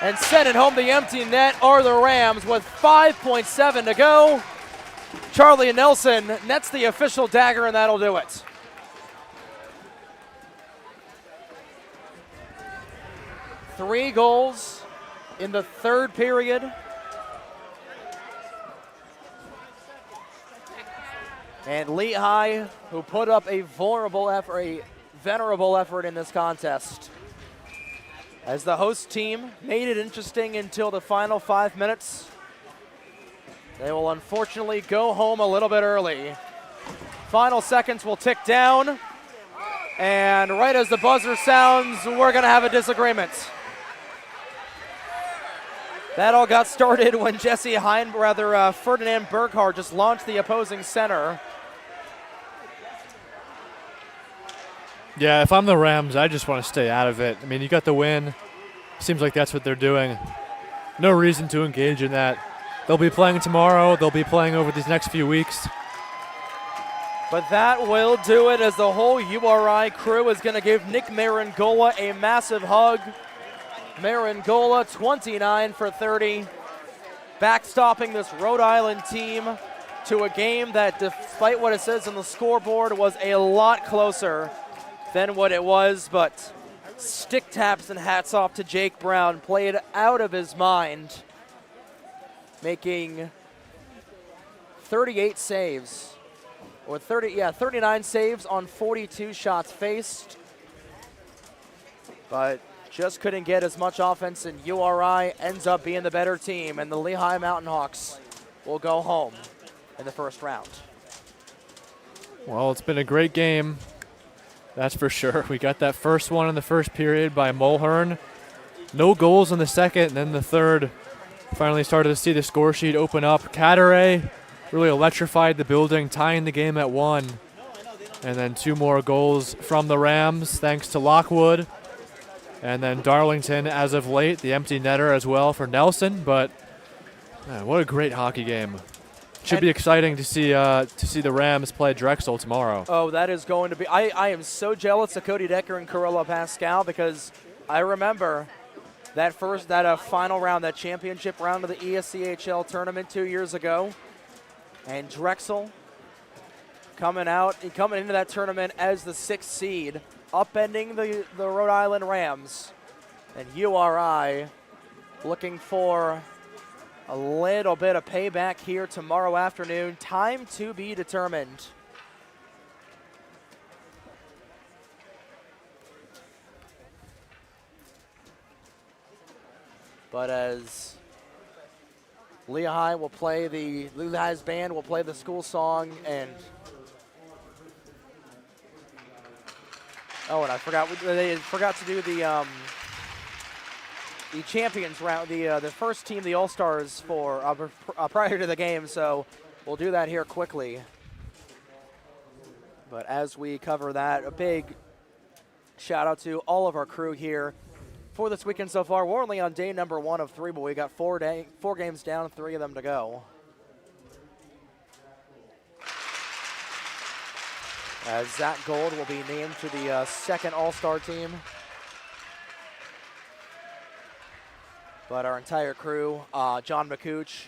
and sending home the empty net are the Rams with 5.7 to go. Charlie Nelson nets the official dagger, and that'll do it. Three goals in the third period. And Lehigh, who put up a venerable effort in this contest, as the host team made it interesting until the final 5 minutes. They will unfortunately go home a little bit early. Final seconds will tick down, and right as the buzzer sounds, we're going to have a disagreement. That all got started when Ferdinand Burkhart just launched the opposing center. Yeah, if I'm the Rams, I just want to stay out of it. I mean, you got the win. Seems like that's what they're doing. No reason to engage in that. They'll be playing tomorrow. They'll be playing over these next few weeks. But that will do it, as the whole URI crew is going to give Nick Marangola a massive hug. Marangola, 29 for 30, backstopping this Rhode Island team to a game that, despite what it says on the scoreboard, was a lot closer than what it was. But stick taps and hats off to Jake Brown, played out of his mind, making 38 saves, or 39 saves on 42 shots faced, but just couldn't get as much offense, and URI ends up being the better team, and the Lehigh Mountain Hawks will go home in the first round. Well, it's been a great game, that's for sure. We got that first one in the first period by Mulhern. No goals in the second, and then the third. Finally started to see the score sheet open up. Cataray really electrified the building, tying the game at 1. And then 2 more goals from the Rams, thanks to Lockwood. And then Darlington, as of late, the empty netter as well for Nelson. But man, what a great hockey game. Should be exciting to see the Rams play Drexel tomorrow. Oh, that is going to be. I am so jealous of Cody Decker and Corolla Pascal because I remember that final round, that championship round of the ESCHL tournament 2 years ago, and Drexel coming into that tournament as the 6th seed, upending the Rhode Island Rams, and URI looking for a little bit of payback here tomorrow afternoon. Time to be determined. But as Lehigh's band will play the school song, and I forgot they forgot to do the champions round, the first team, the All-Stars for prior to the game. So we'll do that here quickly. But as we cover that, a big shout out to all of our crew here for this weekend so far. We're only on day number 1 of 3, but we got 4 games down, 3 of them to go. As Zach Gold will be named to the second All-Star team. But our entire crew, John McCooch,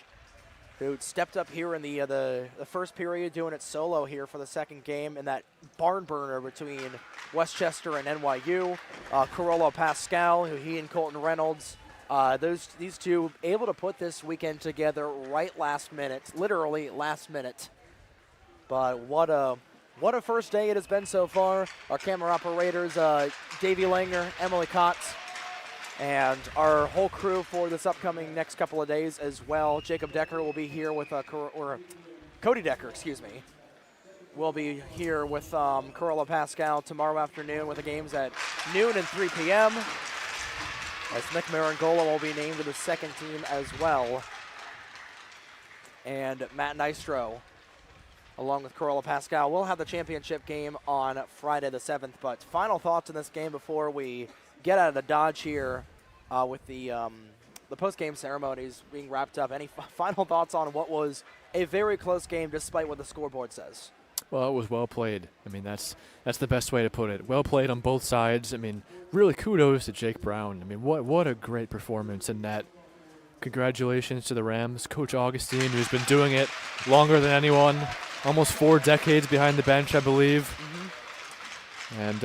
who stepped up here in the first period, doing it solo here for the second game in that barn burner between Westchester and NYU. Corolla Pascal, who he and Colton Reynolds, these two able to put this weekend together right last minute, literally last minute. But what a first day it has been so far. Our camera operators, Davey Langer, Emily Kotz, and our whole crew for this upcoming next couple of days as well. Jacob Decker will be here with Cody Decker, excuse me, will be here with Corolla Pascal tomorrow afternoon with the games at noon and 3 p.m. As Nick Marangola will be named to the second team as well. And Matt Nystro, along with Corolla Pascal, will have the championship game on Friday the 7th. But final thoughts on this game before we get out of the Dodge here with the post-game ceremonies being wrapped up. Any final thoughts on what was a very close game despite what the scoreboard says? Well, it was well played. I mean, that's the best way to put it. Well played on both sides. I mean, really kudos to Jake Brown. I mean, what a great performance in that. Congratulations to the Rams. Coach Augustine, who's been doing it longer than anyone, almost 4 decades behind the bench, I believe. Mm-hmm. And,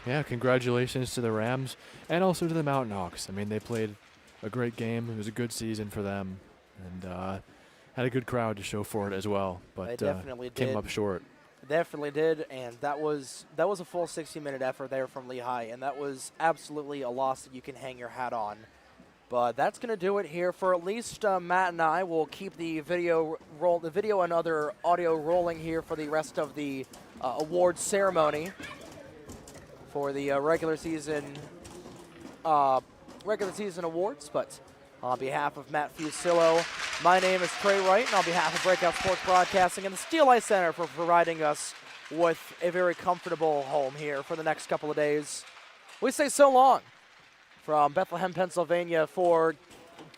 yeah, congratulations to the Rams and also to the Mountain Hawks. I mean, they played a great game. It was a good season for them, and had a good crowd to show for it as well. But they definitely came up short. Definitely did, and that was a full 60-minute effort there from Lehigh, and that was absolutely a loss that you can hang your hat on. But that's going to do it here for at least Matt and I. Will keep the video and other audio rolling here for the rest of the awards ceremony for the regular season awards. But on behalf of Matt Fusillo, my name is Trey Wright, and on behalf of Breakout Sports Broadcasting and the Steel Ice Center for providing us with a very comfortable home here for the next couple of days, we say so long from Bethlehem, Pennsylvania for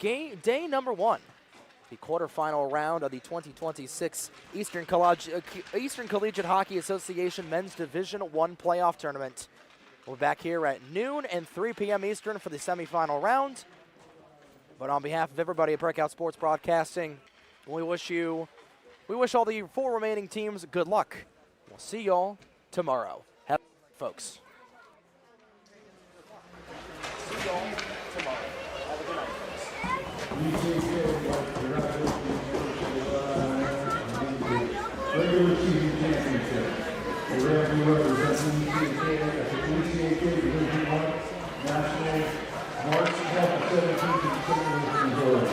day number 1, the quarterfinal round of the 2026 Eastern Collegiate Hockey Association Men's Division I Playoff Tournament. We're back here at noon and 3 p.m. Eastern for the semifinal round. But on behalf of everybody at Breakout Sports Broadcasting, we wish all the 4 remaining teams good luck. We'll see y'all tomorrow. Have folks. See y'all tomorrow. Have a good night. Regular season championship. The Rams representing ECHA at the ECHA Division I National March 17th in St. Louis, Missouri.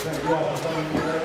Thank you all for coming today.